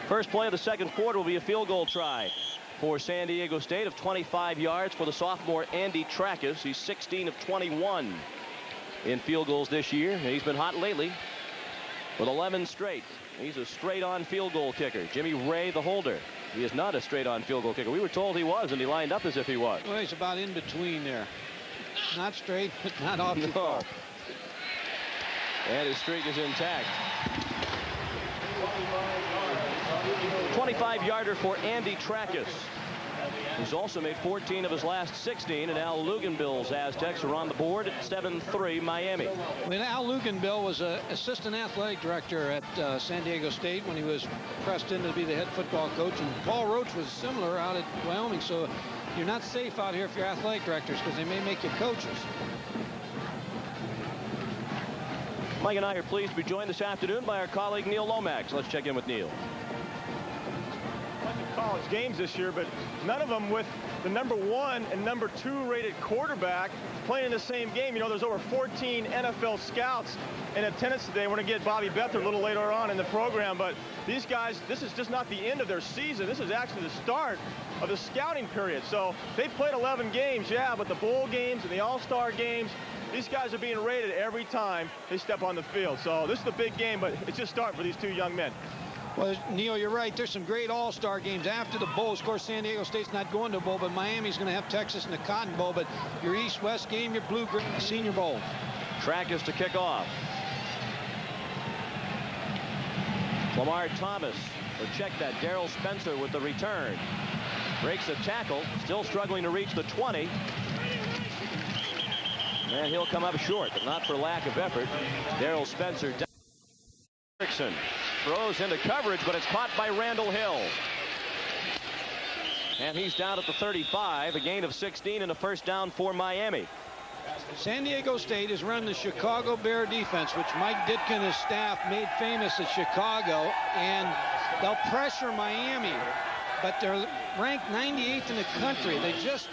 First play of the second quarter will be a field goal try for San Diego State of 25 yards for the sophomore Andy Trackus. He's 16 of 21 in field goals this year. And he's been hot lately with 11 straight. He's a straight-on field goal kicker. Jimmy Ray, the holder. He is not a straight-on field goal kicker. We were told he was, and he lined up as if he was. Well, he's about in between there. Not straight, but not off too far. And his streak is intact. 25-yarder for Andy Trackus. He's also made 14 of his last 16, and Al Luganbill's Aztecs are on the board at 7-3 Miami. When Al Luganbill was an assistant athletic director at San Diego State when he was pressed in to be the head football coach, and Paul Roach was similar out at Wyoming, so you're not safe out here if you're athletic directors because they may make you coaches. Mike and I are pleased to be joined this afternoon by our colleague Neil Lomax. Let's check in with Neil. College games this year, but none of them with the #1 and #2 rated quarterback playing in the same game. You know, there's over 14 NFL scouts in attendance today. We're going to get Bobby Beathard a little later on in the program, but these guys, this is just not the end of their season. This is actually the start of the scouting period. So they played 11 games, yeah, but the bowl games and the all-star games, these guys are being rated every time they step on the field. So this is the big game, but it's just starting for these two young men. Well, Neil, you're right. There's some great all-star games after the bowls. Of course, San Diego State's not going to a bowl, but Miami's going to have Texas in the Cotton Bowl. But your East-West game, your Blue-Green Senior Bowl. Trackus to kick off. Lamar Thomas, or check that, Darrell Spencer with the return. Breaks a tackle, still struggling to reach the 20. And he'll come up short, but not for lack of effort. Darrell Spencer. Erickson throws into coverage, but it's caught by Randall Hill. And he's down at the 35, a gain of 16 and a first down for Miami. San Diego State has run the Chicago Bear defense, which Mike Ditka and his staff made famous at Chicago, and they'll pressure Miami, but they're ranked 98th in the country. They just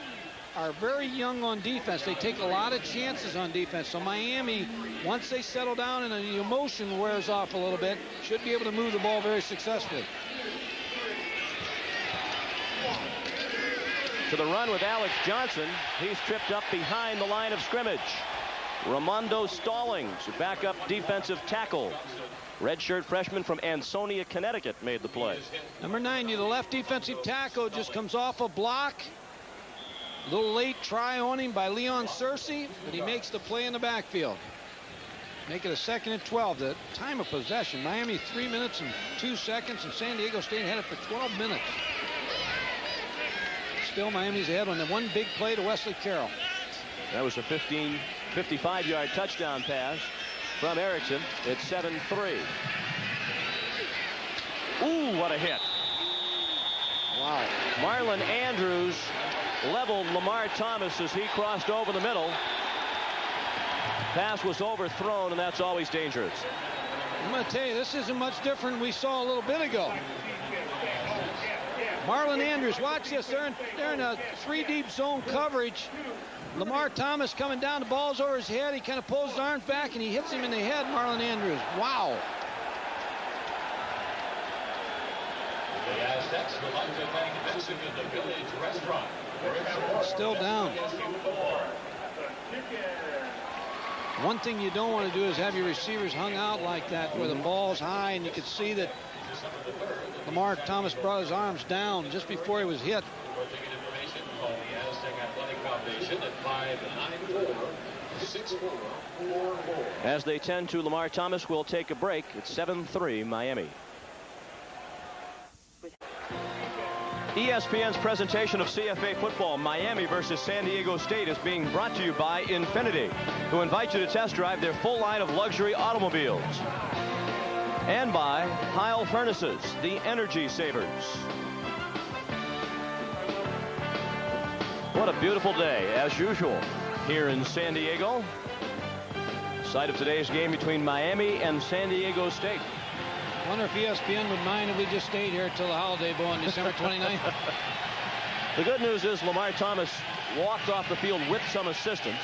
are very young on defense. They take a lot of chances on defense. So Miami, once they settle down and the emotion wears off a little bit, should be able to move the ball very successfully. To the run with Alex Johnson. He's tripped up behind the line of scrimmage. Ramondo Stallings, backup defensive tackle. Redshirt freshman from Ansonia, Connecticut, made the play. Number 90, the left defensive tackle, just comes off a block. A little late try on him by Leon Searcy, but he makes the play in the backfield. Make it a 2nd and 12. The time of possession, Miami 3 minutes and 2 seconds, and San Diego State had it for 12 minutes. Still Miami's ahead on the one big play to Wesley Carroll. That was a 55-yard touchdown pass from Erickson. It's 7-3. Ooh, what a hit. Wow. Marlon Andrews leveled Lamar Thomas as he crossed over the middle. Pass was overthrown, and that's always dangerous. I'm going to tell you, this isn't much different than we saw a little bit ago. Marlon Andrews, watch this. They're in a 3-deep zone coverage. Lamar Thomas coming down, the ball's over his head. He kind of pulls his arms back, and he hits him in the head, Marlon Andrews. Wow. The Aztecs would like to thank Vincent in the Village Restaurant. Still down. One thing you don't want to do is have your receivers hung out like that where the ball's high, and you could see that Lamar Thomas brought his arms down just before he was hit. For ticket information, call the Aztec Athletic Foundation at 594-6444. As they tend to, Lamar Thomas will take a break. It's 7-3 Miami. ESPN's presentation of CFA football, Miami versus San Diego State, is being brought to you by Infiniti, who invite you to test drive their full line of luxury automobiles. And by Heil Furnaces, the energy savers. What a beautiful day, as usual, here in San Diego. Site of today's game between Miami and San Diego State. I wonder if ESPN would mind if we just stayed here until the Holiday Bowl on December 29th. The good news is Lamar Thomas walked off the field with some assistance,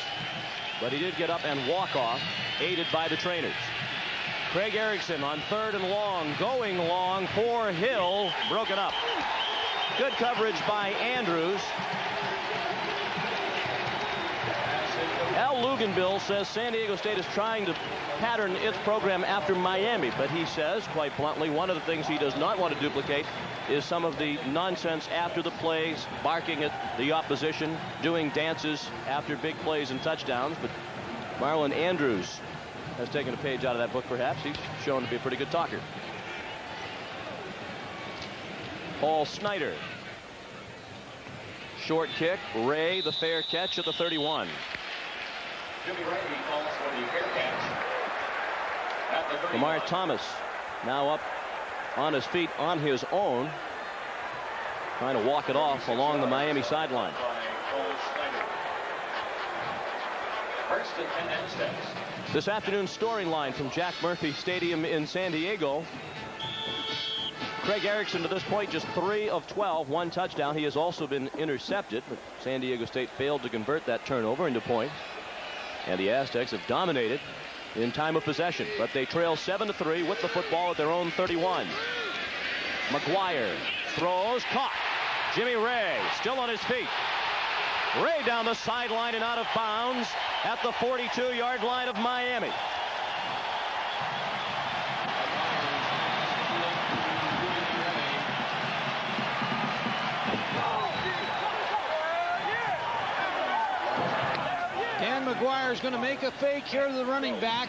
but he did get up and walk off, aided by the trainers. Craig Erickson on 3rd and long, going long for Hill, broken up. Good coverage by Andrews. Al Luganbill says San Diego State is trying to pattern its program after Miami, but he says, quite bluntly, one of the things he does not want to duplicate is some of the nonsense after the plays, barking at the opposition, doing dances after big plays and touchdowns. But Marlon Andrews has taken a page out of that book, perhaps. He's shown to be a pretty good talker. Paul Snyder. Short kick. Ray, the fair catch at the 31. Jimmy Ray calls for the fair catch at the 31. Lamar Thomas now up on his feet on his own, trying to walk it off along the Miami sideline. First and 10 Aztecs. This afternoon's storyline from Jack Murphy Stadium in San Diego. Craig Erickson to this point just 3 of 12, 1 touchdown. He has also been intercepted, but San Diego State failed to convert that turnover into points. And the Aztecs have dominated in time of possession, but they trail 7-3 with the football at their own 31. McGuire throws, caught. Jimmy Ray still on his feet. Ray down the sideline and out of bounds at the 42-yard line of Miami. Dan McGuire is going to make a fake here to the running back.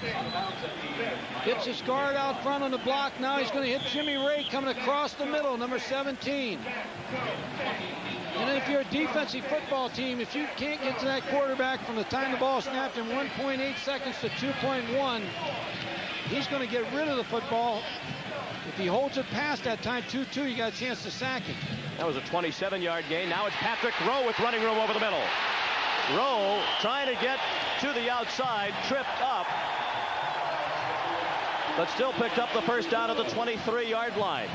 Hits his guard out front on the block. Now he's going to hit Jimmy Ray coming across the middle, number 17. And if you're a defensive football team, if you can't get to that quarterback from the time the ball is snapped in 1.8 seconds to 2.1, he's going to get rid of the football. If he holds it past that time, 2-2, you got a chance to sack him. That was a 27-yard gain. Now it's Patrick Rowe with running room over the middle. Rowe trying to get to the outside, tripped up, but still picked up the first down at the 23-yard line.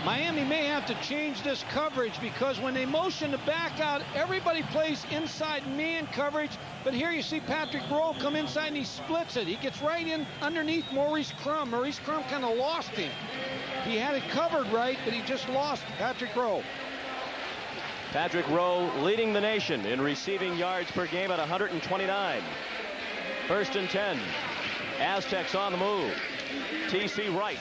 Miami may have to change this coverage because when they motion to back out, everybody plays inside man coverage. But here you see Patrick Rowe come inside and he splits it. He gets right in underneath Maurice Crum. Maurice Crum kind of lost him. He had it covered right, but he just lost Patrick Rowe. Patrick Rowe leading the nation in receiving yards per game at 129. First and 10. Aztecs on the move. T.C. Wright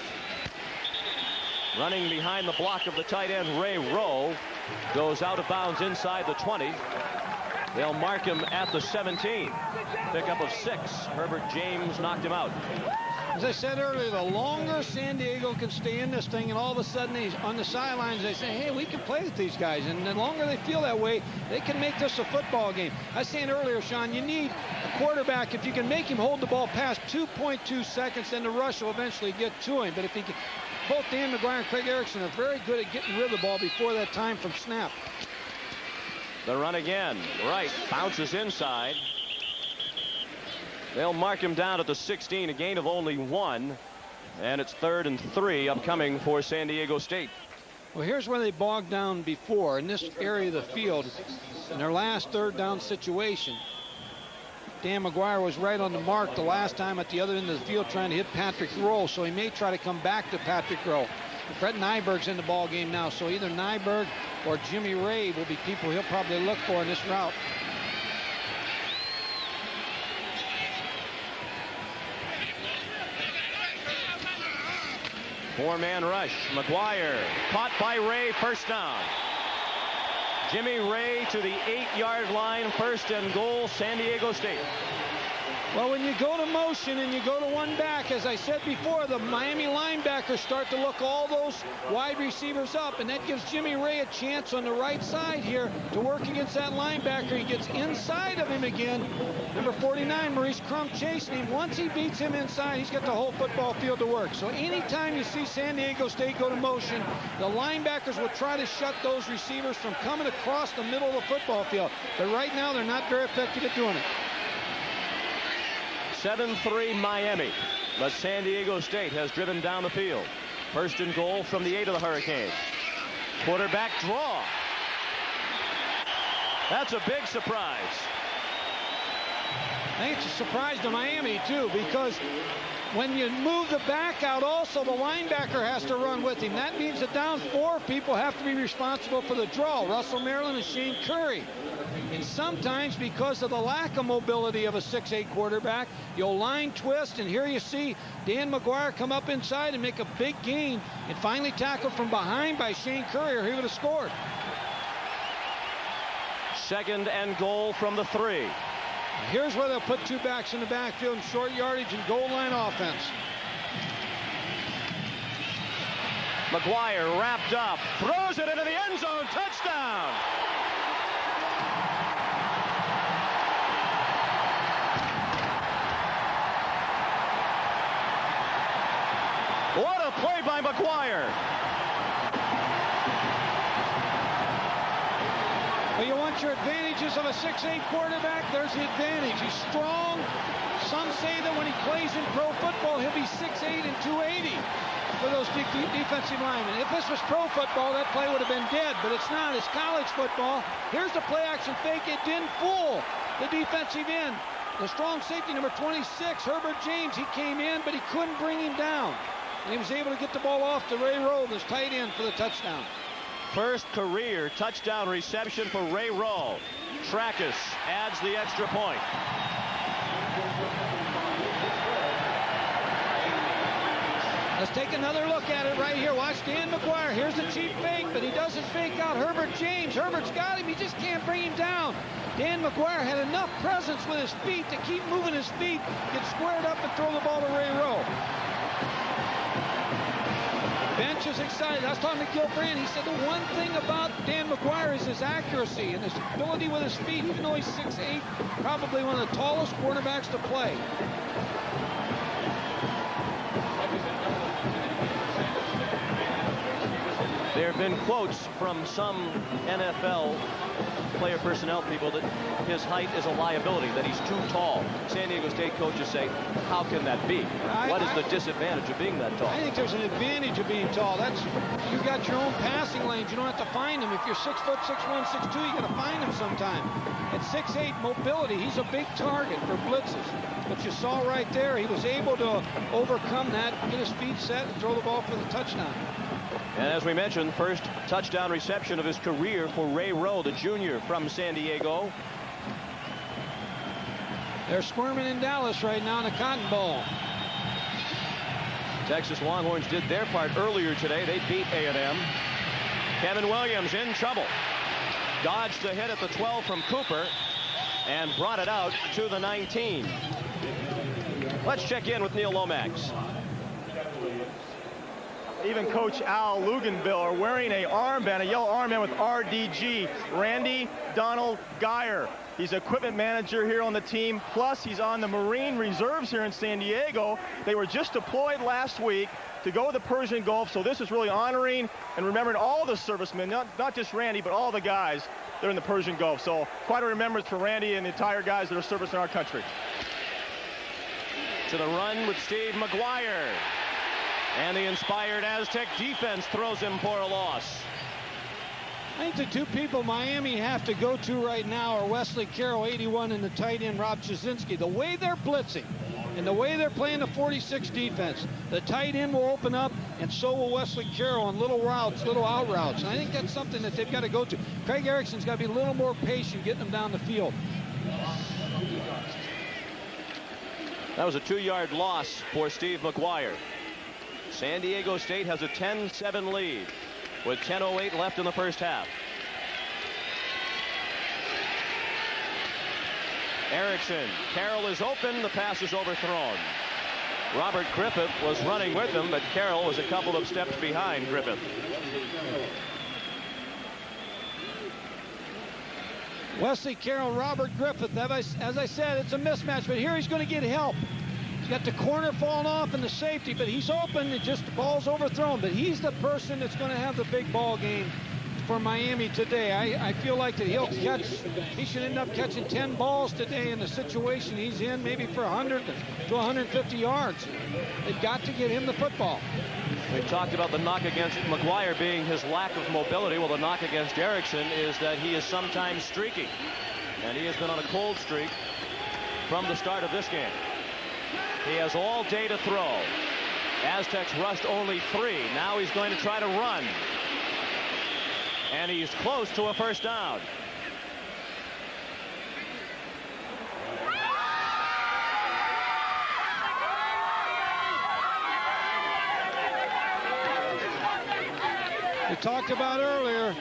running behind the block of the tight end Ray Rowe. Goes out of bounds inside the 20. They'll mark him at the 17. Pickup of 6. Herbert James knocked him out. As I said earlier, the longer San Diego can stay in this thing, and all of a sudden on the sidelines they say, hey, we can play with these guys. And the longer they feel that way, they can make this a football game. I was saying earlier, Sean, you need a quarterback. If you can make him hold the ball past 2.2 seconds, then the rush will eventually get to him. But if he can, both Dan McGuire and Craig Erickson are very good at getting rid of the ball before that time from snap. The run again. Wright bounces inside. They'll mark him down at the 16, a gain of only 1. And it's 3rd and 3 upcoming for San Diego State. Well, here's where they bogged down before in this area of the field. In their last 3rd down situation, Dan McGuire was right on the mark the last time at the other end of the field trying to hit Patrick Rowe, so he may try to come back to Patrick Rowe. Brett Nyberg's in the ball game now, so either Nyberg or Jimmy Ray will be people he'll probably look for in this route. Four-man rush. McGuire caught by Ray, first down. Jimmy Ray to the 8-yard line, 1st and goal, San Diego State. Well, when you go to motion and you go to one back, as I said before, the Miami linebackers start to look all those wide receivers up, and that gives Jimmy Ray a chance on the right side here to work against that linebacker. He gets inside of him again. Number 49, Maurice Crum chasing him. Once he beats him inside, he's got the whole football field to work. So anytime you see San Diego State go to motion, the linebackers will try to shut those receivers from coming across the middle of the football field. But right now, they're not very effective at doing it. 7-3 Miami, but San Diego State has driven down the field. 1st and goal from the 8 of the Hurricanes. Quarterback draw. That's a big surprise. I think it's a surprise to Miami, too, because when you move the back out, also the linebacker has to run with him. That means that down 4 people have to be responsible for the draw. Russell Maryland and Shane Curry. And sometimes, because of the lack of mobility of a 6'8 quarterback, you'll line twist, and here you see Dan McGuire come up inside and make a big gain, and finally tackled from behind by Shane Curry, or he would have scored. 2nd and goal from the 3. Here's where they'll put 2 backs in the backfield, short yardage and goal line offense. McGuire wrapped up, throws it into the end zone, touchdown! What a play by McGuire! Well, you want your advantages of a 6'8 quarterback? There's the advantage. He's strong. Some say that when he plays in pro football, he'll be 6'8 and 280 for those defensive linemen. If this was pro football, that play would have been dead, but it's not. It's college football. Here's the play-action fake. It didn't fool the defensive end. The strong safety, number 26, Herbert James, he came in, but he couldn't bring him down. And he was able to get the ball off to Ray Rowe, this tight end, for the touchdown. First career touchdown reception for Ray Rowe. Tracus adds the extra point. Let's take another look at it right here. Watch Dan McGuire. Here's the cheap fake, but he doesn't fake out Herbert James. Herbert's got him. He just can't bring him down. Dan McGuire had enough presence with his feet to keep moving his feet, get squared up, and throw the ball to Ray Rowe. Bench is excited. I was talking to Gil Brandt. He said the one thing about Dan McGuire is his accuracy and his ability with his feet. Even though he's 6'8", probably one of the tallest quarterbacks to play. There have been quotes from some NFL player personnel people that his height is a liability, that he's too tall. San Diego State coaches say, how can that be? What is the disadvantage of being that tall? I think there's an advantage of being tall. You've got your own passing lanes. You don't have to find them. If you're 6', 6'1", 6'2", you got to find them sometime. At 6'8", mobility, he's a big target for blitzes. But you saw right there, he was able to overcome that, get his feet set, and throw the ball for the touchdown. And as we mentioned, first touchdown reception of his career for Ray Rowe, the junior from San Diego. They're squirming in Dallas right now in the Cotton Bowl. Texas Longhorns did their part earlier today. They beat A&M. Kevin Williams in trouble. Dodged the hit at the 12 from Cooper and brought it out to the 19. Let's check in with Neil Lomax. Even Coach Al Luganville are wearing a armband, a yellow armband with RDG, Randy Donald Geyer. He's equipment manager here on the team, plus he's on the Marine Reserves here in San Diego. They were just deployed last week to go to the Persian Gulf, so this is really honoring and remembering all the servicemen, not just Randy, but all the guys that are in the Persian Gulf. So quite a remembrance for Randy and the entire guys that are servicing our country. To the run with Steve McGuire. And the inspired Aztec defense throws him for a loss. I think the two people Miami have to go to right now are Wesley Carroll, 81, and the tight end Rob Jasinski. The way they're blitzing and the way they're playing the 46 defense, the tight end will open up, and so will Wesley Carroll on little routes, little out routes. And I think that's something that they've got to go to. Craig Erickson's got to be a little more patient getting them down the field. That was a 2-yard loss for Steve McGuire. San Diego State has a 10-7 lead with 10:08 left in the first half. Erickson, Carroll is open, the pass is overthrown. Robert Griffith was running with him, but Carroll was a couple of steps behind Griffith. Wesley Carroll, Robert Griffith, as I said, it's a mismatch, but here he's going to get help. He's got the corner falling off and the safety, but he's open. It just the ball's overthrown. But he's the person that's going to have the big ball game for Miami today. I feel like that he should end up catching 10 balls today in the situation he's in, maybe for 100 to 150 yards. They've got to get him the football. We've talked about the knock against McGuire being his lack of mobility. Well, the knock against Erickson is that he is sometimes streaky. And he has been on a cold streak from the start of this game. He has all day to throw. Aztecs rushed only 3. Now he's going to try to run. And he's close to a first down. We talked about earlier,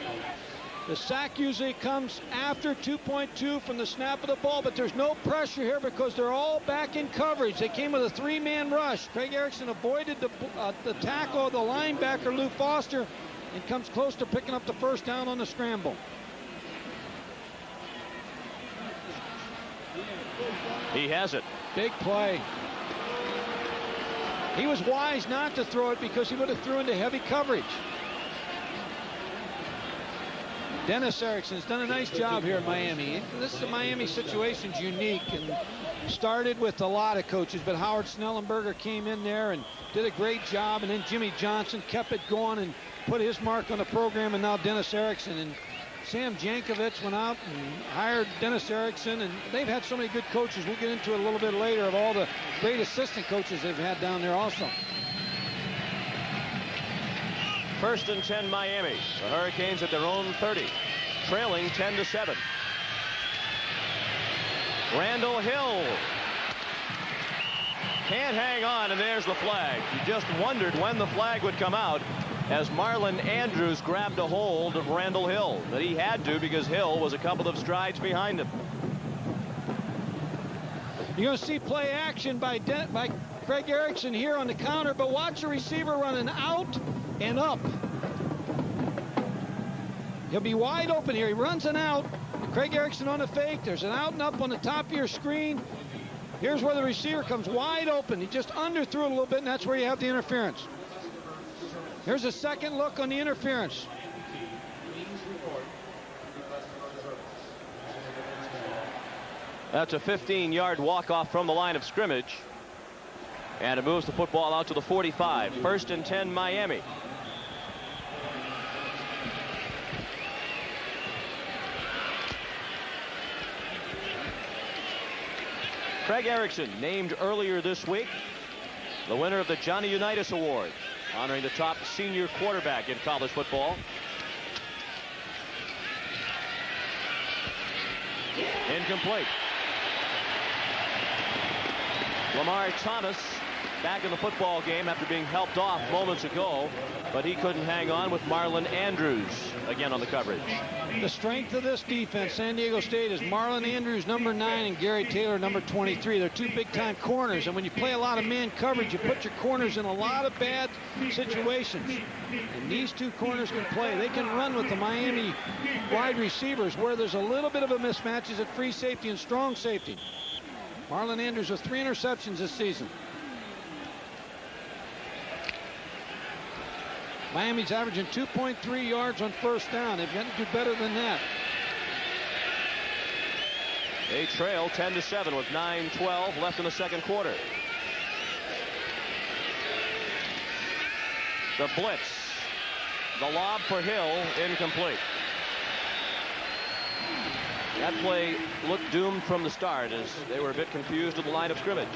the sack usually comes after 2.2 from the snap of the ball, but there's no pressure here because they're all back in coverage. They came with a 3-man rush. Craig Erickson avoided the tackle of the linebacker, Lou Foster, and comes close to picking up the first down on the scramble. He has it. Big play. He was wise not to throw it because he would have threw into heavy coverage. Dennis Erickson's done a nice job here in Miami. This is the Miami situation's unique and started with a lot of coaches, but Howard Snellenberger came in there and did a great job, and then Jimmy Johnson kept it going and put his mark on the program, and now Dennis Erickson. And Sam Jankovic went out and hired Dennis Erickson, and they've had so many good coaches. We'll get into it a little bit later of all the great assistant coaches they've had down there also. First and 10 Miami. The Hurricanes at their own 30, trailing 10-7. Randall Hill can't hang on, and there's the flag. You just wondered when the flag would come out as Marlon Andrews grabbed a hold of Randall Hill. But he had to because Hill was a couple of strides behind him. You're going to see play action by Craig Erickson here on the counter, but watch the receiver running out and up. He'll be wide open here. He runs an out. Craig Erickson on the fake. There's an out and up on the top of your screen. Here's where the receiver comes wide open. He just underthrew it a little bit, and that's where you have the interference. Here's a second look on the interference. That's a 15-yard walk-off from the line of scrimmage. And it moves the football out to the 45. First and 10 Miami. Craig Erickson named earlier this week the winner of the Johnny Unitas Award, honoring the top senior quarterback in college football. Incomplete. Lamar Thomas back in the football game after being helped off moments ago, but he couldn't hang on with Marlon Andrews again on the coverage. The strength of this defense, San Diego State, is Marlon Andrews, number 9, and Gary Taylor, number 23. They're two big-time corners, and when you play a lot of man coverage, you put your corners in a lot of bad situations. And these two corners can play. They can run with the Miami wide receivers, where there's a little bit of a mismatch is at free safety and strong safety. Marlon Andrews with 3 interceptions this season. Miami's averaging 2.3 yards on first down. They've got to do better than that. They trail 10-7 with 9:12 left in the second quarter. The blitz. The lob for Hill, incomplete. That play looked doomed from the start as they were a bit confused at the line of scrimmage.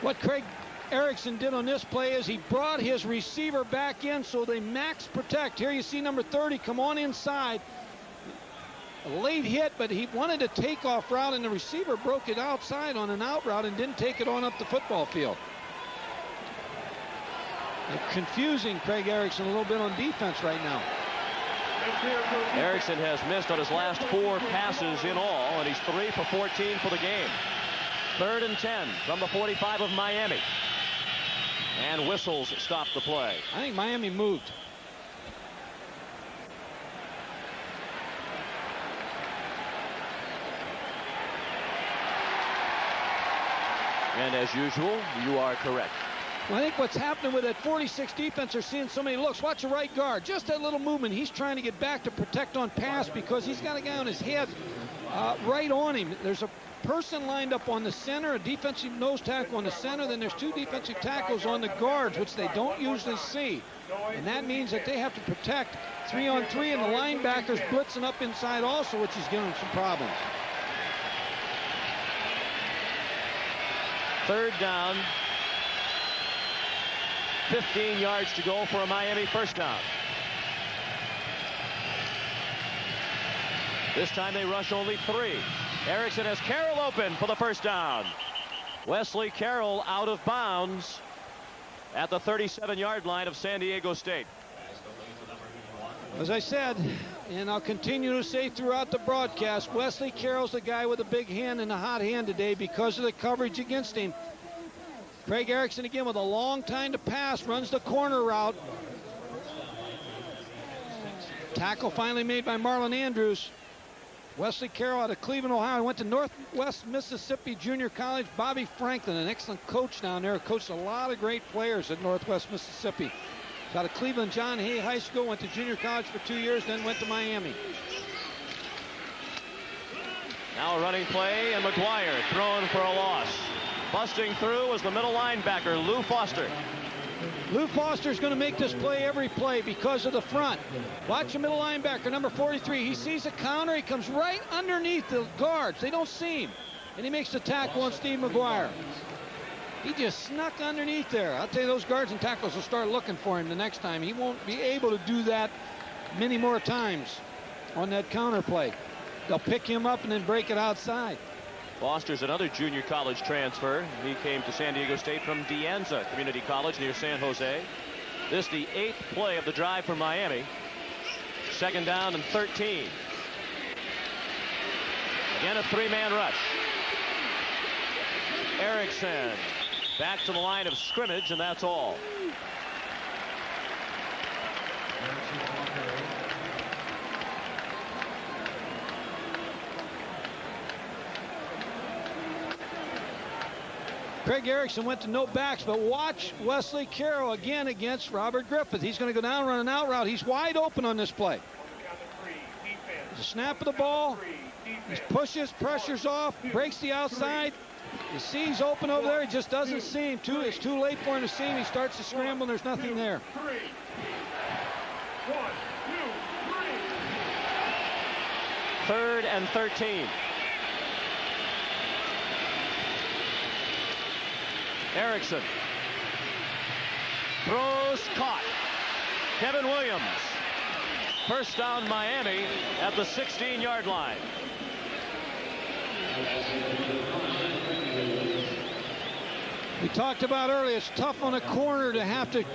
What Craig Erickson did on this play is he brought his receiver back in so they max protect. Here you see number 30 come on inside. A late hit, but he wanted a takeoff route, and the receiver broke it outside on an out route and didn't take it on up the football field. And confusing Craig Erickson a little bit on defense right now. Erickson has missed on his last 4 passes in all, and he's 3 for 14 for the game. 3rd and 10 from the 45 of Miami. And whistles stop the play. I think Miami moved. And as usual, you are correct. Well, I think what's happening with that 46 defense, they're seeing so many looks. Watch the right guard. Just that little movement. He's trying to get back to protect on pass because he's got a guy on his head right on him. There's a person lined up on the center, a defensive nose tackle on the center. Then there's 2 defensive tackles on the guards, which they don't usually see. And that means that they have to protect 3-on-3, and the linebackers blitzing up inside also, which is giving them some problems. Third down. 15 yards to go for a Miami first down. This time they rush only 3. Erickson has Carroll open for the first down. Wesley Carroll out of bounds at the 37-yard line of San Diego State. As I said, and I'll continue to say throughout the broadcast, Wesley Carroll's the guy with a big hand and a hot hand today because of the coverage against him. Craig Erickson again with a long time to pass, runs the corner route. Tackle finally made by Marlon Andrews. Wesley Carroll out of Cleveland, Ohio, went to Northwest Mississippi Junior College. Bobby Franklin, an excellent coach down there, coached a lot of great players at Northwest Mississippi. Out of Cleveland, John Hay High School, went to junior college for 2 years, then went to Miami. Now a running play, and McGuire throwing for a loss. Busting through was the middle linebacker, Lou Foster. Lou Foster's going to make this play every play because of the front. Watch the middle linebacker, number 43. He sees a counter. He comes right underneath the guards. They don't see him. And he makes the tackle on Steve McGuire. He just snuck underneath there. I'll tell you, those guards and tackles will start looking for him the next time. He won't be able to do that many more times on that counter play. They'll pick him up and then break it outside. Foster's another junior college transfer. He came to San Diego State from De Anza Community College near San Jose. This the 8th play of the drive for Miami. Second down and 13. Again a 3-man rush. Erickson back to the line of scrimmage, and that's all. Craig Erickson went to no backs, but watch Wesley Carroll again against Robert Griffith. He's going to go down, run an out route. He's wide open on this play. The snap of the ball. He pushes, pressures off, breaks the outside. He sees open over there. He just doesn't see him. It's too late for him to see him. He starts to scramble, and there's nothing there. 1, 2, 3. Third and 13. Erickson throws, caught. Kevin Williams. First down Miami at the 16-yard line. We talked about earlier, it's tough on a corner to have to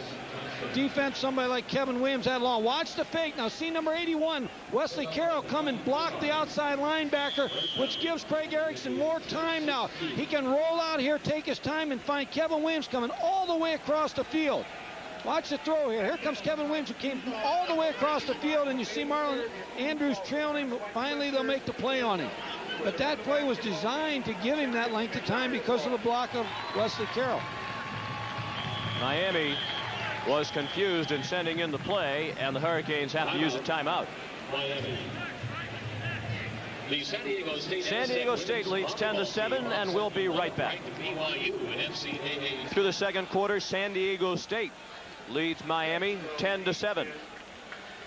defend somebody like Kevin Williams that long. Watch the fake. Now see number 81, Wesley Carroll, come and block the outside linebacker, which gives Craig Erickson more time now. He can roll out here, take his time, and find Kevin Williams coming all the way across the field. Watch the throw here. Here comes Kevin Williams, who came all the way across the field, and you see Marlon Andrews trailing him. Finally, they'll make the play on him. But that play was designed to give him that length of time because of the block of Wesley Carroll. Miami was confused in sending in the play, and the Hurricanes have to use a timeout. San Diego State leads 10-7, and we'll be right back. Through the second quarter, San Diego State leads Miami 10-7.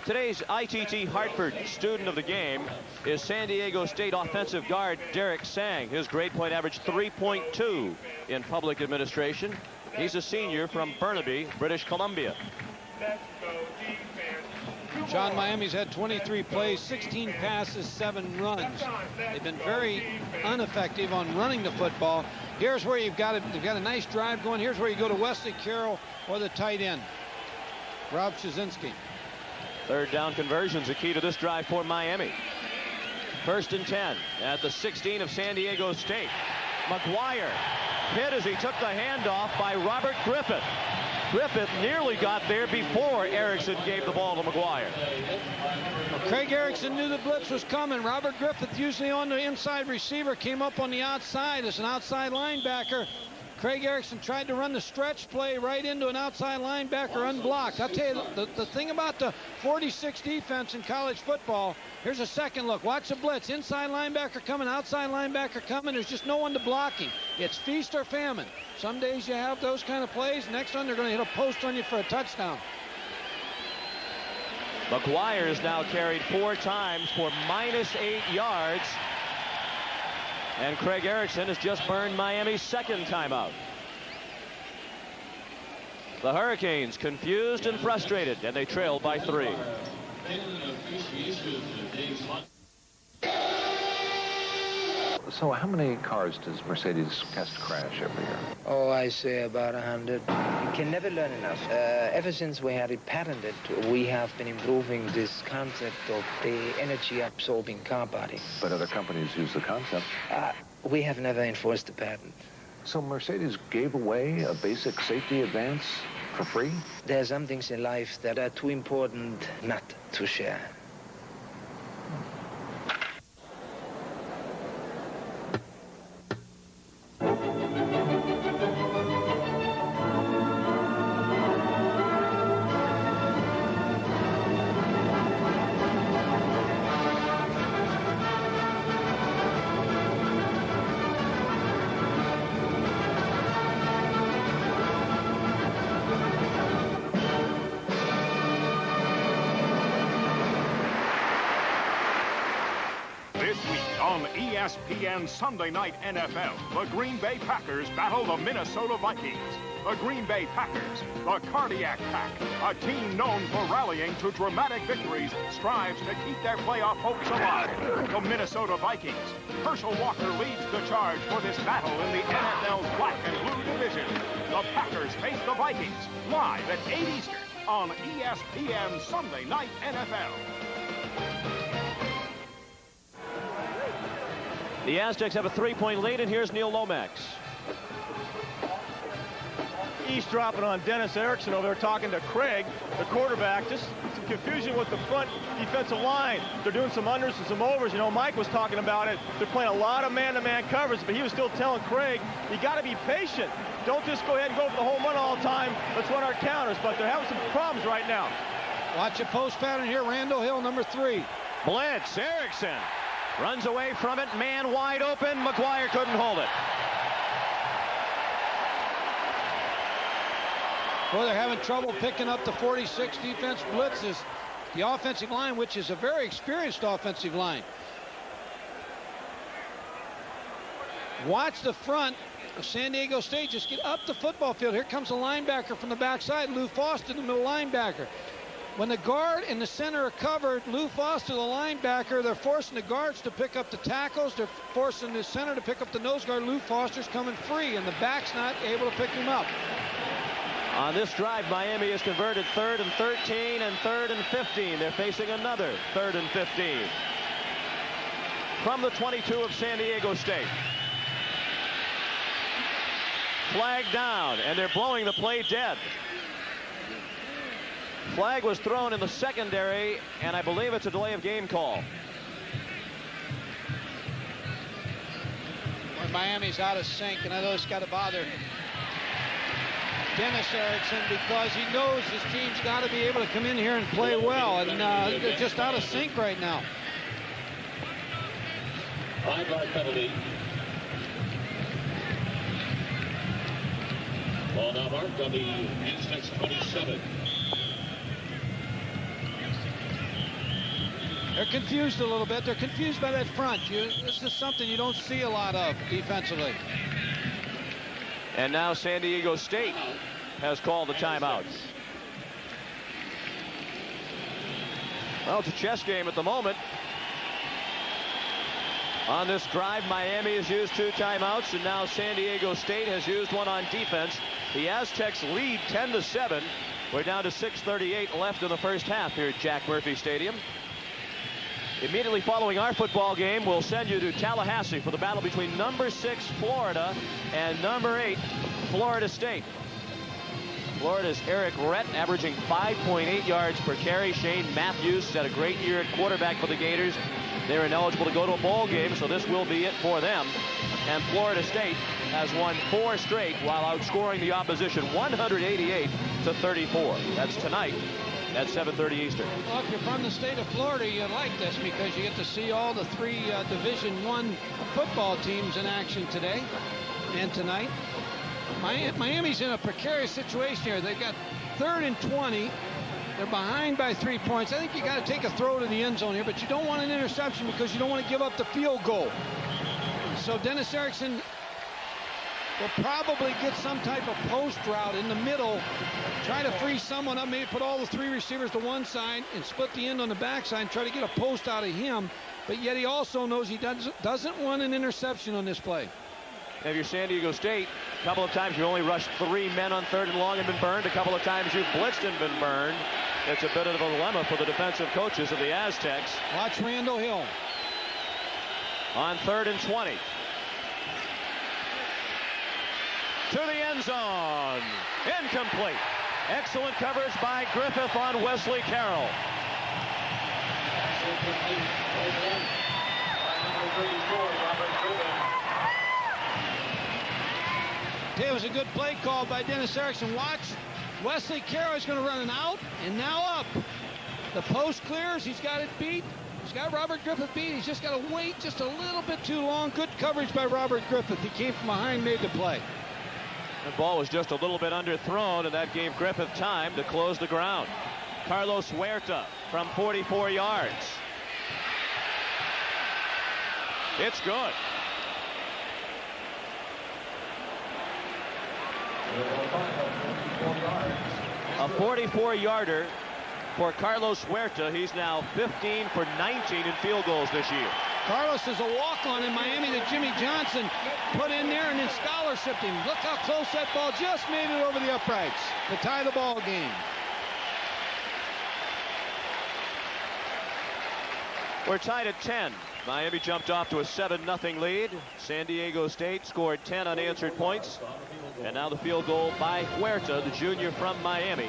Today's ITT Hartford student of the game is San Diego State offensive guard Derek Sang. His grade point average 3.2 in public administration. He's a senior from Burnaby, British Columbia. John, Miami's had 23 plays, 16 passes, 7 runs. They've been very ineffective on running the football. Here's where you've got a nice drive going. Here's where you go to Wesley Carroll or the tight end, Rob Shazinski. Third down conversion's the key to this drive for Miami. First and 10 at the 16 of San Diego State. McGuire hit as he took the handoff by Robert Griffith. Griffith nearly got there before Erickson gave the ball to McGuire. Well, Craig Erickson knew the blitz was coming. Robert Griffith, usually on the inside receiver, came up on the outside as an outside linebacker. Craig Erickson tried to run the stretch play right into an outside linebacker unblocked. I'll tell you, the thing about the 46 defense in college football, here's a second look. Watch the blitz. Inside linebacker coming, outside linebacker coming. There's just no one to block him. It's feast or famine. Some days you have those kind of plays. Next one, they're going to hit a post on you for a touchdown. McGuire is now carried 4 times for -8 yards. And Craig Erickson has just burned Miami's second timeout. The Hurricanes confused and frustrated, and they trailed by 3. So how many cars does Mercedes test crash every year? Oh, I say about 100. You can never learn enough. Ever since we had it patented, we have been improving this concept of the energy-absorbing car body. But other companies use the concept. We have never enforced the patent. So Mercedes gave away a basic safety advance for free? There are some things in life that are too important not to share. ESPN Sunday Night NFL, the Green Bay Packers battle the Minnesota Vikings. The Green Bay Packers, the Cardiac Pack, a team known for rallying to dramatic victories, strives to keep their playoff hopes alive. The Minnesota Vikings. Herschel Walker leads the charge for this battle in the NFL's black and blue division. The Packers face the Vikings, live at 8 Eastern on ESPN Sunday Night NFL. The Aztecs have a 3-point lead, and here's Neil Lomax. East dropping on Dennis Erickson over there talking to Craig, the quarterback. Just some confusion with the front defensive line. They're doing some unders and some overs. You know, Mike was talking about it. They're playing a lot of man-to-man coverage, but he was still telling Craig, you got to be patient. Don't just go ahead and go for the home run all the time. Let's run our counters, but they're having some problems right now. Watch a post pattern here. Randall Hill, number 3. Blitz, Erickson. Runs away from it, man wide open. McGuire couldn't hold it. Well, they're having trouble picking up the 46 defense blitzes. The offensive line, which is a very experienced offensive line. Watch the front of San Diego State just get up the football field. Here comes a linebacker from the backside. Lou Foster, the middle linebacker. When the guard and the center are covered, Lou Foster, the linebacker, they're forcing the guards to pick up the tackles. They're forcing the center to pick up the nose guard. Lou Foster's coming free, and the back's not able to pick him up. On this drive, Miami has converted 3rd and 13 and 3rd and 15. They're facing another 3rd and 15. From the 22 of San Diego State. Flag down, and they're blowing the play dead. Flag was thrown in the secondary, and I believe it's a delay of game call. Well, Miami's out of sync, and I know it's got to bother Dennis Erickson because he knows his team's got to be able to come in here and play well, and they're just out of sync right now. 5-yard penalty. Ball now marked on the Aztecs 27. They're confused a little bit. They're confused by that front. This is something you don't see a lot of defensively. And now San Diego State has called the timeout. Well, it's a chess game at the moment. On this drive, Miami has used 2 timeouts, and now San Diego State has used 1 on defense. The Aztecs lead 10-7. We're down to 6:38 left in the first half here at Jack Murphy Stadium. Immediately following our football game, we'll send you to Tallahassee for the battle between number 6 Florida and number 8 Florida State. Florida's Eric Rett averaging 5.8 yards per carry. Shane Matthews had a great year at quarterback for the Gators. They're ineligible to go to a bowl game, so this will be it for them. And Florida State has won 4 straight while outscoring the opposition 188-34. That's tonight at 7:30 Eastern. Well, if you're from the state of Florida, you like this because you get to see all the 3 Division I football teams in action today and tonight. Miami's in a precarious situation here. They've got 3rd and 20. They're behind by 3 points. I think you got to take a throw to the end zone here, but you don't want an interception because you don't want to give up the field goal. So Dennis Erickson will probably get some type of post route in the middle, try to free someone up, maybe put all the 3 receivers to one side and split the end on the backside and try to get a post out of him. But yet he also knows he doesn't want an interception on this play. If you're San Diego State, a couple of times you only rushed 3 men on 3rd and long and been burned. A couple of times you've blitzed and been burned. It's a bit of a dilemma for the defensive coaches of the Aztecs. Watch Randall Hill. On 3rd and 20. To the end zone. Incomplete. Excellent coverage by Griffith on Wesley Carroll. It was a good play call by Dennis Erickson. Watch. Wesley Carroll is going to run an out and now up. The post clears. He's got it beat. He's got Robert Griffith beat. He's just got to wait just a little bit too long. Good coverage by Robert Griffith. He came from behind, made the play. The ball was just a little bit underthrown, and that gave Griffith time to close the ground. Carlos Huerta from 44 yards. It's good. A 44-yarder for Carlos Huerta. He's now 15 for 19 in field goals this year. Carlos is a walk-on in Miami that Jimmy Johnson put in there and then scholarshiped him. Look how close that ball just made it over the uprights to tie the ball game. We're tied at 10. Miami jumped off to a 7-0 lead. San Diego State scored 10 unanswered points. And now the field goal by Huerta, the junior from Miami,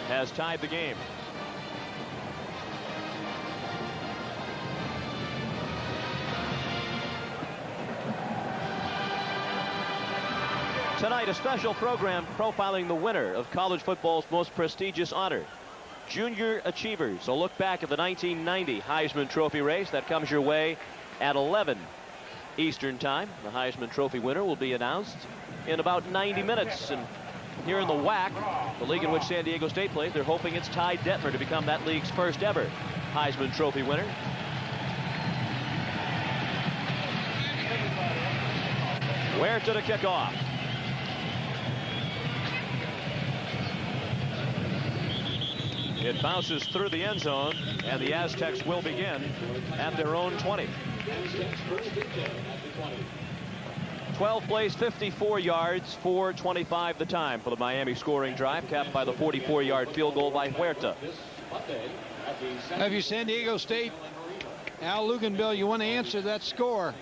has tied the game. Tonight, a special program profiling the winner of college football's most prestigious honor, Junior Achievers. A look back at the 1990 Heisman Trophy race. That comes your way at 11 Eastern Time. The Heisman Trophy winner will be announced in about 90 minutes. And here in the WAC, the league in which San Diego State plays, they're hoping it's Ty Detmer to become that league's first ever Heisman Trophy winner. Huerta to kick off. It bounces through the end zone, and the Aztecs will begin at their own 20. 12 plays, 54 yards, 4:25 the time for the Miami scoring drive, capped by the 44-yard field goal by Huerta. If you're San Diego State, Al Luganville, you want to answer that score.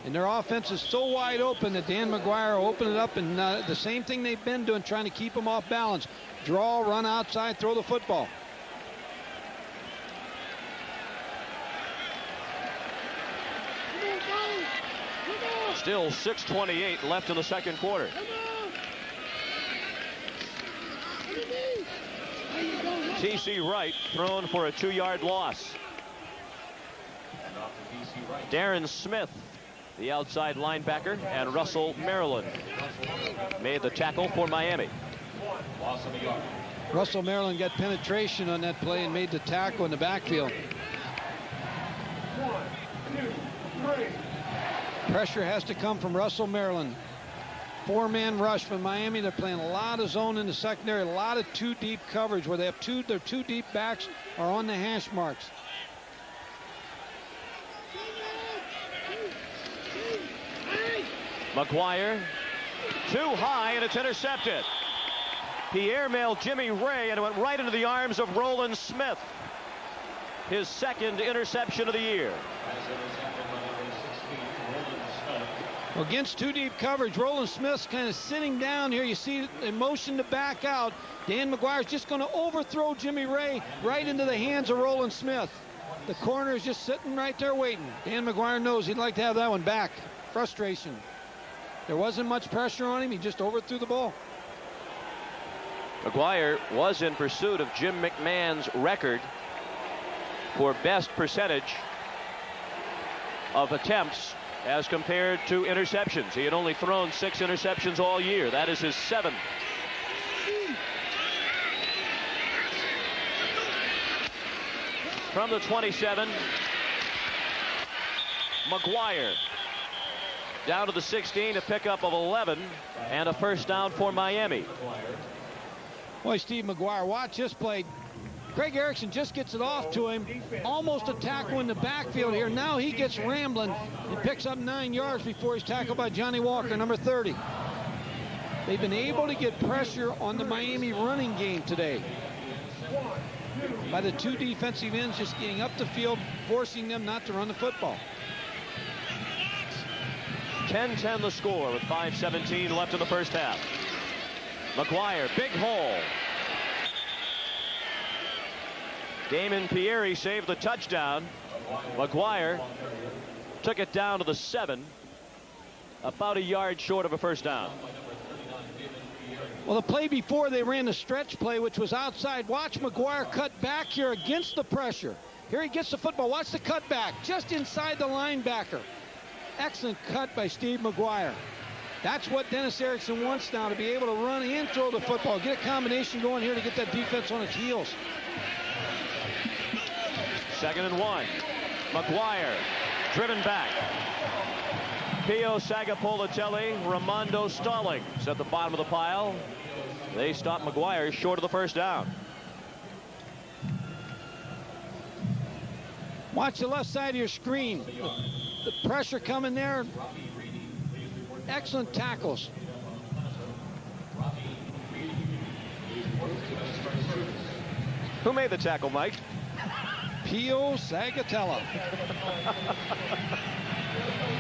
And their offense is so wide open that Dan McGuire will open it up, and the same thing they've been doing, trying to keep them off balance. Draw, run outside, throw the football. Still 6:28 left in the second quarter. T.C. Wright thrown for a 2-yard loss. Darren Smith, the outside linebacker, and Russell Maryland made the tackle for Miami. Russell Maryland got penetration on that play and made the tackle in the backfield. 1, 2, 3. Pressure has to come from Russell Maryland. 4-man rush from Miami. They're playing a lot of zone in the secondary, a lot of 2-deep coverage where they have their 2 deep backs are on the hash marks. McGuire too high, and it's intercepted. He airmailed Jimmy Ray and it went right into the arms of Roland Smith. His second interception of the year. Against 2-deep coverage, Roland Smith's kind of sitting down here. You see in motion to back out. Dan McGuire's just going to overthrow Jimmy Ray right into the hands of Roland Smith. The corner is just sitting right there waiting. Dan McGuire knows he'd like to have that one back. Frustration. There wasn't much pressure on him. He just overthrew the ball. McGuire was in pursuit of Jim McMahon's record for best percentage of attempts as compared to interceptions. He had only thrown 6 interceptions all year. That is his 7th. From the 27, McGuire Down to the 16, a pickup of 11, and a first down for Miami. Boy, Steve McGuire, watch this play. Craig Erickson just gets it off to him. Almost a tackle in the backfield here. Now he gets rambling and picks up 9 yards before he's tackled by Johnny Walker, number 30. They've been able to get pressure on the Miami running game today by the 2 defensive ends just getting up the field, forcing them not to run the football. 10-10 the score with 5:17 left in the first half. McGuire, big hole. Damon Pierre saved the touchdown. McGuire took it down to the 7, about a yard short of a first down. Well, the play before, they ran the stretch play, which was outside. Watch McGuire cut back here against the pressure. Here he gets the football. Watch the cutback just inside the linebacker. Excellent cut by Steve McGuire. That's what Dennis Erickson wants now, to be able to run and throw the football. Get a combination going here to get that defense on its heels. 2nd and 1. McGuire driven back. Pio Sagapolatelli, Ramondo Stallings at the bottom of the pile. They stop McGuire short of the first down. Watch the left side of your screen. The pressure coming there. Excellent tackles. Who made the tackle, Mike? Pio Sagatella.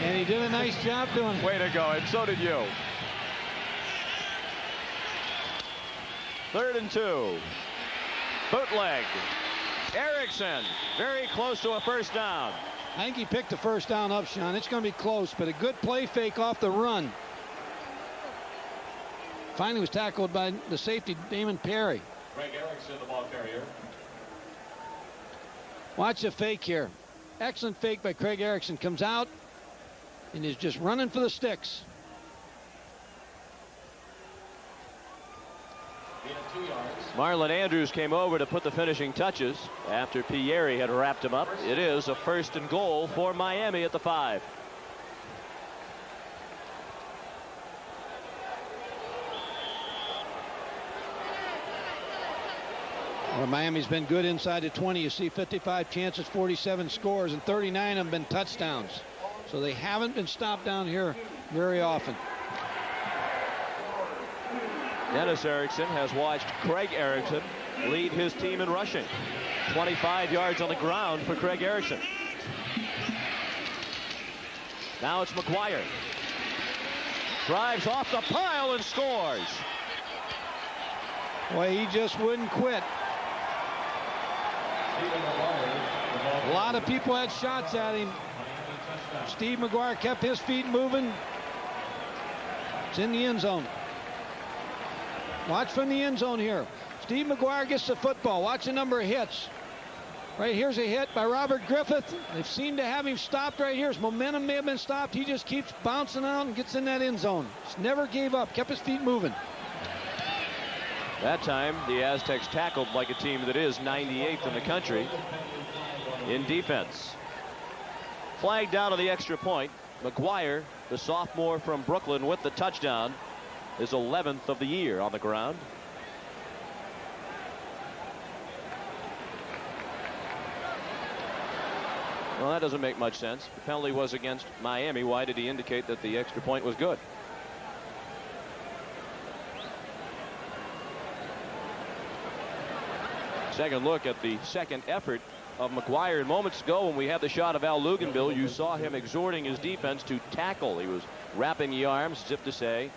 And he did a nice job doing it. Way to go, and so did you. 3rd and 2. Bootleg. Erickson very close to a first down. I think he picked the first down up, Sean. It's going to be close, but a good play fake off the run. Finally was tackled by the safety, Damon Perry. Craig Erickson, the ball carrier. Watch the fake here. Excellent fake by Craig Erickson. Comes out and is just running for the sticks. Marlon Andrews came over to put the finishing touches after Pierre had wrapped him up. It is a 1st and goal for Miami at the 5. Well, Miami's been good inside the 20. You see 55 chances, 47 scores, and 39 of them been touchdowns. So they haven't been stopped down here very often. Dennis Erickson has watched Craig Erickson lead his team in rushing. 25 yards on the ground for Craig Erickson. Now it's McGuire. Drives off the pile and scores. Boy, he just wouldn't quit. A lot of people had shots at him. Steve McGuire kept his feet moving. It's in the end zone. Watch from the end zone here. Steve McGuire gets the football. Watch the number of hits. Right here's a hit by Robert Griffith. They've seemed to have him stopped right here. His momentum may have been stopped. He just keeps bouncing out and gets in that end zone. Just never gave up. Kept his feet moving. That time, the Aztecs tackled like a team that is 98th in the country in defense. Flagged out of the extra point. McGuire, the sophomore from Brooklyn, with the touchdown, is 11th of the year on the ground. Well, that doesn't make much sense. The penalty was against Miami. Why did he indicate that the extra point was good? Second look at the second effort of McGuire. Moments ago, when we had the shot of Al Luganville, you saw him exhorting his defense to tackle. He was wrapping the arms, as if to say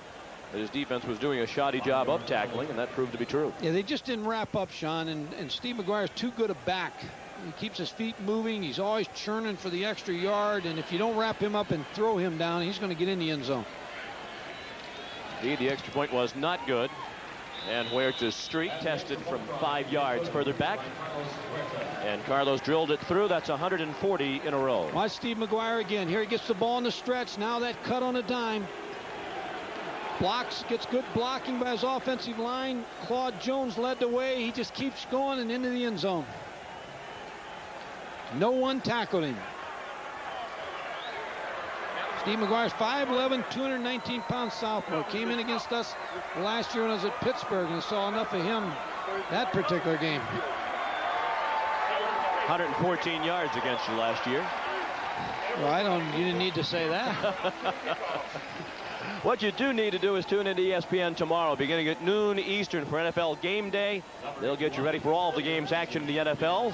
that his defense was doing a shoddy job of tackling, and that proved to be true. Yeah, they just didn't wrap up, Sean, and Steve McGuire is too good a back. He keeps his feet moving. He's always churning for the extra yard, and if you don't wrap him up and throw him down, he's going to get in the end zone. Indeed, the extra point was not good. And Huerta's streak tested from 5 yards further back. And Carlos drilled it through. That's 140 in a row. Watch Steve McGuire again. Here he gets the ball in the stretch. Now that cut on a dime. Blocks, gets good blocking by his offensive line. Claude Jones led the way. He just keeps going and into the end zone. No one tackled him. Steve McGuire's 5'11", 219-pound sophomore. Came in against us last year when I was at Pittsburgh and saw enough of him that particular game. 114 yards against you last year. Well, you didn't need to say that. What you do need to do is tune into ESPN tomorrow, beginning at noon Eastern for NFL Game Day. They'll get you ready for all of the games action in the NFL.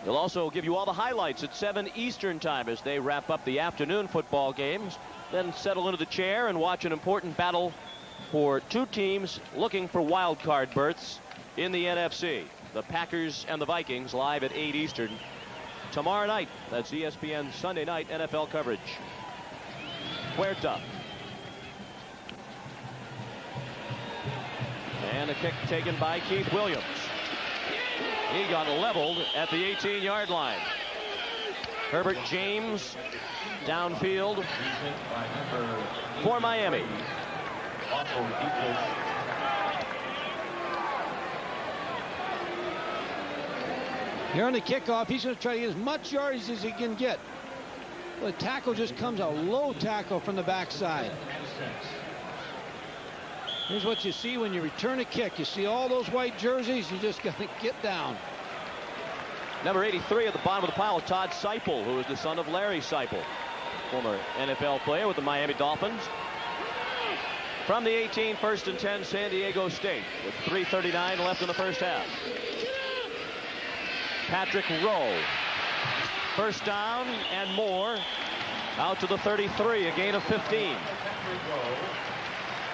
They'll also give you all the highlights at 7 Eastern time as they wrap up the afternoon football games. Then settle into the chair and watch an important battle for two teams looking for wild card berths in the NFC. The Packers and the Vikings live at 8 Eastern tomorrow night. That's ESPN Sunday night NFL coverage. Huerta. And a kick taken by Keith Williams. He got leveled at the 18-yard line. Herbert James downfield for Miami. Here on the kickoff, he's going to try to get as much yardage as he can get. Well, the tackle just comes a low tackle from the backside. Here's what you see when you return a kick. You see all those white jerseys, you just got to get down. Number 83 at the bottom of the pile, Todd Seipel, who is the son of Larry Seipel, former NFL player with the Miami Dolphins. From the 18, 1st and 10, San Diego State, with 3:39 left in the first half. Patrick Rowe. First down and more. Out to the 33, a gain of 15.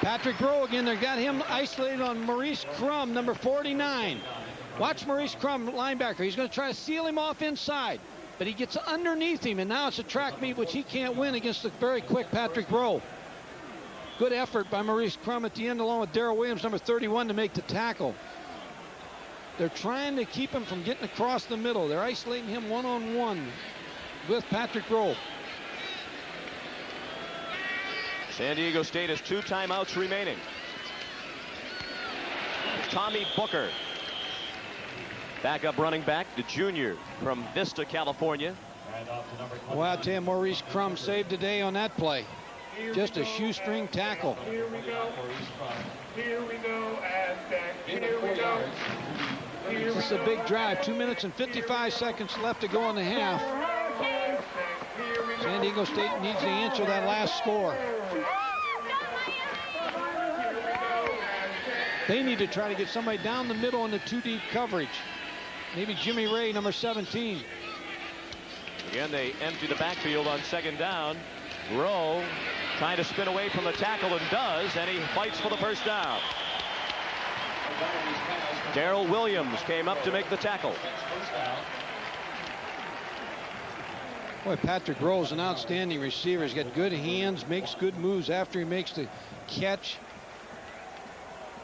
Patrick Rowe again. They got him isolated on Maurice Crum, number 49. Watch Maurice Crum, linebacker. He's going to try to seal him off inside, but he gets underneath him, and now it's a track meet which he can't win against the very quick Patrick Rowe. Good effort by Maurice Crum at the end, along with Darrell Williams, number 31, to make the tackle. They're trying to keep him from getting across the middle. They're isolating him one-on-one with Patrick Rowe. San Diego State has 2 timeouts remaining. Tommy Booker, backup running back, the junior from Vista, California. Well, I'll tell you, Maurice Crum saved the day on that play. Just a shoestring tackle. Here we go. Here we go, Aztecs. Here we go. This is a big drive. 2 minutes and 55 seconds left to go in the half. San Diego State needs to answer that last score. They need to try to get somebody down the middle in the 2 deep coverage. Maybe Jimmy Ray, number 17. Again, they empty the backfield on 2nd down. Rowe trying to spin away from the tackle, and does, and he fights for the first down. Darrell Williams came up to make the tackle. Boy, Patrick Rowe is an outstanding receiver. He's got good hands, makes good moves after he makes the catch.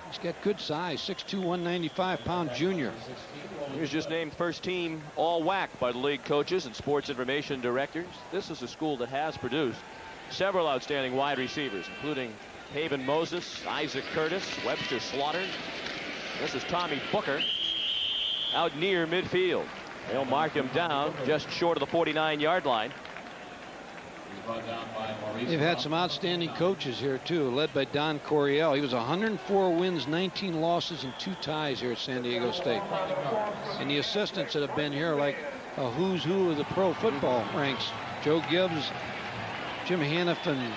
He's got good size, 6'2", 195-pound junior. He was just named first team all-WAC by the league coaches and sports information directors. This is a school that has produced several outstanding wide receivers, including Haven Moses, Isaac Curtis, Webster Slaughter. This is Tommy Booker out near midfield. They'll mark him down just short of the 49-yard line. They've had some outstanding coaches here, too, led by Don Coryell. He was 104 wins, 19 losses, and 2 ties here at San Diego State. And the assistants that have been here, like a who's who of the pro football ranks. Joe Gibbs, Jim Haniff, and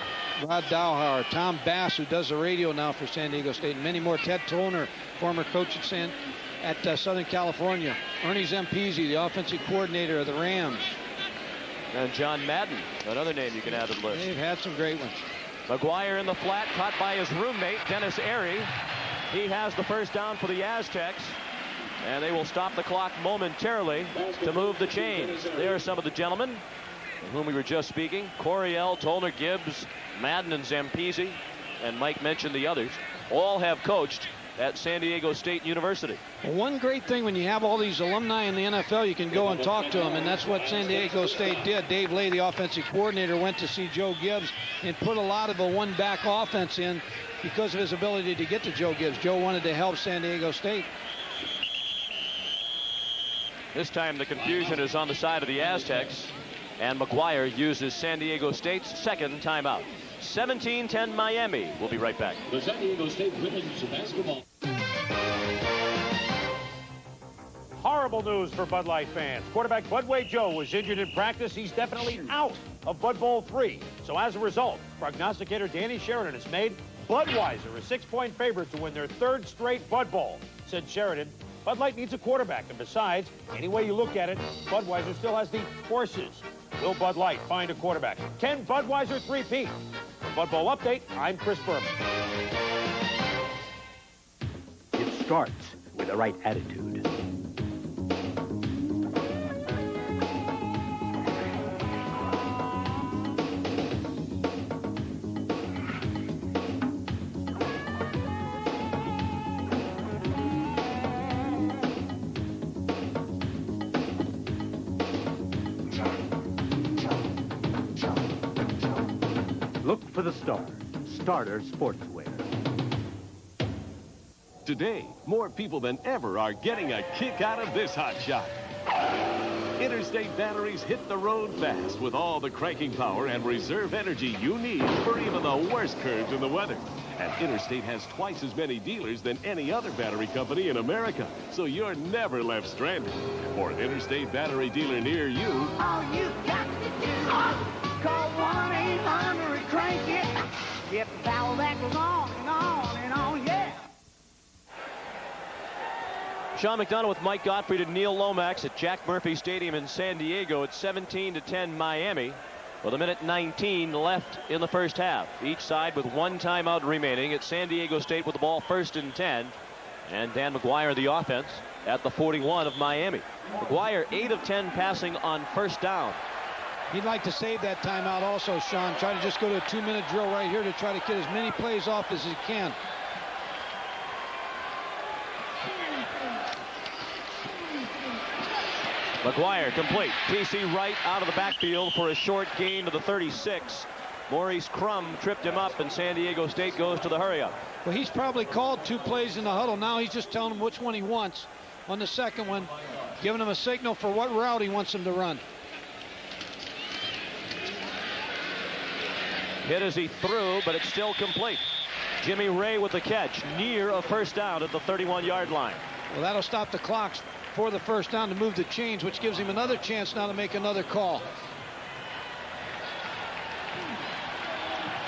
Rod Dowhauer, Tom Bass, who does the radio now for San Diego State, and many more. Ted Toner, former coach at Southern California. Ernie Zampese, the offensive coordinator of the Rams. And John Madden, another name you can add to the list. They've had some great ones. McGuire in the flat, caught by his roommate, Dennis Airy. He has the first down for the Aztecs. And they will stop the clock momentarily to move the chains. There are some of the gentlemen of whom we were just speaking. Coryell, Tolner, Gibbs, Madden, and Zampese. And Mike mentioned the others. All have coached at San Diego State University. Well, one great thing when you have all these alumni in the NFL, you can go and talk to them, and that's what San Diego State did. Dave Lay, the offensive coordinator, went to see Joe Gibbs and put a lot of a one-back offense in because of his ability to get to Joe Gibbs. Joe wanted to help San Diego State. This time the confusion is on the side of the Aztecs. And McGuire uses San Diego State's second timeout. 17-10 Miami. We'll be right back. The San Diego State women's basketball. Horrible news for Bud Light fans. Quarterback Budway Joe was injured in practice. He's definitely out of Bud Bowl 3. So as a result, prognosticator Danny Sheridan has made Budweiser a 6-point favorite to win their 3rd straight Bud Bowl. Said Sheridan, Bud Light needs a quarterback, and besides, any way you look at it, Budweiser still has the horses. Will Bud Light find a quarterback? Can Budweiser three-peat? For Bud Bowl Update, I'm Chris Berman. It starts with the right attitude. Look for the star. Starter Sportswear. Today, more people than ever are getting a kick out of this hot shot. Interstate batteries hit the road fast with all the cranking power and reserve energy you need for even the worst curves in the weather. And Interstate has twice as many dealers than any other battery company in America, so you're never left stranded. For an Interstate battery dealer near you, all you got to do, call 1-800-CRANK-IT. Get the power that goes on and on and on, yeah. Sean McDonough with Mike Gottfried and Neil Lomax at Jack Murphy Stadium in San Diego. It's 17-10 Miami with 1:19 left in the first half. Each side with 1 timeout remaining. It's San Diego State with the ball 1st and 10. And Dan McGuire the offense at the 41 of Miami. McGuire 8 of 10 passing on first down. He'd like to save that timeout also, Sean. Try to just go to a 2-minute drill right here to try to get as many plays off as he can. McGuire complete. TC Wright out of the backfield for a short gain to the 36. Maurice Crum tripped him up, and San Diego State goes to the hurry-up. Well, he's probably called 2 plays in the huddle. Now he's just telling him which one he wants on the second one, giving him a signal for what route he wants him to run. Hit as he threw, but it's still complete. Jimmy Ray with the catch, near a first down at the 31-yard line. Well, that'll stop the clocks for the first down to move the chains, which gives him another chance now to make another call.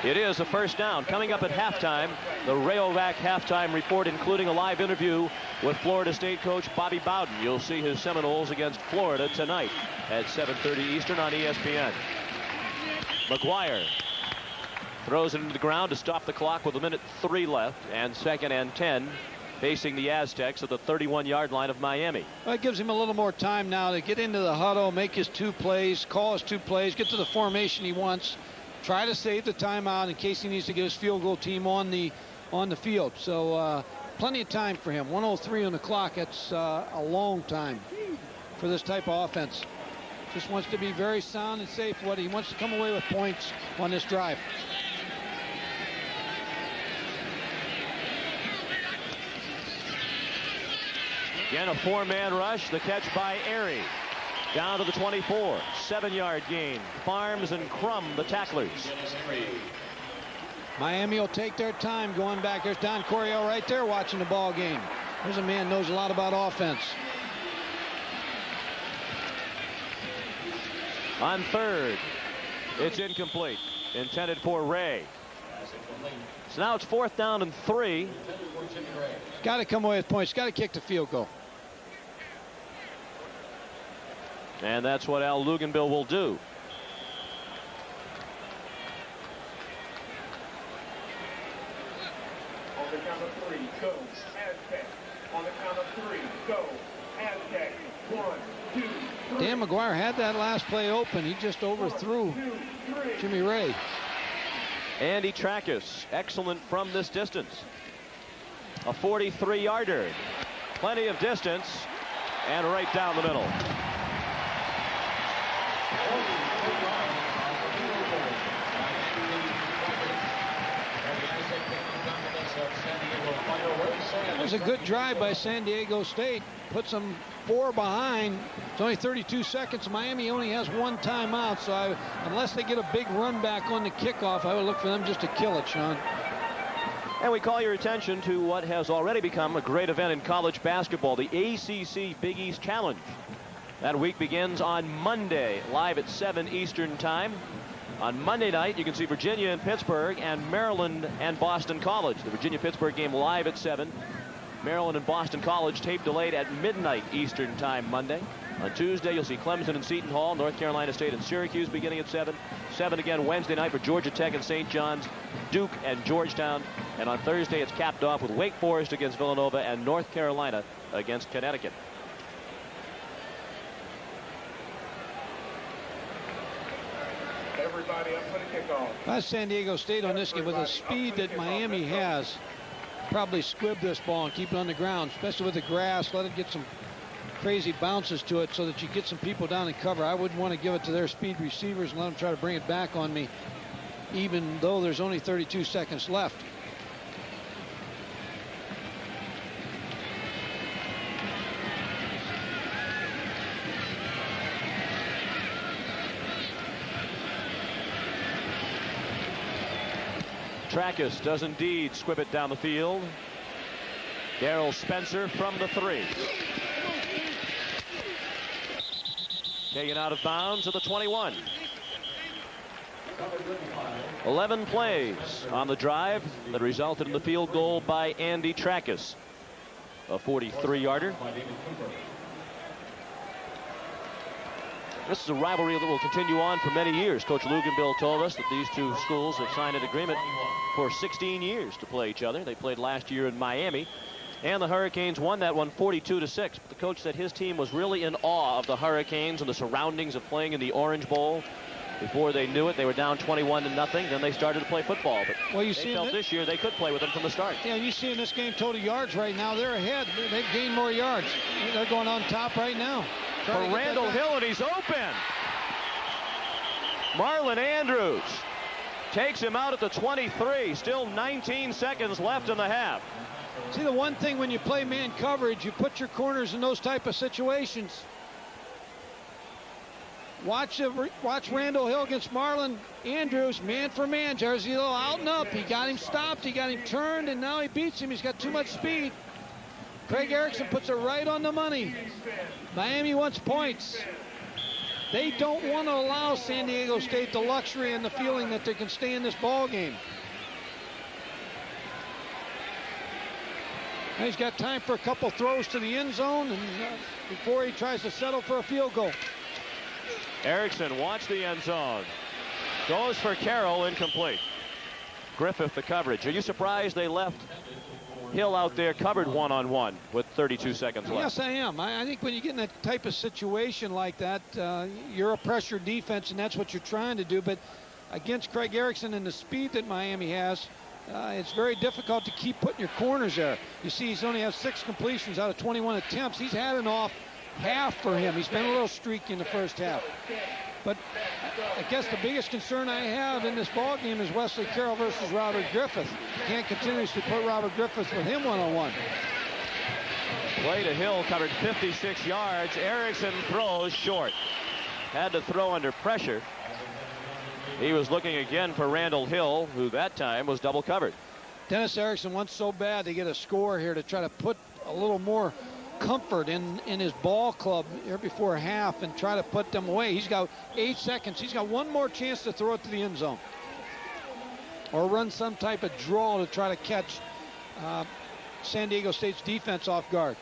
It is a first down. Coming up at halftime, the Rayovac halftime report, including a live interview with Florida State coach Bobby Bowden. You'll see his Seminoles against Florida tonight at 7:30 Eastern on ESPN. McGuire throws it into the ground to stop the clock with 1:03 left, and 2nd and 10 facing the Aztecs at the 31-yard line of Miami. Well, it gives him a little more time now to get into the huddle, make his 2 plays, call his 2 plays, get to the formation he wants, try to save the timeout in case he needs to get his field goal team on the field. So plenty of time for him. 1:03 on the clock. That's a long time for this type of offense. Just wants to be very sound and safe. He wants to come away with points on this drive. Again, a 4-man rush. The catch by Airy. Down to the 24. 7-yard gain. Farms and Crum, the tacklers. Miami will take their time going back. There's Don Coryell right there watching the ball game. There's a man who knows a lot about offense. On 3rd, it's incomplete. Intended for Ray. So now it's 4th down and 3. Got to come away with points. Got to kick the field goal. And that's what Al Luganbill will do. On the count of 3, go, Aztecs. On the count of 3, go, Aztecs. 1, 2, 3. Dan McGuire had that last play open. He just overthrew Jimmy Ray. Andy Trackus, excellent from this distance. A 43-yarder. Plenty of distance, and right down the middle. That was a good drive by San Diego State. Puts them 4 behind. It's only 32 seconds. Miami only has 1 timeout, so unless they get a big run back on the kickoff, I would look for them just to kill it, Sean. And we call your attention to what has already become a great event in college basketball, the ACC Big East Challenge. That week begins on Monday, live at 7 Eastern Time. On Monday night, you can see Virginia and Pittsburgh and Maryland and Boston College. The Virginia-Pittsburgh game live at 7. Maryland and Boston College tape delayed at midnight Eastern Time Monday. On Tuesday, you'll see Clemson and Seton Hall, North Carolina State and Syracuse beginning at 7. 7 again Wednesday night for Georgia Tech and St. John's, Duke and Georgetown. And on Thursday, it's capped off with Wake Forest against Villanova and North Carolina against Connecticut. Everybody up for the kickoff. That's San Diego State on this game with the speed that Miami has. Probably squib this ball and keep it on the ground, especially with the grass. Let it get some crazy bounces to it so that you get some people down and cover. I wouldn't want to give it to their speed receivers and let them try to bring it back on me, even though there's only 32 seconds left. Trackus does indeed squib it down the field. Darrell Spencer from the 3. Taken out of bounds at the 21. 11 plays on the drive that resulted in the field goal by Andy Trackus, a 43-yarder. This is a rivalry that will continue on for many years. Coach Luganville told us that these two schools have signed an agreement for 16 years to play each other. They played last year in Miami, and the Hurricanes won that one 42-6. But the coach said his team was really in awe of the Hurricanes and the surroundings of playing in the Orange Bowl. Before they knew it, they were down 21-0. Then they started to play football. But well, you they see felt this year they could play with them from the start. Yeah, you see in this game total yards right now. They're ahead. They've gained more yards. They're going on top right now. For Randall Hill, and he's open. Marlon Andrews takes him out at the 23. Still 19 seconds left in the half. See, the one thing when you play man coverage, you put your corners in those type of situations. Watch Randall Hill against Marlon Andrews, man for man. Jersey a little out and up. He got him stopped, he got him turned, and now he beats him. He's got too much speed. Craig Erickson puts it right on the money. Miami wants points. They don't want to allow San Diego State the luxury and the feeling that they can stay in this ball game. Now he's got time for a couple throws to the end zone and before he tries to settle for a field goal. Erickson wants the end zone. Goes for Carroll, incomplete. Griffith the coverage. Are you surprised they left Hill out there covered one-on-one with 32 seconds left? Yes, I am. I think when you get in that type of situation like that, you're a pressure defense, and that's what you're trying to do. But against Craig Erickson and the speed that Miami has, it's very difficult to keep putting your corners there. You see, he's only has 6 completions out of 21 attempts. He's had an off half for him. He's been a little streaky in the first half. But I guess the biggest concern I have in this ball game is Wesley Carroll versus Robert Griffith. You can't continuously put Robert Griffith with him one-on-one. Play to Hill, covered 56 yards. Erickson throws short. Had to throw under pressure. He was looking again for Randall Hill, who that time was double covered. Dennis Erickson wants so bad to get a score here to try to put a little more comfort in his ball club here before half and try to put them away. He's got 8 seconds. He's got one more chance to throw it to the end zone or run some type of draw to try to catch San Diego State's defense off guard.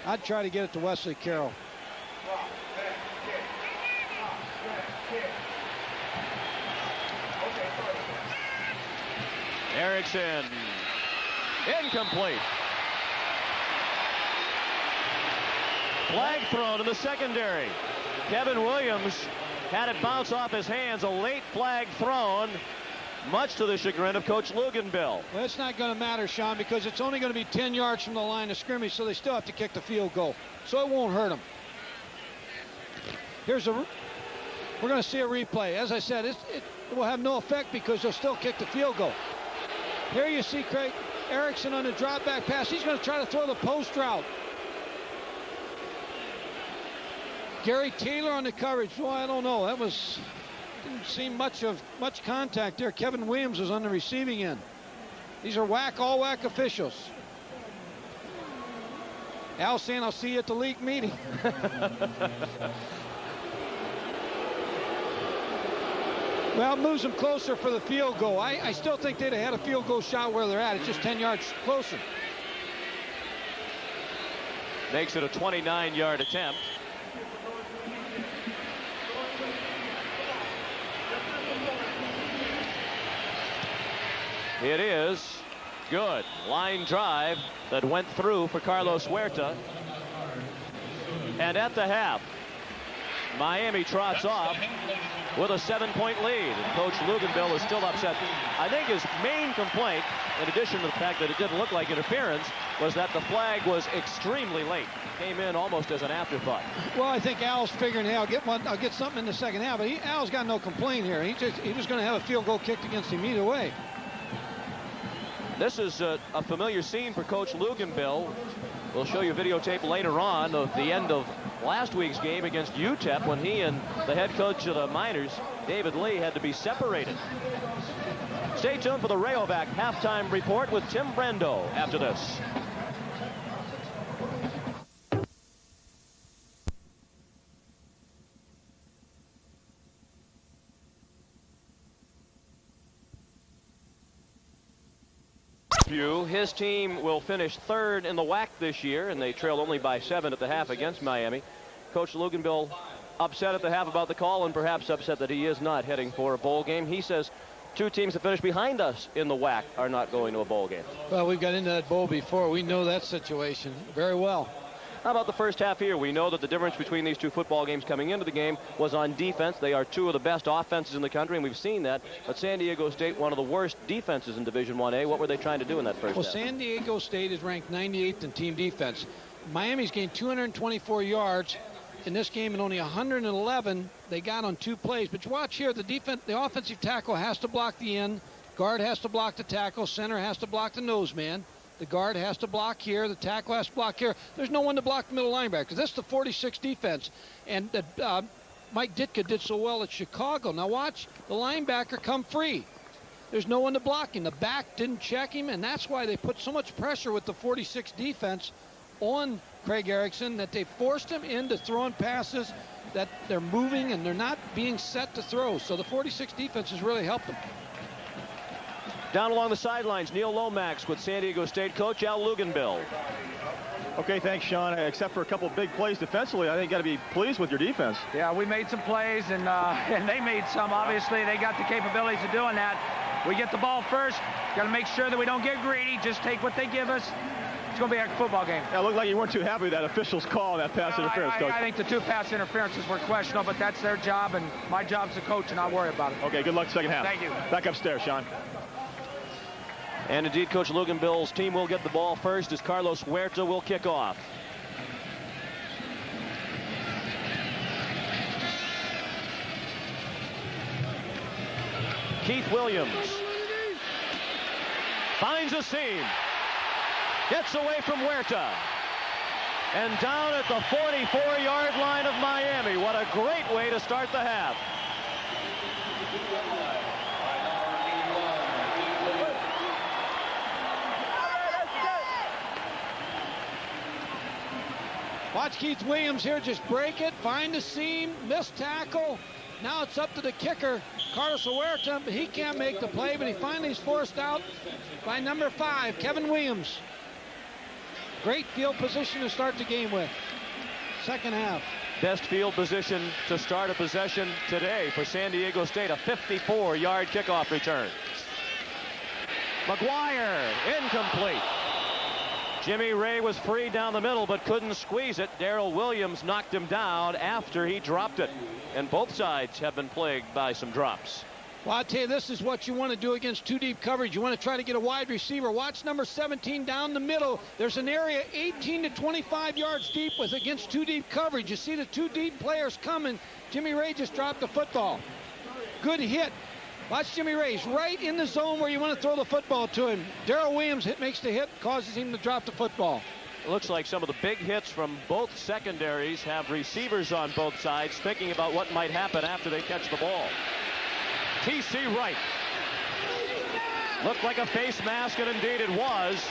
I'd try to get it to Wesley Carroll. Erickson, incomplete. Flag thrown in the secondary. Kevin Williams had it bounce off his hands. A late flag thrown, much to the chagrin of Coach Luganville. Well, it's not going to matter, Sean, because it's only going to be 10 yards from the line of scrimmage, so they still have to kick the field goal. So it won't hurt them. We're going to see a replay. As I said, it will have no effect because they'll still kick the field goal. Here you see Craig Erickson on the drop back pass. He's going to try to throw the post route. Gary Taylor on the coverage. Well, I don't know. That didn't seem much contact there. Kevin Williams was on the receiving end. These are all whack officials. Al saying, I'll see you at the league meeting. Well, it moves them closer for the field goal. I still think they'd have had a field goal shot where they're at. It's just 10 yards closer. Makes it a 29-yard attempt. It is good. Line drive that went through for Carlos Huerta. And at the half, Miami trots off with a 7-point lead. And Coach Luganville is still upset. I think his main complaint, in addition to the fact that it didn't look like interference, was that the flag was extremely late. Came in almost as an afterthought. Well, I think Al's figuring, hey, I'll get something in the second half. But Al's got no complaint here. He was going to have a field goal kicked against him either way. This is a familiar scene for Coach Luganville. We'll show you videotape later on of the end of last week's game against UTEP when he and the head coach of the Miners, David Lee, had to be separated. Stay tuned for the Rayovac halftime report with Tim Brendo after this. His team will finish third in the WAC this year, and they trail only by 7 at the half against Miami. Coach Luganville upset at the half about the call and perhaps upset that he is not heading for a bowl game. He says 2 teams that finished behind us in the WAC are not going to a bowl game. Well, we've got into that bowl before. We know that situation very well. How about the first half here? We know that the difference between these 2 football games coming into the game was on defense. They are 2 of the best offenses in the country, and we've seen that. But San Diego State, one of the worst defenses in Division 1A. What were they trying to do in that first half? Well, San Diego State is ranked 98th in team defense. Miami's gained 224 yards in this game, and only 111 they got on 2 plays. But watch here, the offensive tackle has to block the end. Guard has to block the tackle. Center has to block the nose man. The guard has to block here. The tackle has to block here. There's no one to block the middle linebacker. This is the 46 defense. And Mike Ditka did so well at Chicago. Now watch the linebacker come free. There's no one to block him. The back didn't check him, and that's why they put so much pressure with the 46 defense on Craig Erickson that they forced him into throwing passes that they're moving and they're not being set to throw. So the 46 defense has really helped them. Down along the sidelines, Neil Lomax with San Diego State coach Al Luganville. Okay, thanks, Sean. Except for a couple big plays defensively, I think you got to be pleased with your defense. Yeah, we made some plays, and they made some. Obviously, they got the capabilities of doing that. We get the ball first. Got to make sure that we don't get greedy. Just take what they give us. It's going to be a football game. Yeah, it looked like you weren't too happy with that official's call on that pass interference, Coach. I think the 2 pass interferences were questionable, but that's their job, and my job's to coach, and I'll worry about it. Okay, good luck second half. Thank you. Back upstairs, Sean. And indeed, Coach Luganville's team will get the ball first as Carlos Huerta will kick off. Keith Williams finds a seam, gets away from Huerta, and down at the 44-yard line of Miami. What a great way to start the half. Watch Keith Williams here just break it, find the seam, miss tackle. Now it's up to the kicker, Carlos Huerta, but he can't make the play, but he finally is forced out by number 5, Kevin Williams. Great field position to start the game with. Second half. Best field position to start a possession today for San Diego State, a 54-yard kickoff return. McGuire, incomplete. Jimmy Ray was free down the middle but couldn't squeeze it. Darrell Williams knocked him down after he dropped it. And both sides have been plagued by some drops. Well, I'll tell you, this is what you want to do against 2 deep coverage. You want to try to get a wide receiver. Watch number 17 down the middle. There's an area 18 to 25 yards deep against 2 deep coverage. You see the 2 deep players coming. Jimmy Ray just dropped the football. Good hit Watch Jimmy Ray. He's right in the zone where you want to throw the football to him. Darrell Williams makes the hit, causes him to drop the football. It looks like some of the big hits from both secondaries have receivers on both sides thinking about what might happen after they catch the ball. T.C. Wright. Looked like a face mask, and indeed it was,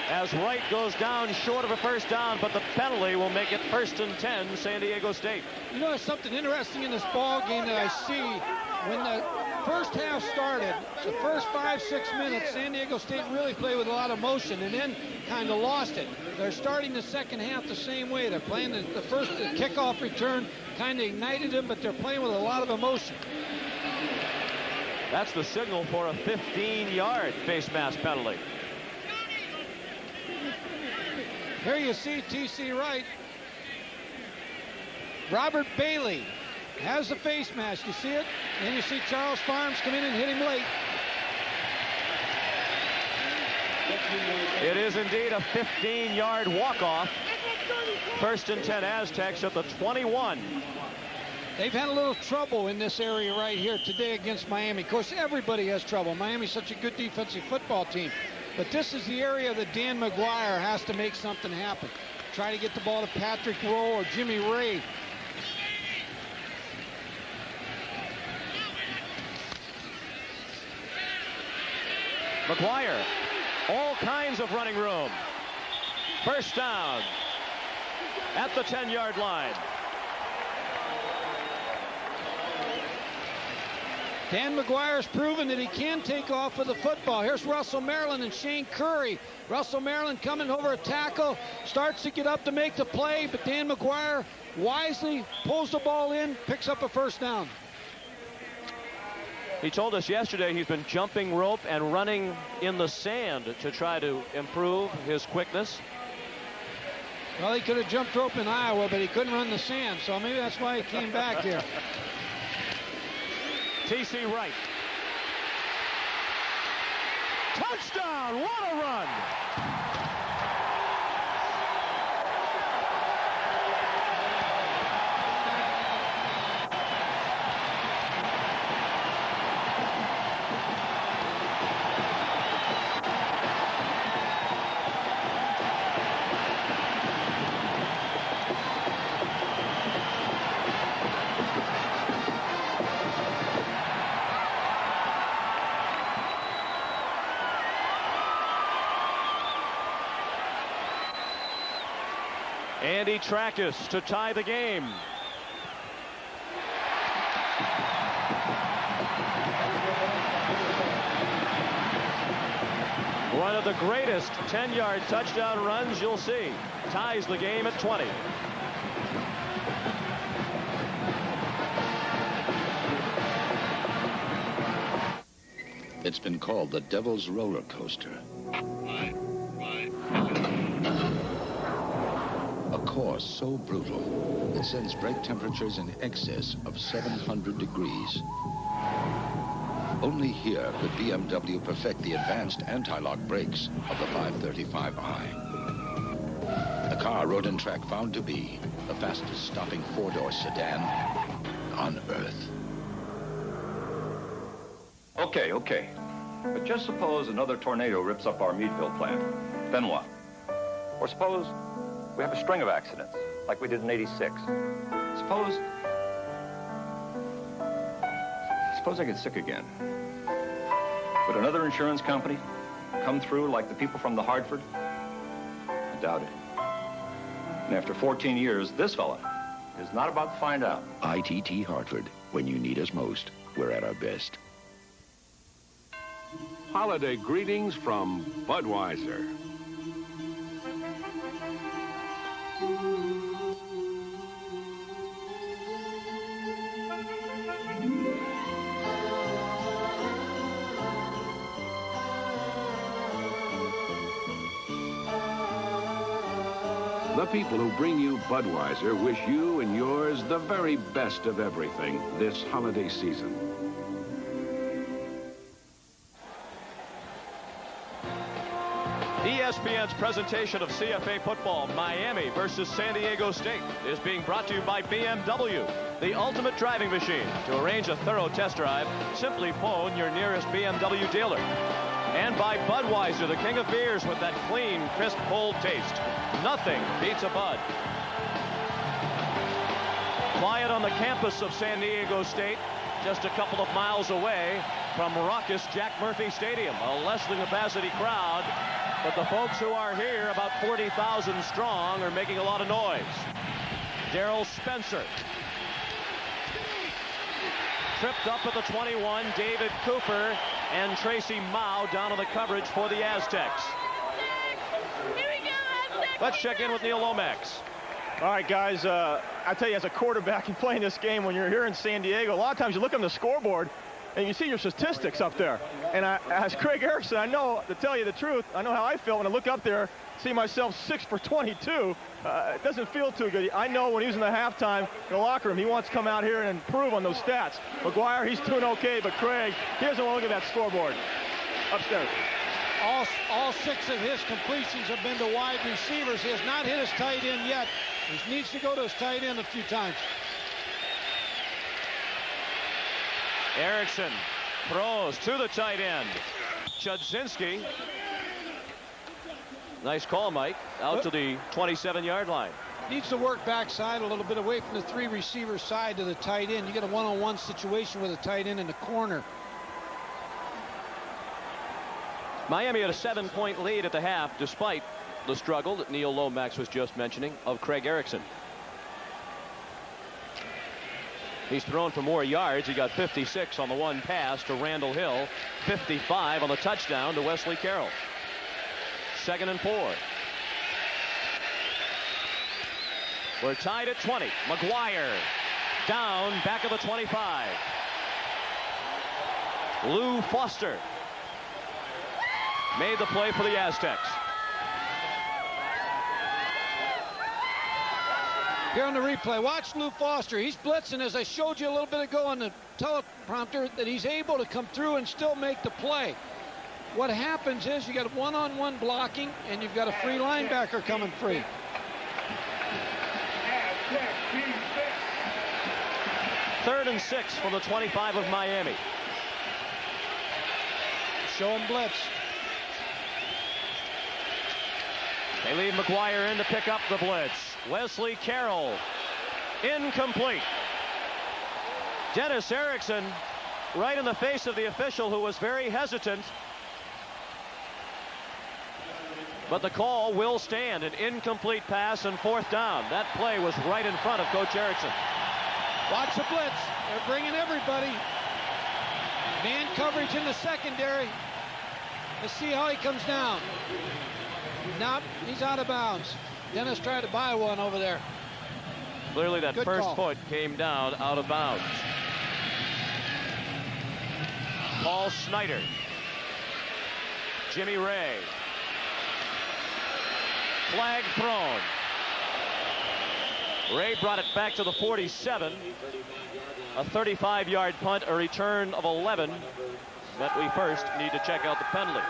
as Wright goes down short of a first down, but the penalty will make it 1st and 10, San Diego State. You know, there's something interesting in this ball game that I see. When the first half started, the first 5-6 minutes, San Diego State really played with a lot of motion and then kind of lost it. They're starting the second half the same way. They're playing the kickoff return, kind of ignited them, but they're playing with a lot of emotion. That's the signal for a 15-yard face mask penalty. Here you see T.C. Wright. Robert Bailey has the face mask. You see it? Then you see Charles Farms come in and hit him late. It is indeed a 15-yard walk-off. 1st and 10 Aztecs at the 21. They've had a little trouble in this area right here today against Miami. Of course, everybody has trouble. Miami's such a good defensive football team. But this is the area that Dan McGuire has to make something happen. Try to get the ball to Patrick Rowe or Jimmy Ray. McGuire, all kinds of running room. First down at the 10-yard line. Dan McGuire's proven that he can take off with the football. Here's Russell Maryland and Shane Curry. Russell Maryland coming over a tackle, starts to get up to make the play, but Dan McGuire wisely pulls the ball in, picks up a first down. He told us yesterday he's been jumping rope and running in the sand to try to improve his quickness. Well, he could have jumped rope in Iowa, but he couldn't run the sand, so maybe that's why he came back here. T.C. Wright. Touchdown! What a run! Andy Trackus to tie the game. One of the greatest 10-yard touchdown runs you'll see. Ties the game at 20. It's been called the Devil's Roller Coaster. A course so brutal, it sends brake temperatures in excess of 700 degrees. Only here could BMW perfect the advanced anti-lock brakes of the 535i. The car Road and Track found to be the fastest stopping four-door sedan on Earth. Okay. But just suppose another tornado rips up our Meadville plant. Then what? Or suppose we have a string of accidents, like we did in '86. Suppose I get sick again. Would another insurance company come through like the people from the Hartford? I doubt it. And after 14 years, this fella is not about to find out. ITT Hartford. When you need us most, we're at our best. Holiday greetings from Budweiser. The people who bring you Budweiser wish you and yours the very best of everything this holiday season. ESPN's presentation of CFA football, Miami versus San Diego State, is being brought to you by BMW, the ultimate driving machine. To arrange a thorough test drive, simply phone your nearest BMW dealer. And by Budweiser, the king of beers with that clean, crisp, bold taste. Nothing beats a Bud. Quiet on the campus of San Diego State, just a couple of miles away from raucous Jack Murphy Stadium. A less than capacity crowd, but the folks who are here, about 40,000 strong, are making a lot of noise. Darrell Spencer. Tripped up at the 21, David Cooper and Tracy Mao down on the coverage for the Aztecs. Let's check in with Neil Lomax. All right, guys, I tell you, as a quarterback and playing this game, when you're here in San Diego, a lot of times you look on the scoreboard and you see your statistics up there. And as Craig Erickson, I know, to tell you the truth, I know how I felt when I look up there, see myself 6 for 22. It doesn't feel too good. I know when he was in the halftime in the locker room, he wants to come out here and improve on those stats. McGuire, he's doing okay, but Craig, he doesn't want to look at that scoreboard upstairs. All 6 of his completions have been to wide receivers. He has not hit his tight end yet. He needs to go to his tight end a few times. Erickson throws to the tight end. Chudzinski. Nice call, Mike. Out to the 27-yard line. Needs to work backside a little bit away from the 3 receiver side to the tight end. You get a one-on-one situation with a tight end in the corner. Miami had a 7-point lead at the half, despite the struggle that Neil Lomax was just mentioning of Craig Erickson. He's thrown for more yards. He got 56 on the one pass to Randall Hill, 55 on the touchdown to Wesley Carroll. 2nd and 4. We're tied at 20. McGuire down back of the 25. Lou Foster made the play for the Aztecs. Here on the replay, watch Lou Foster. He's blitzing, as I showed you a little bit ago on the teleprompter, that he's able to come through and still make the play. What happens is you got one-on-one blocking, and you've got a free linebacker coming free. Third and 6 from the 25 of Miami. Show him blitz. They leave McGuire in to pick up the blitz. Wesley Carroll, incomplete. Dennis Erickson, right in the face of the official, who was very hesitant. But the call will stand. An incomplete pass and 4th down. That play was right in front of Coach Erickson. Watch the blitz. They're bringing everybody. Man coverage in the secondary. Let's see how he comes down. Nope, he's out of bounds. Dennis tried to buy one over there. Clearly that Good first call. foot came down out of bounds. Paul Snyder. Jimmy Ray. Flag thrown. Ray brought it back to the 47. A 35-yard punt, a return of 11. But we first need to check out the penalty.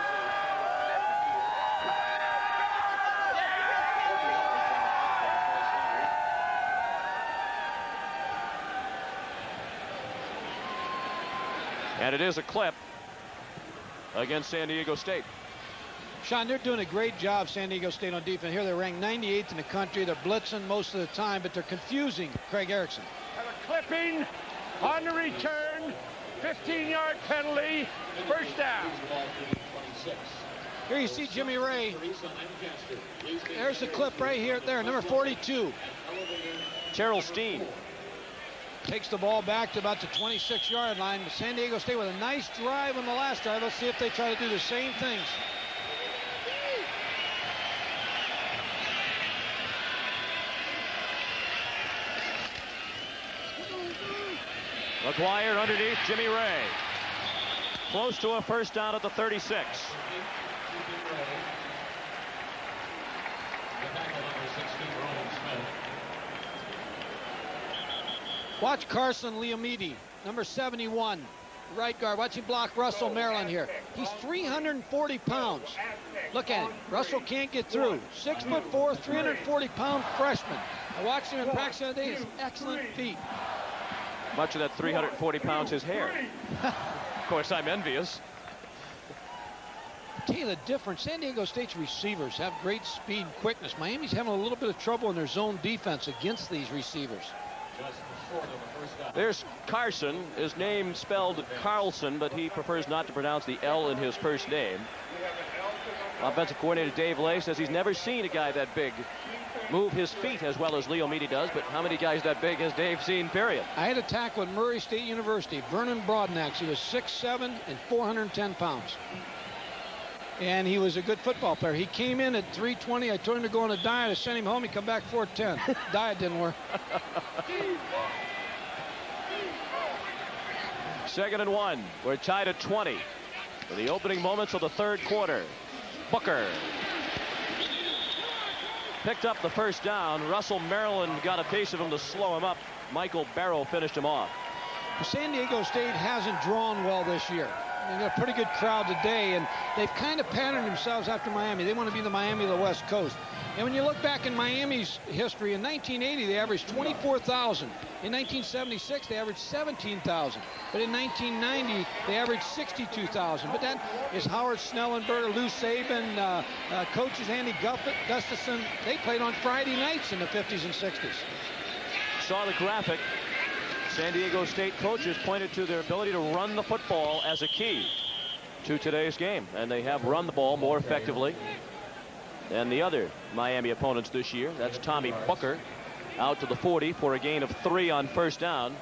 And it is a clip against San Diego State. Sean, they're doing a great job, San Diego State, on defense. Here they're ranked 98th in the country. They're blitzing most of the time, but they're confusing Craig Erickson. And a clipping on the return. 15-yard penalty. First down. Here you see Jimmy Ray. There's the clip right here. There, number 42. Terrell Steen takes the ball back to about the 26-yard line. But San Diego State with a nice drive on the last drive. Let's see if they try to do the same things. McGuire underneath Jimmy Ray. Close to a first down at the 36. Watch Carson Liamidi, number 71. right guard. Watch him block Russell Maryland here. He's 340 pounds. Look at him. Russell can't get through. 6'4", 340-pound freshman. I watched him in practice the other day. His excellent feet. Much of that 340 pounds his hair. Of course, I'm envious. I'll tell you the difference. San Diego State's receivers have great speed and quickness. Miami's having a little bit of trouble in their zone defense against these receivers. There's Carson. His name spelled Carlson, but he prefers not to pronounce the L in his first name. Offensive coordinator Dave Lay says he's never seen a guy that big move his feet as well as Leo Meady does, but how many guys that big has Dave seen, period? I had a tackle at Murray State University, Vernon Broadnax. He was 6'7" and 410 pounds. And he was a good football player. He came in at 320. I told him to go on a diet. I sent him home. He come back 410. Diet didn't work. 2nd and 1. We're tied at 20. For the opening moments of the third quarter. Booker picked up the first down. Russell Maryland got a piece of him to slow him up. Michael Barrow finished him off. San Diego State hasn't drawn well this year. They got a pretty good crowd today, and they've kind of patterned themselves after Miami. They want to be the Miami of the West Coast. And when you look back in Miami's history, in 1980 they averaged 24,000. In 1976 they averaged 17,000. But in 1990 they averaged 62,000. But that is Howard Snellenberger, Lou Saban, coaches Andy Gustafson. They played on Friday nights in the 50s and 60s. Saw the graphic. San Diego State coaches pointed to their ability to run the football as a key to today's game, and they have run the ball more effectively than the other Miami opponents this year. That's Tommy Booker out to the 40 for a gain of 3 on first down.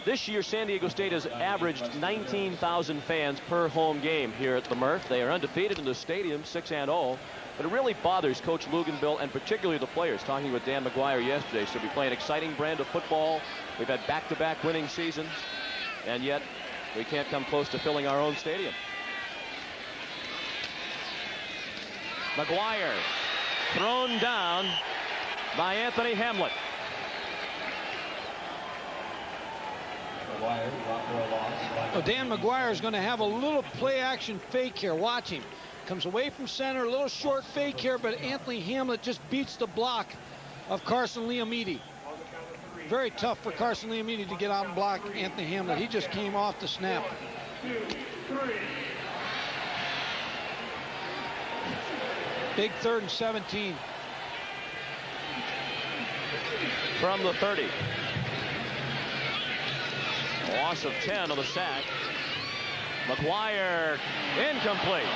This year San Diego State has averaged 19,000 fans per home game here at the Murph. They are undefeated in the stadium, 6-0. But it really bothers Coach Luganville and particularly the players. Talking with Dan McGuire yesterday, so we play an exciting brand of football. We've had back-to-back winning seasons, and yet we can't come close to filling our own stadium. McGuire thrown down by Anthony Hamlet. Well, Dan McGuire is going to have a little play-action fake here. Watch him. Comes away from center, a little short fake here, but Anthony Hamlet just beats the block of Carson Leomidi. Very tough for Carson Leomidi to get out and block Anthony Hamlet. He just came off the snap. 2, 3. Big 3rd and 17. From the 30. Loss of 10 on the sack. McGuire incomplete.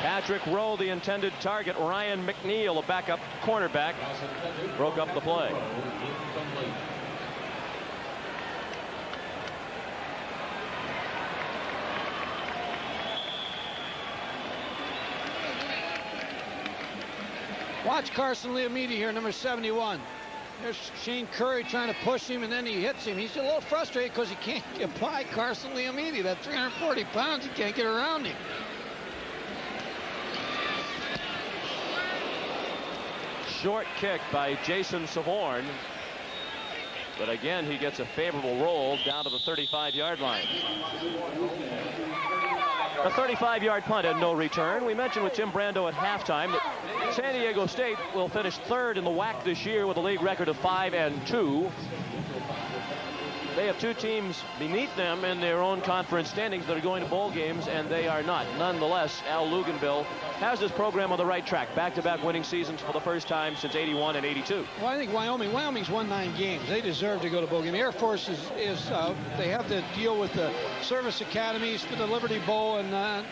Patrick Rowe, the intended target. Ryan McNeil, a backup cornerback, broke up the play. Watch Carson Leomidi here, number 71. There's Shane Curry trying to push him, and then he hits him. He's a little frustrated because he can't apply Carson Leomidi. That 340 pounds, he can't get around him. Short kick by Jason Savorn. But again, he gets a favorable roll down to the 35-yard line. A 35-yard punt and no return. We mentioned with Tim Brando at halftime that San Diego State will finish 3rd in the WAC this year with a league record of 5-2. They have 2 teams beneath them in their own conference standings that are going to bowl games, and they are not. Nonetheless, Al Luganville has this program on the right track. Back-to-back winning seasons for the first time since 81 and 82. Well, I think Wyoming's won 9 games. They deserve to go to bowl game. The Air Force they have to deal with the service academies for the Liberty Bowl, and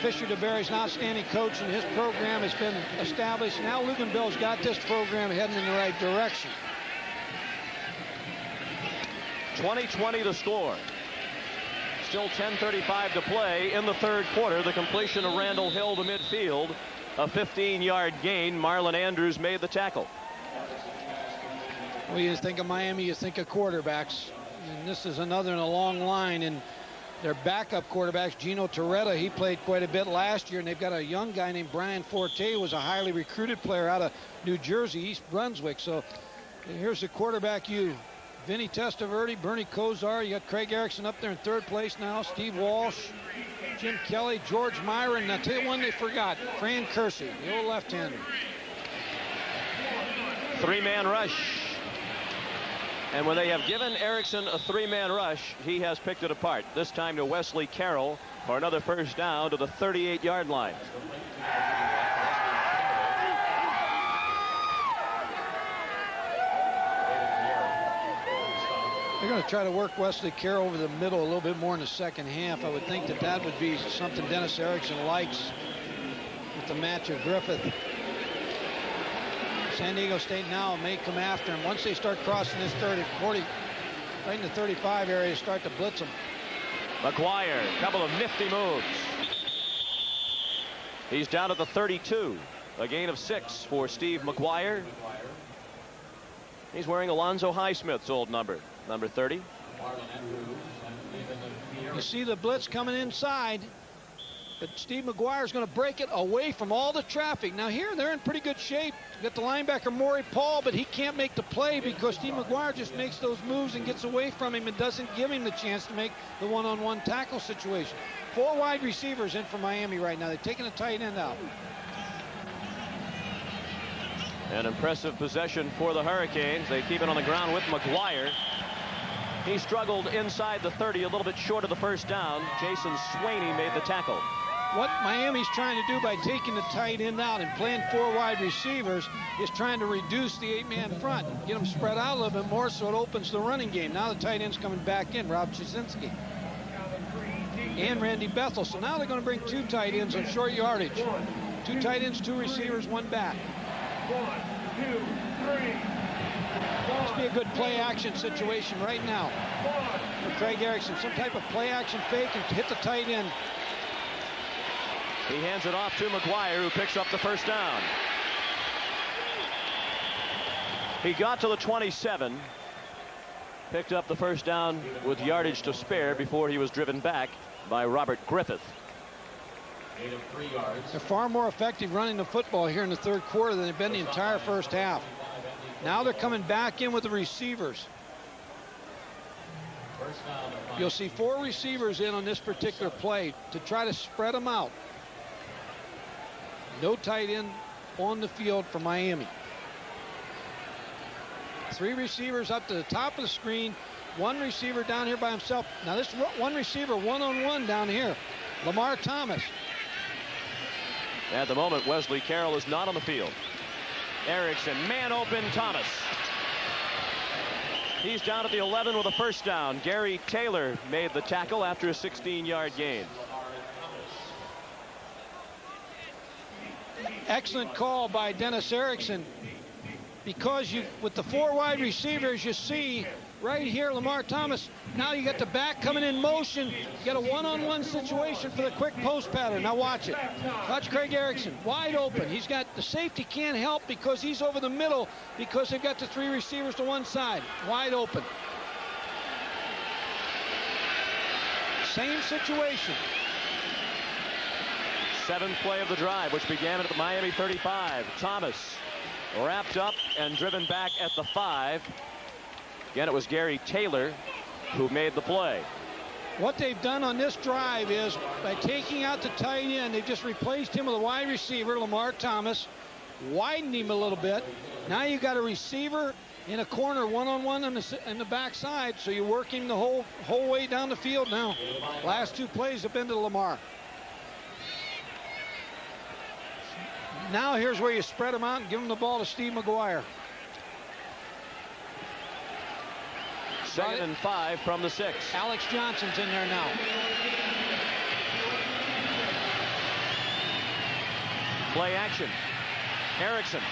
Fisher DeBerry's an outstanding coach, and his program has been established. Now Luganville's got this program heading in the right direction. 20-20 the score. Still 10:35 to play in the third quarter. The completion of Randall Hill to midfield. A 15-yard gain. Marlon Andrews made the tackle. Well, you think of Miami, you think of quarterbacks. And this is another in a long line. And their backup quarterbacks, Gino Torretta, he played quite a bit last year. And they've got a young guy named Brian Forte, who was a highly recruited player out of New Jersey, East Brunswick. So here's the quarterback Vinny Testaverde, Bernie Kosar. You got Craig Erickson up there in third place now. Steve Walsh, Jim Kelly, George Myron. Now, tell you one they forgot. Fran Kersey, the old left-hander. Three-man rush. And when they have given Erickson a three-man rush, he has picked it apart. This time to Wesley Carroll for another first down to the 38-yard line. They're going to try to work Wesley Carroll over the middle a little bit more in the second half. I would think that that would be something Dennis Erickson likes with the match of Griffith. San Diego State now may come after him. Once they start crossing this 30, 40, right in the 35 area, start to blitz them. McGuire, a couple of nifty moves. He's down at the 32. A gain of 6 for Steve McGuire. He's wearing Alonzo Highsmith's old number 30. You see the blitz coming inside, but Steve McGuire is going to break it away from all the traffic. Now here they're in pretty good shape. You got the linebacker Maury Paul, but he can't make the play because Steve McGuire just makes those moves and gets away from him and doesn't give him the chance to make the one-on-one tackle situation. 4 wide receivers in for Miami right now. They're taking a tight end out. An impressive possession for the Hurricanes. They keep it on the ground with McGuire. He struggled inside the 30, a little bit short of the first down. Jason Swaney made the tackle. What Miami's trying to do by taking the tight end out and playing 4 wide receivers is trying to reduce the 8-man front, get them spread out a little bit more so it opens the running game. Now the tight end's coming back in, Rob Chizinski and Randy Bethel. So now they're going to bring 2 tight ends on short yardage. 2 tight ends, 2 receivers, 1 back. 1, 2, 3. Must be a good play action situation right now for Craig Erickson. Some type of play action fake and hit the tight end. He hands it off to McGuire, who picks up the first down. He got to the 27, picked up the first down with yardage to spare before he was driven back by Robert Griffith. They're far more effective running the football here in the third quarter than they've been the entire first half. Now they're coming back in with the receivers. You'll see 4 receivers in on this particular play to try to spread them out. No tight end on the field for Miami. 3 receivers up to the top of the screen. 1 receiver down here by himself. Now this 1 receiver one-on-one down here. Lamar Thomas. At the moment, Wesley Carroll is not on the field. Erickson, man open, Thomas. He's down at the 11 with a first down. Gary Taylor made the tackle after a 16-yard gain. Excellent call by Dennis Erickson, because with the 4 wide receivers, you see right here Lamar Thomas. Now you got the back coming in motion. You got a one-on-one situation for the quick post pattern. Now watch it. Watch Craig Erickson wide open. He's got the safety, can't help because he's over the middle because they've got the 3 receivers to one side wide open. Same situation. 7th play of the drive, which began at the Miami 35. Thomas wrapped up and driven back at the 5. Again, it was Gary Taylor who made the play. What they've done on this drive is by taking out the tight end, they've just replaced him with a wide receiver, Lamar Thomas, widened him a little bit. Now you got a receiver in a corner one-on-one on the backside, so you're working the whole way down the field now. Last 2 plays have been to Lamar. Now here's where you spread them out and give them the ball to Steve McGuire. 2nd and 5 from the 6. Alex Johnson's in there now. Play action. Erickson.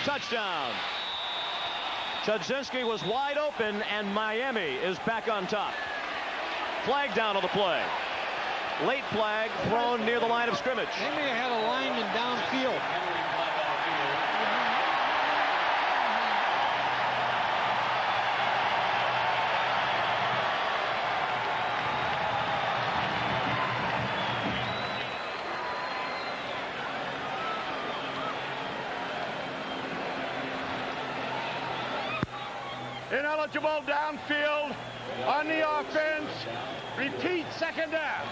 Touchdown. Chudzinski was wide open, and Miami is back on top. Flag down on the play. Late flag thrown near the line of scrimmage. They may have had a lineman downfield. Ineligible downfield on the offense. Repeat second down.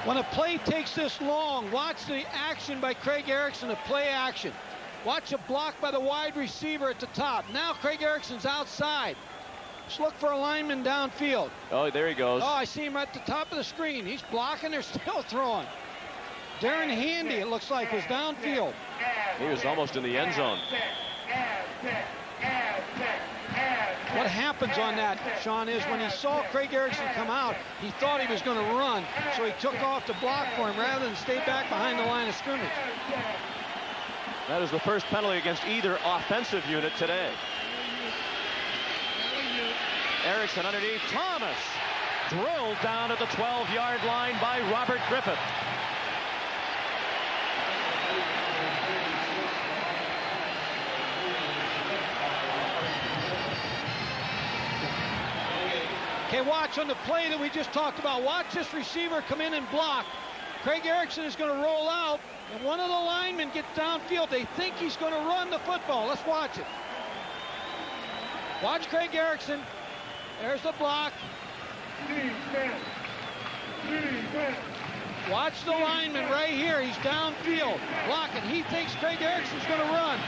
When a play takes this long, watch the action by Craig Erickson, the play action. Watch a block by the wide receiver at the top. Now Craig Erickson's outside. Just look for a lineman downfield. Oh, there he goes. Oh, I see him at the top of the screen. He's blocking. They're still throwing. Darren Handy, it looks like, was downfield. He was almost in the end zone. What happens on that, Sean, is when he saw Craig Erickson come out, he thought he was going to run, so he took off to block for him rather than stay back behind the line of scrimmage. That is the first penalty against either offensive unit today. Erickson underneath. Thomas drilled down at the 12-yard line by Robert Griffith. Okay, watch on the play that we just talked about. Watch this receiver come in and block. Craig Erickson is going to roll out, and one of the linemen gets downfield. They think he's going to run the football. Let's watch it. Watch Craig Erickson. There's the block. Watch the lineman right here. He's downfield blocking. He thinks Craig Erickson's going to run.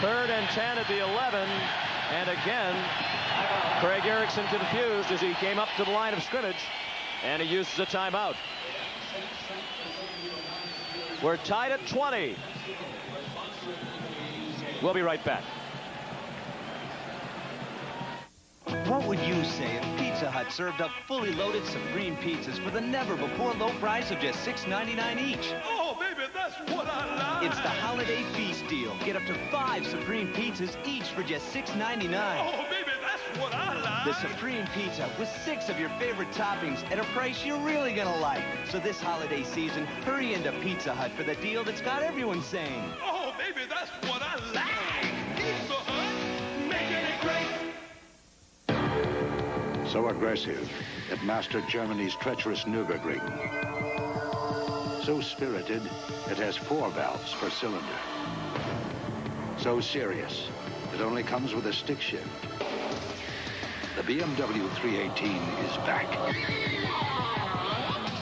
3rd and 10 at the 11. And again, Craig Erickson confused as he came up to the line of scrimmage, and he uses a timeout. We're tied at 20. We'll be right back. What would you say if Pizza Hut served up fully loaded Supreme pizzas for the never-before-low price of just $6.99 each? Oh, baby, that's what I like. It's the Holiday Feast deal. Get up to 5 Supreme pizzas each for just $6.99. Oh, baby, that's what I like. The Supreme Pizza with 6 of your favorite toppings at a price you're really gonna like. So this holiday season, hurry into Pizza Hut for the deal that's got everyone saying, oh, baby, that's what I like. Pizza Hut, making it great. So aggressive, it mastered Germany's treacherous Nürburgring. So spirited, it has 4 valves per cylinder. So serious, it only comes with a stick shift. The BMW 318 is back.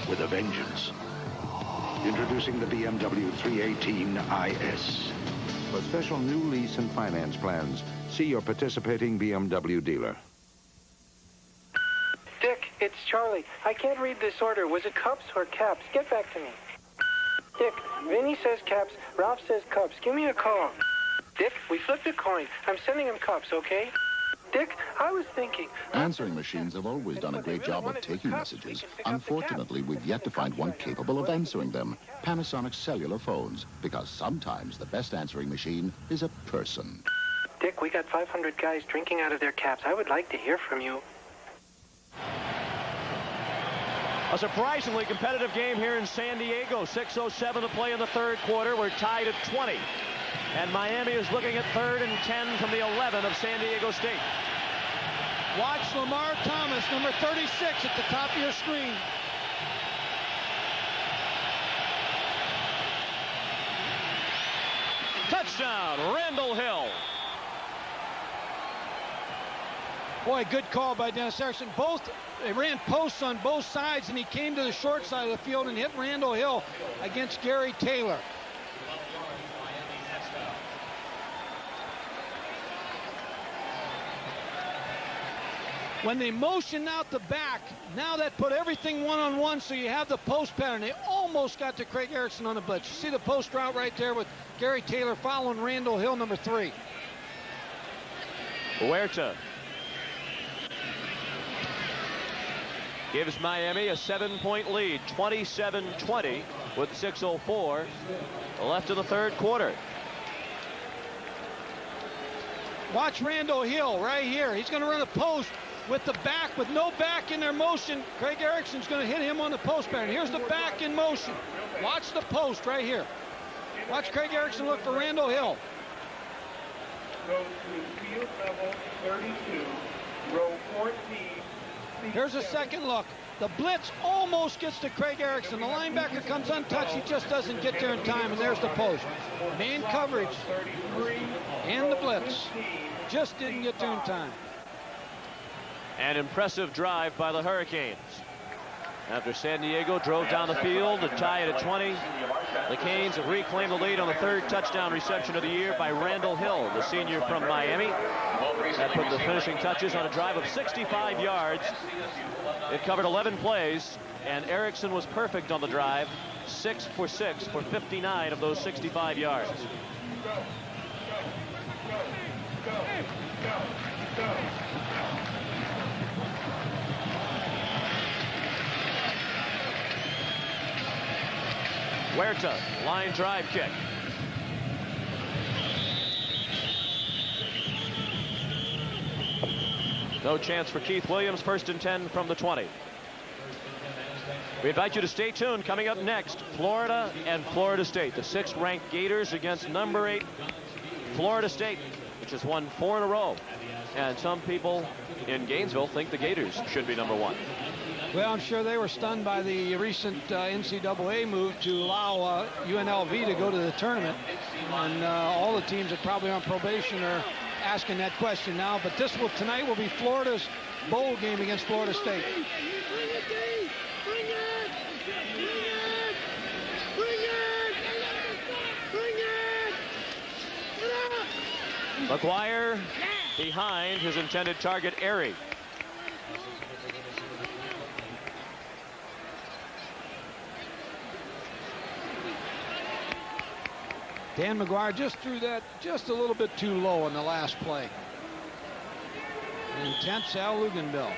With a vengeance. Introducing the BMW 318 IS. For special new lease and finance plans, see your participating BMW dealer. Dick, it's Charlie. I can't read this order. Was it cups or caps? Get back to me. Dick, Vinny says caps. Ralph says cups. Give me a call. Dick, we flipped a coin. I'm sending him cups, okay? Dick, I was thinking... Answering machines have always done a great job of taking messages. Unfortunately, we've yet to find one capable of answering them. Panasonic cellular phones, because sometimes the best answering machine is a person. Dick, we got 500 guys drinking out of their caps. I would like to hear from you. A surprisingly competitive game here in San Diego. 6:07 to play in the 3rd quarter. We're tied at 20. And Miami is looking at 3rd and 10 from the 11 of San Diego State. Watch Lamar Thomas, number 36, at the top of your screen. Touchdown, Randall Hill. Boy, good call by Dennis Erickson. They ran posts on both sides, and he came to the short side of the field and hit Randall Hill against Gary Taylor. When they motioned out the back, now that put everything one-on-one, so you have the post pattern. They almost got to Craig Erickson on the blitz. You see the post route right there with Gary Taylor following Randall Hill, number 3. Huerta gives Miami a 7-point lead, 27-20 with 6:04 left in the 3rd quarter. Watch Randall Hill right here. He's going to run a post with the back, with no back in their motion. Craig Erickson's going to hit him on the post pattern. Here's the back in motion. Watch the post right here. Watch Craig Erickson look for Randall Hill. Go to field level 32, row 14. Here's a second look. The blitz almost gets to Craig Erickson. The linebacker comes untouched. He just doesn't get there in time, and there's the post. Man coverage and the blitz. Just didn't get there in time. An impressive drive by the Hurricanes. After San Diego drove down the field to tie it at 20, the Canes have reclaimed the lead on the third touchdown reception of the year by Randall Hill, the senior from Miami. That put the finishing touches on a drive of 65 yards. It covered 11 plays, and Erickson was perfect on the drive, 6 for 6 for 59 of those 65 yards. Huerta, line drive kick. No chance for Keith Williams. 1st and 10 from the 20. We invite you to stay tuned. Coming up next, Florida and Florida State. The 6th ranked Gators against number 8 Florida State, which has won 4 in a row. And some people in Gainesville think the Gators should be number 1. Well, I'm sure they were stunned by the recent NCAA move to allow UNLV to go to the tournament. And all the teams that probably on probation are asking that question now. But tonight will be Florida's bowl game against Florida State. McGuire behind his intended target, Airy. Dan McGuire just threw that just a little bit too low in the last play. An intense Al Luganville.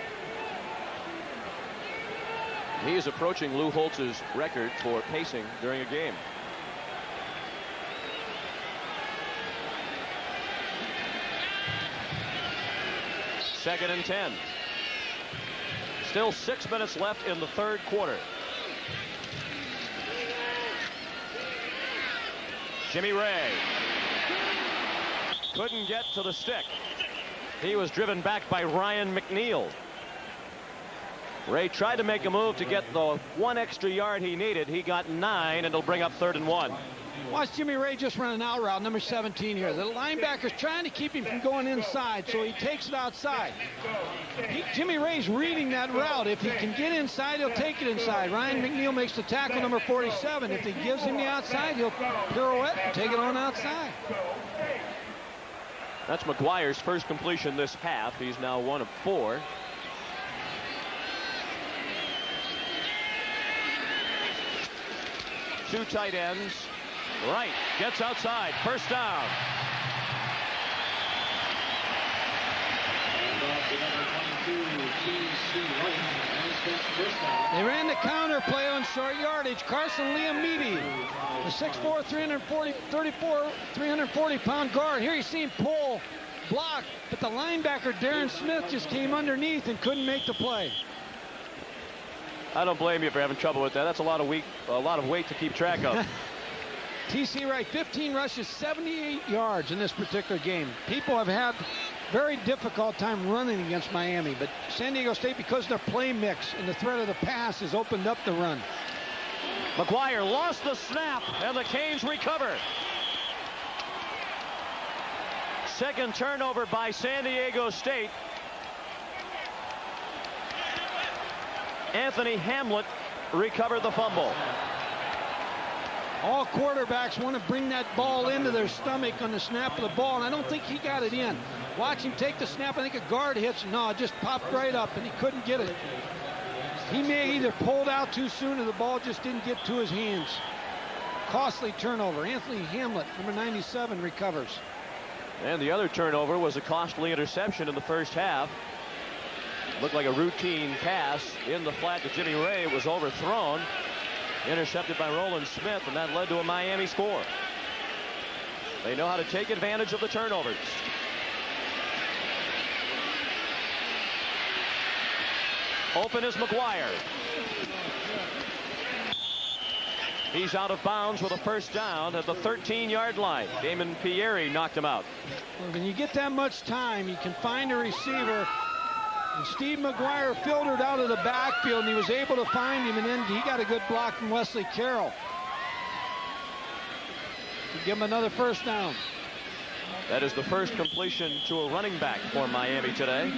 He is approaching Lou Holtz's record for pacing during a game. Second and 10. Still 6 minutes left in the third quarter. Jimmy Ray couldn't get to the stick. He was driven back by Ryan McNeil. Ray tried to make a move to get the 1 extra yard he needed. He got 9, and it'll bring up 3rd and 1. Watch Jimmy Ray just run an out route, number 17 here. The linebacker's trying to keep him from going inside, so he takes it outside. Jimmy Ray's reading that route. If he can get inside, he'll take it inside. Ryan McNeil makes the tackle, number 47. If he gives him the outside, he'll pirouette and take it on outside. That's McGuire's first completion this half. He's now 1 of 4. Two tight ends. Right, gets outside, first down. They ran the counter play on short yardage. Carson Liamidi, the 6'4", 340-pound guard. Here you see him pull, block, but the linebacker, Darren Smith, just came underneath and couldn't make the play. I don't blame you for having trouble with that. That's a lot of weight to keep track of. T.C. Wright, 15 rushes, 78 yards in this particular game. People have had very difficult time running against Miami, but San Diego State, because their play mix and the threat of the pass, has opened up the run. McGuire lost the snap, and the Canes recover. Second turnover by San Diego State. Anthony Hamlet recovered the fumble. All quarterbacks want to bring that ball into their stomach on the snap of the ball, and I don't think he got it in. Watch him take the snap. I think a guard hits him. No, it just popped right up, and he couldn't get it. He may either pulled out too soon or the ball just didn't get to his hands. Costly turnover. Anthony Hamlet, number 97, recovers. And the other turnover was a costly interception in the first half. Looked like a routine pass in the flat to Jimmy Ray. It was overthrown. Intercepted by Roland Smith, and that led to a Miami score. They know how to take advantage of the turnovers. Open is McGuire. He's out of bounds with a first down at the 13-yard line. Damon Pieri knocked him out. Well, when you get that much time, you can find a receiver And Steve McGuire filtered out of the backfield, and he was able to find him, and then he got a good block from Wesley Carroll to give him another first down. That is the first completion to a running back for Miami today.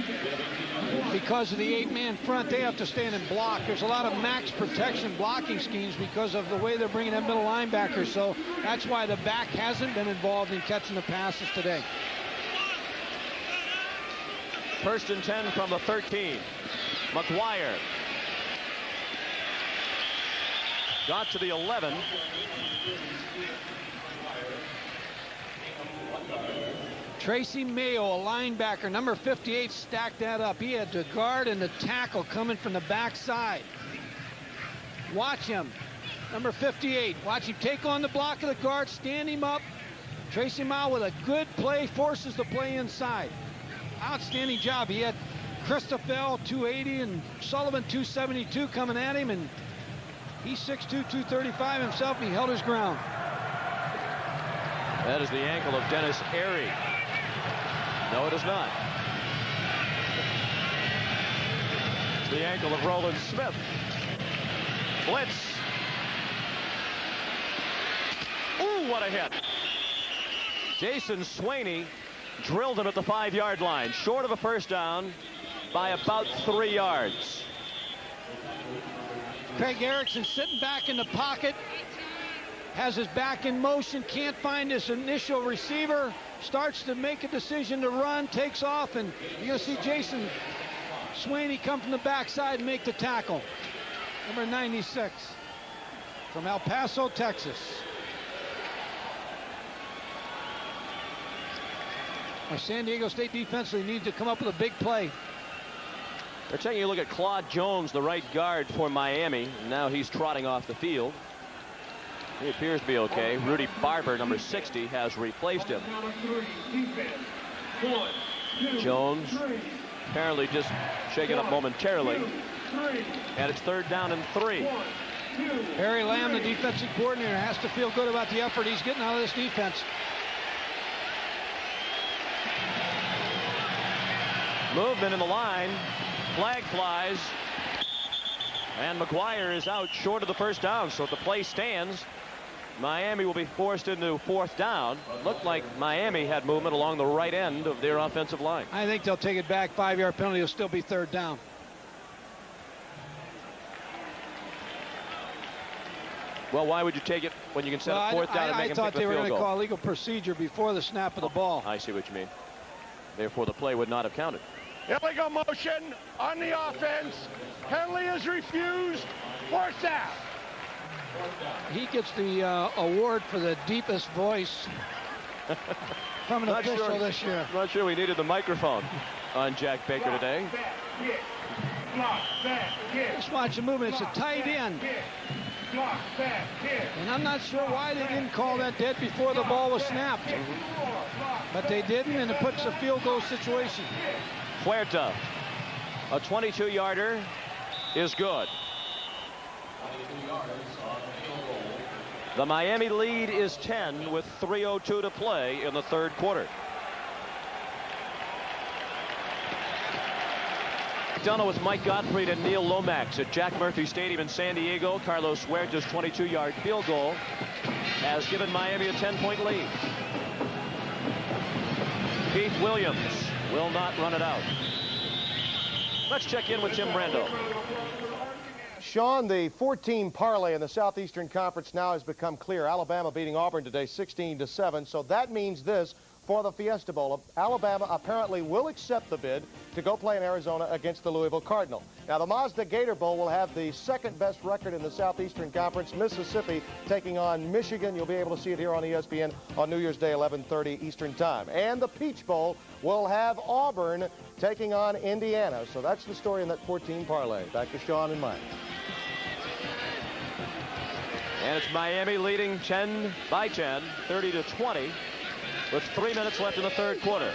Because of the 8-man front, they have to stand and block. There's a lot of max protection blocking schemes because of the way they're bringing that middle linebacker. So that's why the back hasn't been involved in catching the passes today. First and 10 from the 13. McGuire got to the 11. Tracy Mayo, a linebacker, number 58, stacked that up. He had the guard and the tackle coming from the backside. Watch him, number 58. Watch him take on the block of the guard, stand him up. Tracy Mayo with a good play, forces the play inside. Outstanding job. He had Christophel 280 and Sullivan 272 coming at him, and he's 6'2", 235 himself, and he held his ground. That is the ankle of Dennis Airy. No, it is not. It's the ankle of Roland Smith. Blitz. Ooh, what a hit. Jason Swaney drilled him at the 5-yard line, short of a first down by about 3 yards. Craig Erickson sitting back in the pocket, has his back in motion, can't find his initial receiver, starts to make a decision to run, takes off, and you're going to see Jason Swaney come from the backside and make the tackle. Number 96 from El Paso, Texas. Our San Diego State defensively needs to come up with a big play. They're taking a look at Claude Jones, the right guard for Miami. Now he's trotting off the field. He appears to be okay. Rudy Barber, number 60, has replaced him. Jones apparently just shaken up momentarily. And it's 3rd down and 3. Harry Lamb, the defensive coordinator, has to feel good about the effort he's getting out of this defense. Movement in the line. Flag flies. And McGuire is out short of the first down. So if the play stands, Miami will be forced into 4th down. It looked like Miami had movement along the right end of their offensive line. I think they'll take it back. 5-yard penalty will still be 3rd down. Well, why would you take it when you can set up 4th down and make him kick the field goal? I thought they were going to call legal procedure before the snap of the ball. I see what you mean. Therefore, the play would not have counted. Illegal motion on the offense. Penalty is refused. 4th down. He gets the award for the deepest voice from an official this year. I'm not sure we needed the microphone on Jack Baker today. Just watch the movement. It's a tight end. And I'm not sure why they didn't call that dead before the ball was snapped. But they didn't, and it puts a field goal situation. Huerta, a 22-yarder, is good. The Miami lead is 10 with 3:02 to play in the 3rd quarter. McDonough with Mike Gottfried and Neil Lomax at Jack Murphy Stadium in San Diego. Carlos Huerta's 22-yard field goal has given Miami a 10-point lead. Keith Williams will not run it out. Let's check in with Tim Brando. Sean, the 14 parlay in the Southeastern Conference now has become clear. Alabama beating Auburn today 16-7. So that means this for the Fiesta Bowl. Alabama apparently will accept the bid to go play in Arizona against the Louisville Cardinal. Now, the Mazda Gator Bowl will have the 2nd best record in the Southeastern Conference. Mississippi taking on Michigan. You'll be able to see it here on ESPN on New Year's Day, 11:30 Eastern Time. And the Peach Bowl will have Auburn taking on Indiana. So that's the story in that 14 parlay. Back to Sean and Mike. And it's Miami leading 10 by 10, 30-20, with 3 minutes left in the 3rd quarter.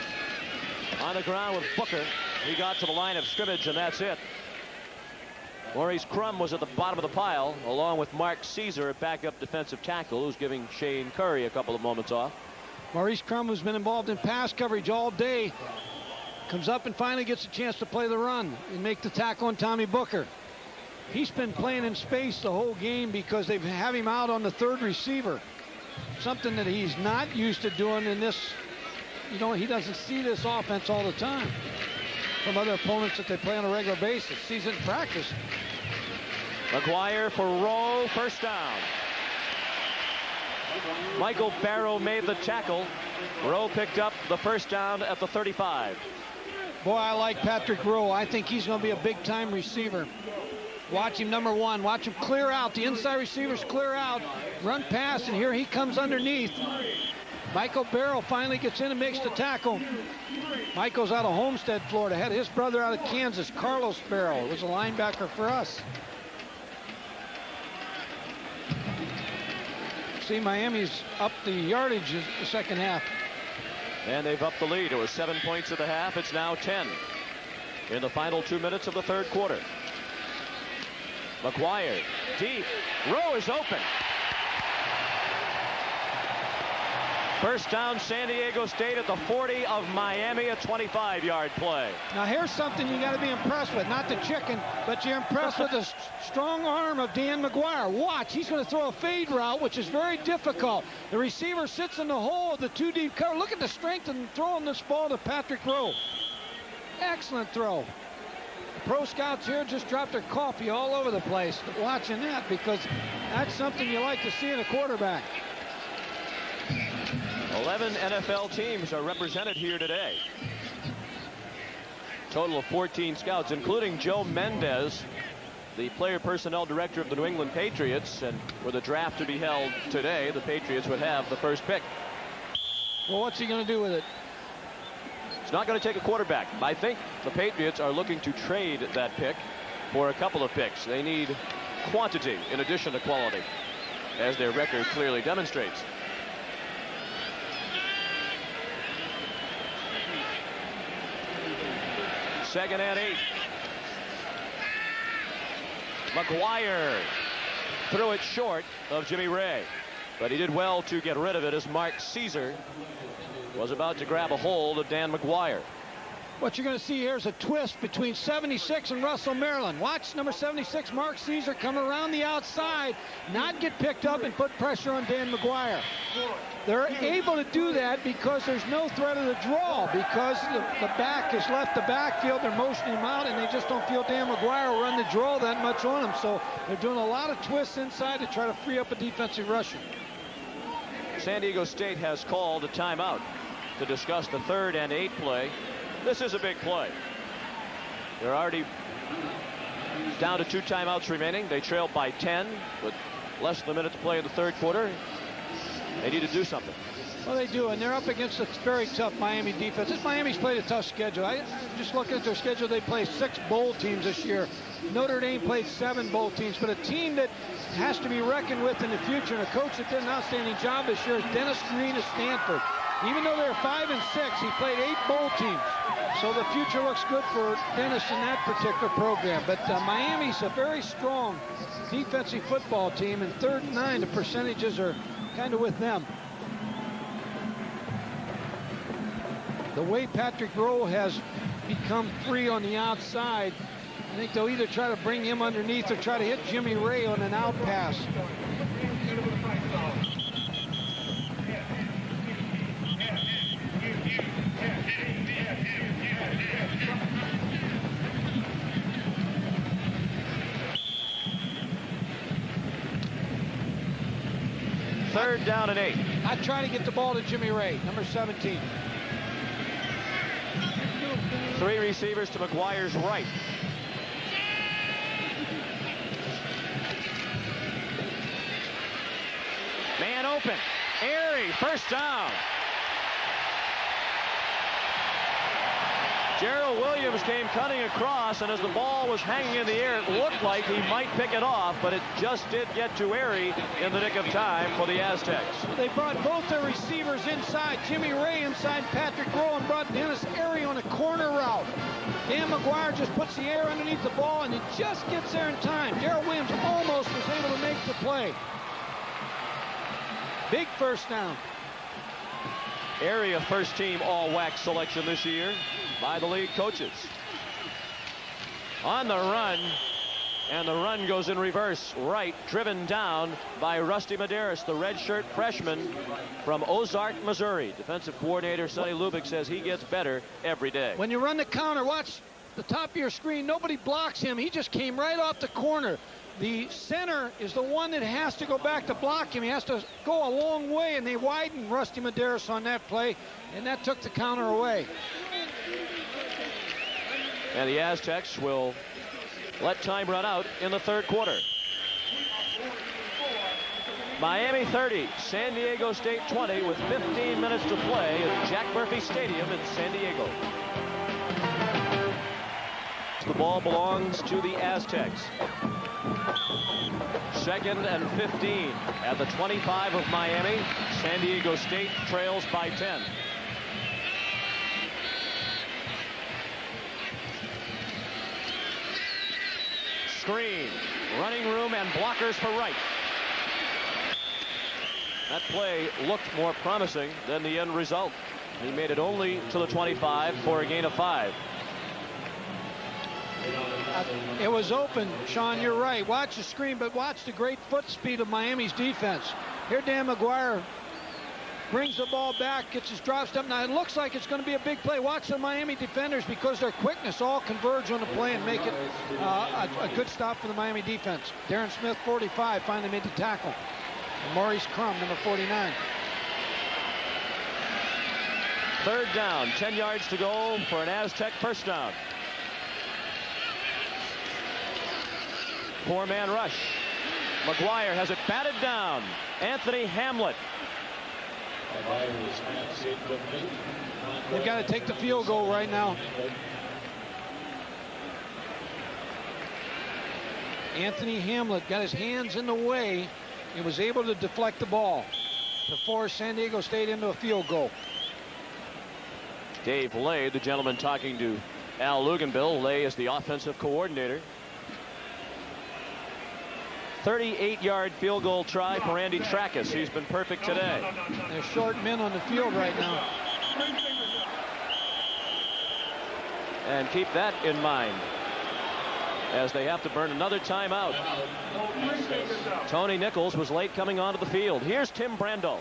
On the ground with Booker. He got to the line of scrimmage, and that's it. Maurice Crum was at the bottom of the pile, along with Mark Ceasar, a backup defensive tackle, who's giving Shane Curry a couple of moments off. Maurice Crum, who's been involved in pass coverage all day Comes up and finally gets a chance to play the run and make the tackle on Tommy Booker. He's been playing in space the whole game because they have him out on the third receiver. Something that he's not used to doing in this. You know, he doesn't see this offense all the time from other opponents that they play on a regular basis. Sees it in practice. McGuire for Rowe, first down. Michael Barrow made the tackle. Rowe picked up the first down at the 35. Boy, I like Patrick Rowe. I think he's going to be a big-time receiver. Watch him, number one. Watch him clear out. The inside receivers clear out. Run pass, and here he comes underneath. Michael Barrow finally gets in and makes the tackle. Michael's out of Homestead, Florida. Had his brother out of Kansas, Carlos Barrow. Was a linebacker for us. See, Miami's up the yardage in the second half. And they've upped the lead. It was 7 points at the half. It's now 10 in the final 2 minutes of the third quarter. McGuire deep. Rowe is open. First down, San Diego State at the 40 of Miami, a 25-yard play. Now here's something you got to be impressed with. Not the chicken, but you're impressed with the strong arm of Dan McGuire. Watch, he's going to throw a fade route, which is very difficult. The receiver sits in the hole of the two deep cover. Look at the strength in throwing this ball to Patrick Rowe. Excellent throw. The pro scouts here just dropped their coffee all over the place watching that, because that's something you like to see in a quarterback. 11 NFL teams are represented here today. Total of 14 scouts, including Joe Mendez, the player personnel director of the New England Patriots. And were the draft to be held today, the Patriots would have the first pick. Well, what's he going to do with it? It's not going to take a quarterback. I think the Patriots are looking to trade that pick for a couple of picks. They need quantity in addition to quality, as their record clearly demonstrates. Second and 8. McGuire threw it short of Jimmy Ray, but he did well to get rid of it as Mark Ceasar was about to grab a hold of Dan McGuire. What you're going to see here is a twist between 76 and Russell, Maryland. Watch number 76, Mark Ceasar, come around the outside, not get picked up and put pressure on Dan McGuire. They're able to do that because there's no threat of the draw, because the back has left the backfield. They're motioning him out, and they just don't feel Dan McGuire will run the draw that much on him. So they're doing a lot of twists inside to try to free up a defensive rusher. San Diego State has called a timeout to discuss the 3rd and 8 play. This is a big play. They're already down to 2 timeouts remaining. They trail by 10 with less than a minute to play in the third quarter. They need to do something. Well, they do, and they're up against a very tough Miami defense. Miami's played a tough schedule. I just looking at their schedule, they play 6 bowl teams this year. Notre Dame played 7 bowl teams, but a team that has to be reckoned with in the future, and a coach that did an outstanding job this year is Dennis Green of Stanford. Even though they're 5 and 6, he played 8 bowl teams. So the future looks good for Dennis in that particular program. But Miami's a very strong defensive football team, and 3rd and 9, the percentages are kind of with them. The way Patrick Rowe has become free on the outside, I think they'll either try to bring him underneath or try to hit Jimmy Ray on an out pass. Third down and 8. I'd try to get the ball to Jimmy Ray, number 17. 3 receivers to McGuire's right. Man open. Airy, first down. Gerald Williams came cutting across, and as the ball was hanging in the air, it looked like he might pick it off, but it just did get to Airy in the nick of time for the Aztecs. They brought both their receivers inside. Jimmy Ray inside Patrick Rowe, and brought Dennis Airy on a corner route. Dan McGuire just puts the air underneath the ball, and it just gets there in time. Gerald Williams almost was able to make the play. Big first down. Area first team all-WAC selection this year. by the league coaches. On the run, and the run goes in reverse right, driven down by Rusty Medeiros, the redshirt freshman from Ozark, Missouri. Defensive coordinator Sonny Lubick says he gets better every day. When you run the counter, watch the top of your screen. Nobody blocks him. He just came right off the corner. The center is the one that has to go back to block him. He has to go a long way, and they widened Rusty Medeiros on that play, and that took the counter away. And the Aztecs will let time run out in the third quarter. Miami 30, San Diego State 20 with 15 minutes to play at Jack Murphy Stadium in San Diego. The ball belongs to the Aztecs. 2nd and 15 at the 25 of Miami. San Diego State trails by 10. Screen, running room, and blockers for right. That play looked more promising than the end result. He made it only to the 25 for a gain of 5. It was open, Sean, you're right. Watch the screen, but watch the great foot speed of Miami's defense. Here Dan McGuire brings the ball back, gets his drop step. Now it looks like it's going to be a big play. Watch the Miami defenders, because their quickness all converge on the play and make it a good stop for the Miami defense. Darren Smith, 45, finally made the tackle. And Maurice Crum, number 49. 3rd down, 10 yards to go for an Aztec first down. 4-man rush. McGuire has it batted down. Anthony Hamlet. They've got to take the field goal right now. Anthony Hamlet got his hands in the way and was able to deflect the ball to force San Diego State into a field goal. Dave Lay, the gentleman talking to Al Luganbill. Lay is the offensive coordinator. 38-yard field goal try for Andy Trackus. He's been perfect today. There's short men on the field right now. And keep that in mind as they have to burn another timeout. Tony Nichols was late coming onto the field. Here's Tim Brando.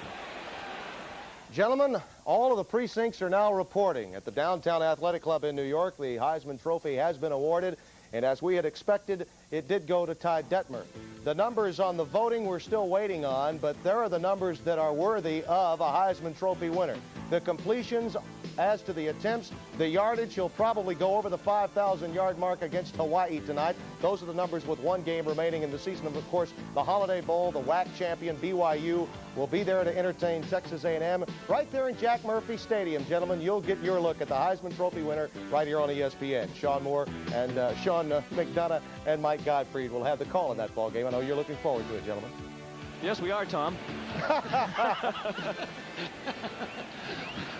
Gentlemen, all of the precincts are now reporting. At the Downtown Athletic Club in New York, the Heisman Trophy has been awarded. And as we had expected, it did go to Ty Detmer. The numbers on the voting we're still waiting on, but there are the numbers that are worthy of a Heisman Trophy winner. The completions, as to the attempts, the yardage, he'll probably go over the 5,000-yard mark against Hawaii tonight. Those are the numbers with one game remaining in the season. Of course, the Holiday Bowl, the WAC champion BYU will be there to entertain Texas A&M right there in Jack Murphy Stadium. Gentlemen, you'll get your look at the Heisman Trophy winner right here on ESPN. Sean Moore and Sean McDonough and Mike Gottfried will have the call in that ball game. I know you're looking forward to it, gentlemen. Yes, we are, Tom.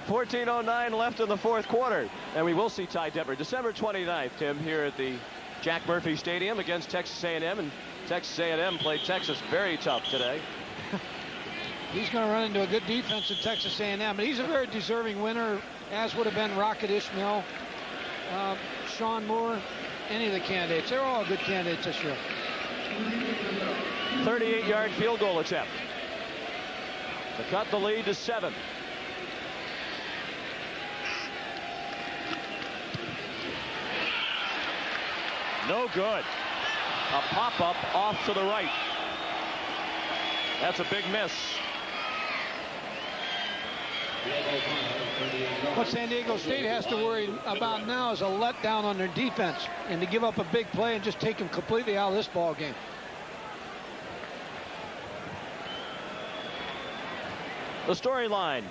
14:09 left in the fourth quarter, and we will see Ty Detmer December 29th, Tim, here at the Jack Murphy Stadium against Texas A&M, and Texas A&M played Texas very tough today. He's going to run into a good defense in Texas A&M, but he's a very deserving winner, as would have been Rocket Ishmael, Sean Moore, any of the candidates. They're all good candidates this year. 38-yard field goal attempt to cut the lead to 7. No good. A pop-up off to the right. That's a big miss. What San Diego State has to worry about now is a letdown on their defense, and to give up a big play and just take them completely out of this ball game. The storyline.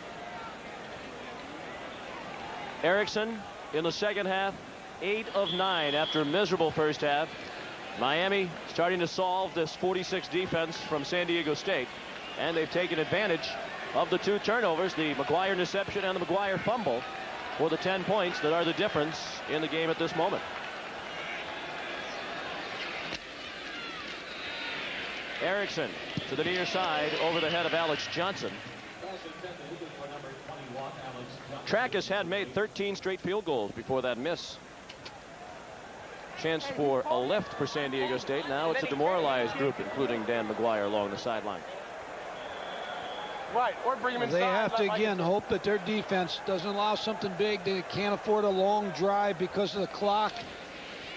Erickson in the second half, 8 of 9 after a miserable first half. Miami starting to solve this 46 defense from San Diego State, and they've taken advantage of the 2 turnovers, the McGuire interception and the McGuire fumble, for the 10 points that are the difference in the game at this moment. Erickson to the near side over the head of Alex Johnson. Tracus had made 13 straight field goals before that miss. Chance for a lift for San Diego State. Now it's a demoralized group, including Dan McGuire along the sideline. Right, or bring him inside. They have to, again, hope that their defense doesn't allow something big. They can't afford a long drive because of the clock,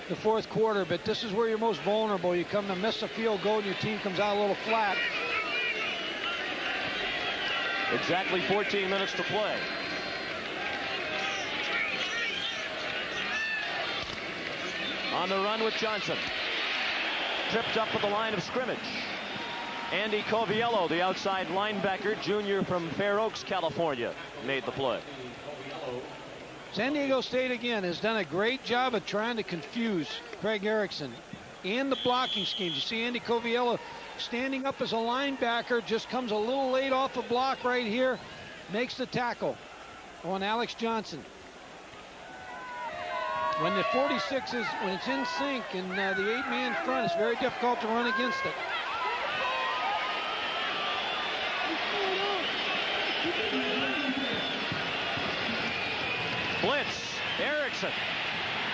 the fourth quarter. But this is where you're most vulnerable. You come to miss a field goal and your team comes out a little flat. Exactly 14 minutes to play. On the run with Johnson. Tripped up at the line of scrimmage. Andy Coviello, the outside linebacker, junior from Fair Oaks, California, made the play. San Diego State, again, has done a great job of trying to confuse Craig Erickson and the blocking schemes. You see Andy Coviello standing up as a linebacker, just comes a little late off a block right here, makes the tackle on Alex Johnson. When the 46 is, when it's in sync and the 8-man front, it's very difficult to run against it. Blitz, Erickson,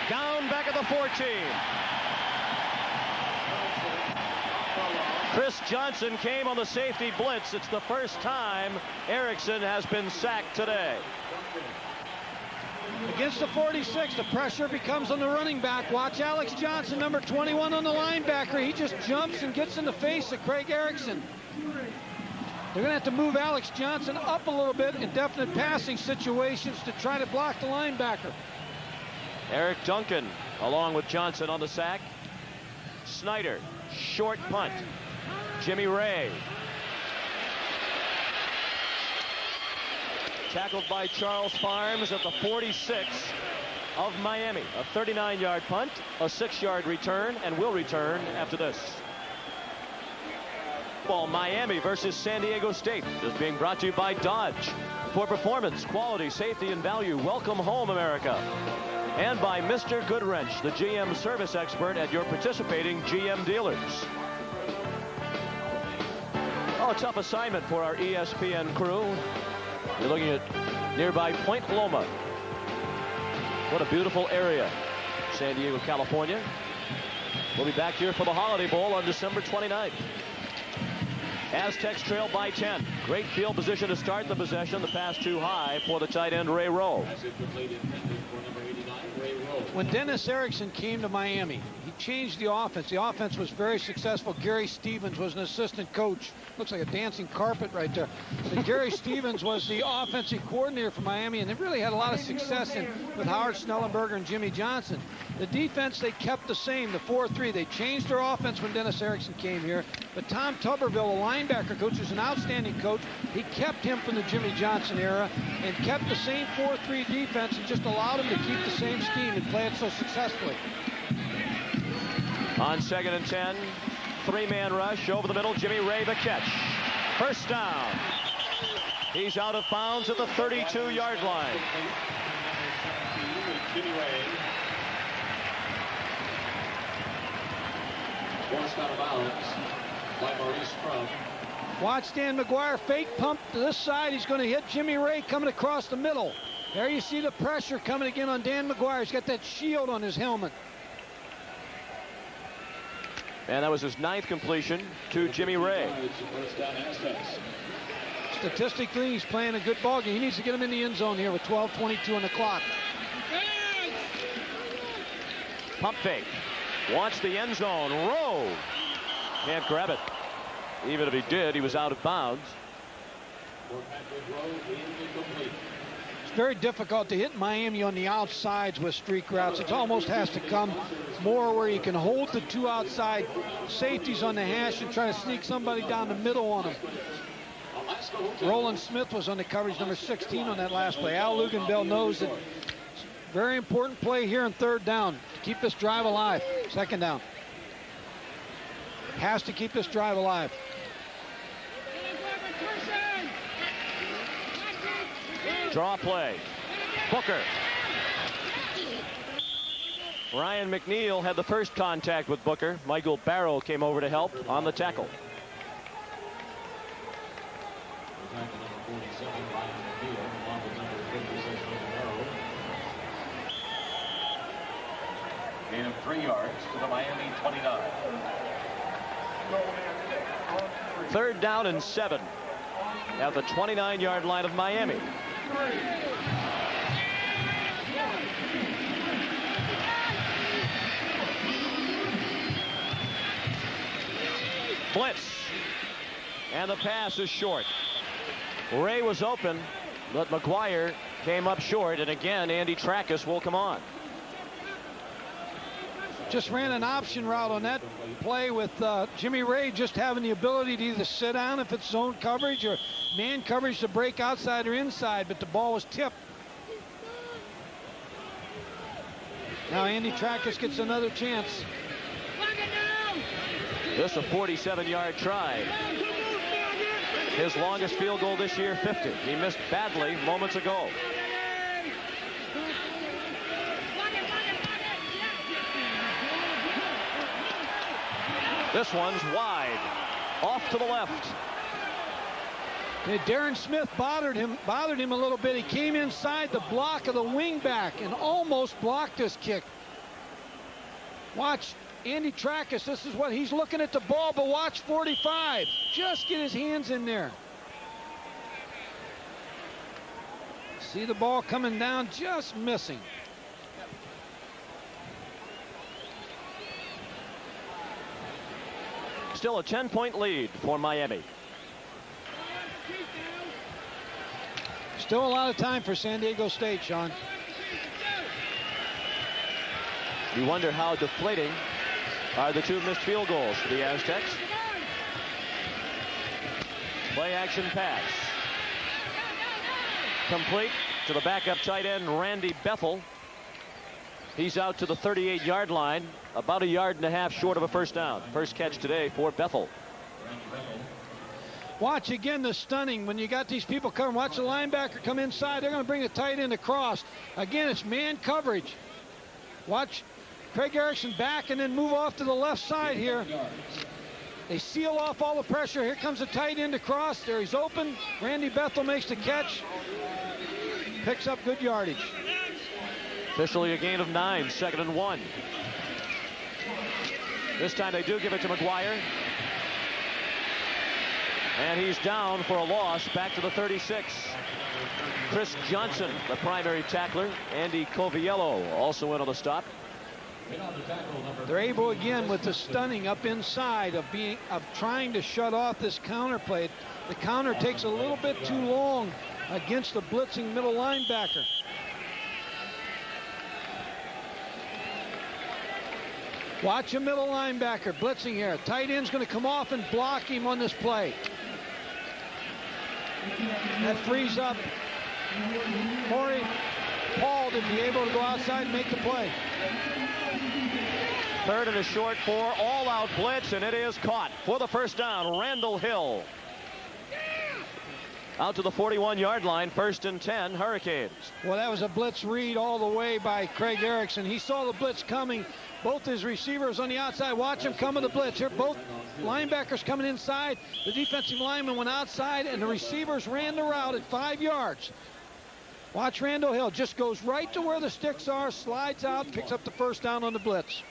down back at the 14. Chris Johnson came on the safety blitz. It's the first time Erickson has been sacked today. Against the 46, the pressure becomes on the running back. Watch Alex Johnson, number 21 on the linebacker. He just jumps and gets in the face of Craig Erickson. They're going to have to move Alex Johnson up a little bit in definite passing situations to try to block the linebacker. Eric Duncan along with Johnson on the sack. Snyder, short punt. Jimmy Ray. Tackled by Charles Farms at the 46 of Miami. A 39-yard punt, a 6-yard return, and will return after this. Ball Miami versus San Diego State is being brought to you by Dodge. For performance, quality, safety, and value, welcome home, America. And by Mr. Goodwrench, the GM service expert at your participating GM dealers. Oh, a tough assignment for our ESPN crew. You're looking at nearby Point Loma. What a beautiful area. San Diego, California. We'll be back here for the Holiday Bowl on December 29th. Aztecs trail by 10. Great field position to start the possession. The pass too high for the tight end, Ray Rowe. When Dennis Erickson came to Miami, he changed the offense. The offense was very successful. Gary Stevens was an assistant coach. Looks like a dancing carpet right there. But Gary Stevens was the offensive coordinator for Miami, and they really had a lot of success with Howard Snellenberger and Jimmy Johnson. The defense, they kept the same, the 4-3. They changed their offense when Dennis Erickson came here. But Tom Tuberville, a linebacker coach, who's an outstanding coach, he kept him from the Jimmy Johnson era and kept the same 4-3 defense and just allowed him to keep the same scheme and play it so successfully. On 2nd and 10, 3-man rush over the middle. Jimmy Ray the catch. First down. He's out of bounds at the 32-yard line. Jimmy Ray. Forced out of bounds by Maurice Scrub. Watch Dan McGuire fake pump to this side. He's going to hit Jimmy Ray coming across the middle. There you see the pressure coming again on Dan McGuire. He's got that shield on his helmet. And that was his 9th completion to Jimmy Ray. Statistically, he's playing a good ball game. He needs to get him in the end zone here with 12:22 on the clock. Pump fake. Wants the end zone. Rowe can't grab it. Even if he did, he was out of bounds. It's very difficult to hit Miami on the outsides with streak routes. It almost has to come more where you can hold the two outside safeties on the hash and try to sneak somebody down the middle on them. Roland Smith was on the coverage, number 16 on that last play. Al Luganbell knows that it's a very important play here on 3rd down to keep this drive alive. 2nd down. Has to keep this drive alive. Draw play. Booker. Ryan McNeil had the first contact with Booker. Michael Barrow came over to help on the tackle. 3 yards to the Miami 29. Third down and 7 at the 29-yard line of Miami. Blitz. And the pass is short. Ray was open, but McGuire came up short, and again Andy Trackus will come on. Just ran an option route on that play with Jimmy Ray just having the ability to either sit down if it's zone coverage or man coverage to break outside or inside, but the ball was tipped. Now Andy Trackus gets another chance. This a 47-yard try. His longest field goal this year, 50. He missed badly moments ago. This one's wide, off to the left. Darren Smith bothered him a little bit. He came inside the block of the wingback and almost blocked this kick. Watch Andy Trackus. This is what he's looking at the ball, but watch 45. Just get his hands in there. See the ball coming down, just missing. Still a 10-point lead for Miami. Still a lot of time for San Diego State, Sean. You wonder how deflating are the 2 missed field goals for the Aztecs. Play action pass. Complete to the backup tight end, Randy Bethel. He's out to the 38-yard line, about 1.5 yards short of a first down. First catch today for Bethel. Watch again the stunning when you got these people coming. Watch the linebacker come inside. They're going to bring the tight end across. Again, it's man coverage. Watch Craig Erickson back and then move off to the left side here. They seal off all the pressure. Here comes the tight end across. There he's open. Randy Bethel makes the catch. Picks up good yardage. Officially a gain of 9, 2nd and 1. This time they do give it to McGuire. And he's down for a loss back to the 36. Chris Johnson, the primary tackler. Andy Coviello also in on the stop. They're able again with the stunning up inside of trying to shut off this counter play. The counter takes a little bit too long against the blitzing middle linebacker. Watch a middle linebacker blitzing here. Tight end's going to come off and block him on this play. That frees up Corey Paul to be able to go outside and make the play. 3rd and a short for all-out blitz, and it is caught for the first down. Randall Hill out to the 41-yard line. 1st and 10, Hurricanes. Well, that was a blitz read all the way by Craig Erickson. He saw the blitz coming. Both his receivers on the outside. Watch him come with the blitz. Here, both linebackers coming inside. The defensive lineman went outside, and the receivers ran the route at 5 yards. Watch Randall Hill. Just goes right to where the sticks are, slides out, picks up the first down on the blitz.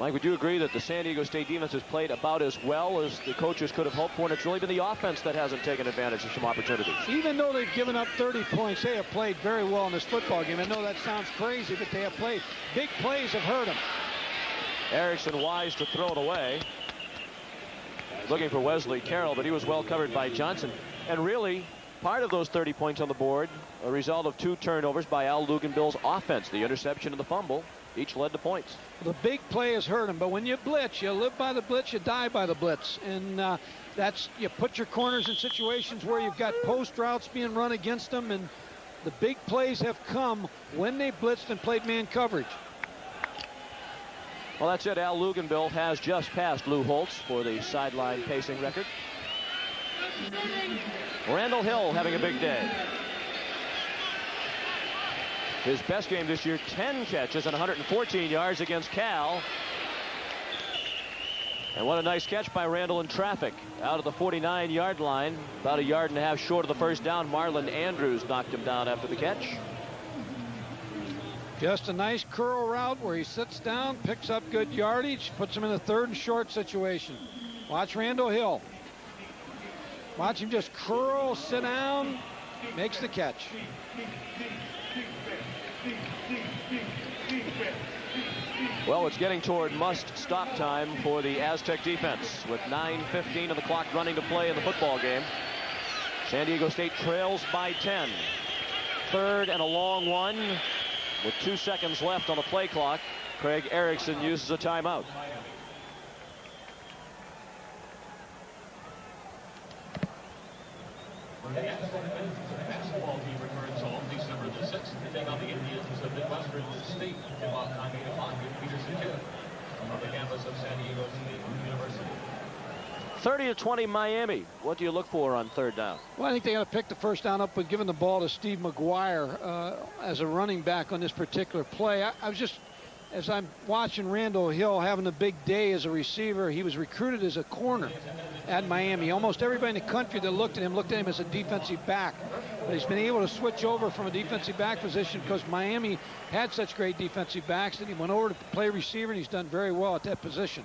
Mike, would you agree that the San Diego State defense has played about as well as the coaches could have hoped for, and it's really been the offense that hasn't taken advantage of some opportunities? Even though they've given up 30 points, they have played very well in this football game. I know that sounds crazy, but they have played. Big plays have hurt them. Erickson wise to throw it away. Looking for Wesley Carroll, but he was well covered by Johnson. And really, part of those 30 points on the board, a result of 2 turnovers by Al Luganbill's offense. The interception and the fumble each led to points. The big play has hurt him, but when you blitz, you live by the blitz, you die by the blitz. And that's, you put your corners in situations where you've got post routes being run against them, and the big plays have come when they blitzed and played man coverage. Well, that's it. Al Luganbill has just passed Lou Holtz for the sideline pacing record. Randall Hill having a big day. His best game this year, 10 catches and 114 yards against Cal. And what a nice catch by Randall in traffic. Out of the 49-yard line, about 1.5 yards short of the first down. Marlon Andrews knocked him down after the catch. Just a nice curl route where he sits down, picks up good yardage, puts him in a 3rd and short situation. Watch Randall Hill. Watch him just curl, sit down, makes the catch. Well, it's getting toward must-stop time for the Aztec defense with 9:15 of the clock running to play in the football game. San Diego State trails by 10. 3rd and a long one with 2 seconds left on the play clock. Craig Erickson uses a timeout. The basketball team returns home December the 6th to take on the Indians of Midwestern State. About 9 o'clock in Peterson Gym on the campus of San Diego State University. 30-20 Miami. What do you look for on 3rd down? Well, I think they got to pick the 1st down up with giving the ball to Steve McGuire as a running back on this particular play. I was just, as I'm watching Randall Hill having a big day as a receiver, he was recruited as a corner at Miami. Almost everybody in the country that looked at him as a defensive back. But he's been able to switch over from a defensive back position because Miami had such great defensive backs that he went over to play receiver, and he's done very well at that position.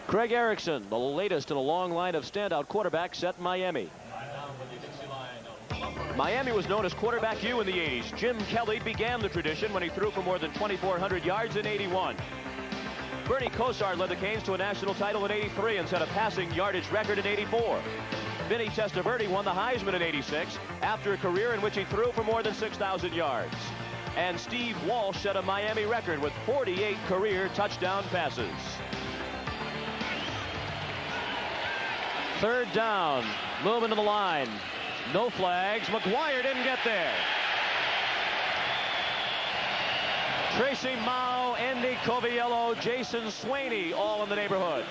Craig Erickson, the latest in a long line of standout quarterbacks at Miami. Miami was known as quarterback U in the 80s. Jim Kelly began the tradition when he threw for more than 2,400 yards in '81. Bernie Kosar led the Canes to a national title in '83 and set a passing yardage record in '84. Vinny Testaverde won the Heisman in '86 after a career in which he threw for more than 6,000 yards. And Steve Walsh set a Miami record with 48 career touchdown passes. 3rd down, moving to the line. No flags. McGuire didn't get there. Tracy Mao, Andy Coviello, Jason Swaney, all in the neighborhood.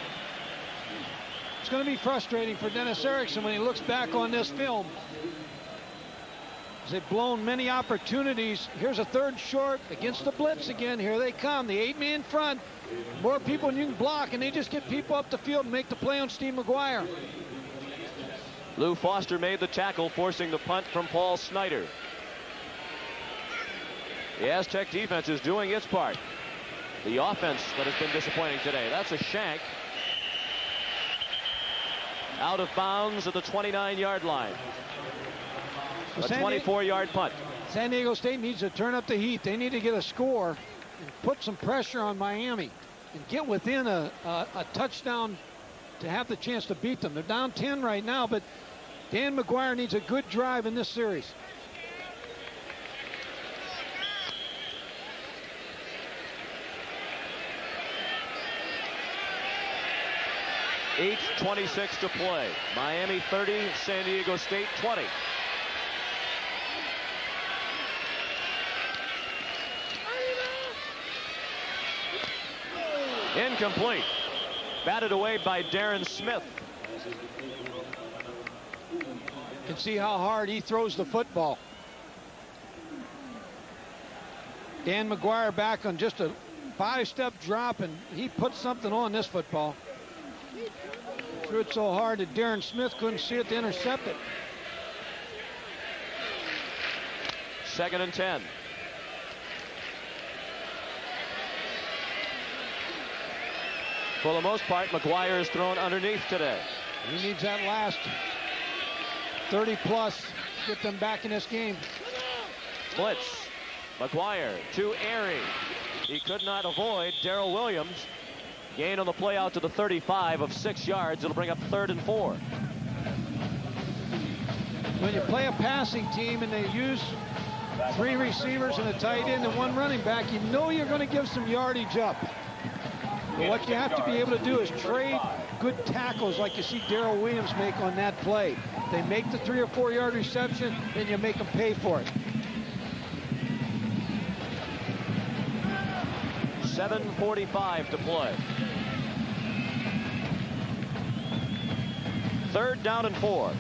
It's going to be frustrating for Dennis Erickson when he looks back on this film. They've blown many opportunities. Here's a 3rd short against the blitz again. Here they come. The 8-man front. More people than you can block, and they just get people up the field and make the play on Steve McGuire. Lou Foster made the tackle, forcing the punt from Paul Snyder. The Aztec defense is doing its part. The offense that has been disappointing today. That's a shank. Out of bounds at the 29-yard line. A 24-yard punt. San Diego State needs to turn up the heat. They need to get a score and put some pressure on Miami and get within a touchdown to have the chance to beat them. They're down 10 right now, but Dan McGuire needs a good drive in this series. $8:26 to play. Miami 30, San Diego State 20. Incomplete. Batted away by Darren Smith. You can see how hard he throws the football. Dan McGuire back on just a 5-step drop, and he put something on this football. Threw it so hard that Darren Smith couldn't see it to intercept it. 2nd and 10. For the most part, McGuire is thrown underneath today. He needs that last 30-plus to get them back in this game. Blitz. McGuire to Airy. He could not avoid Darrell Williams. Gain on the play out to the 35 of 6 yards. It'll bring up 3rd and 4. When you play a passing team and they use 3 receivers and a tight end and 1 running back, you know you're going to give some yardage up. But what you have to be able to do is trade good tackles like you see Darrell Williams make on that play. They make the 3 or 4 yard reception, and you make them pay for it. 7:45 to play. 3rd down and 4.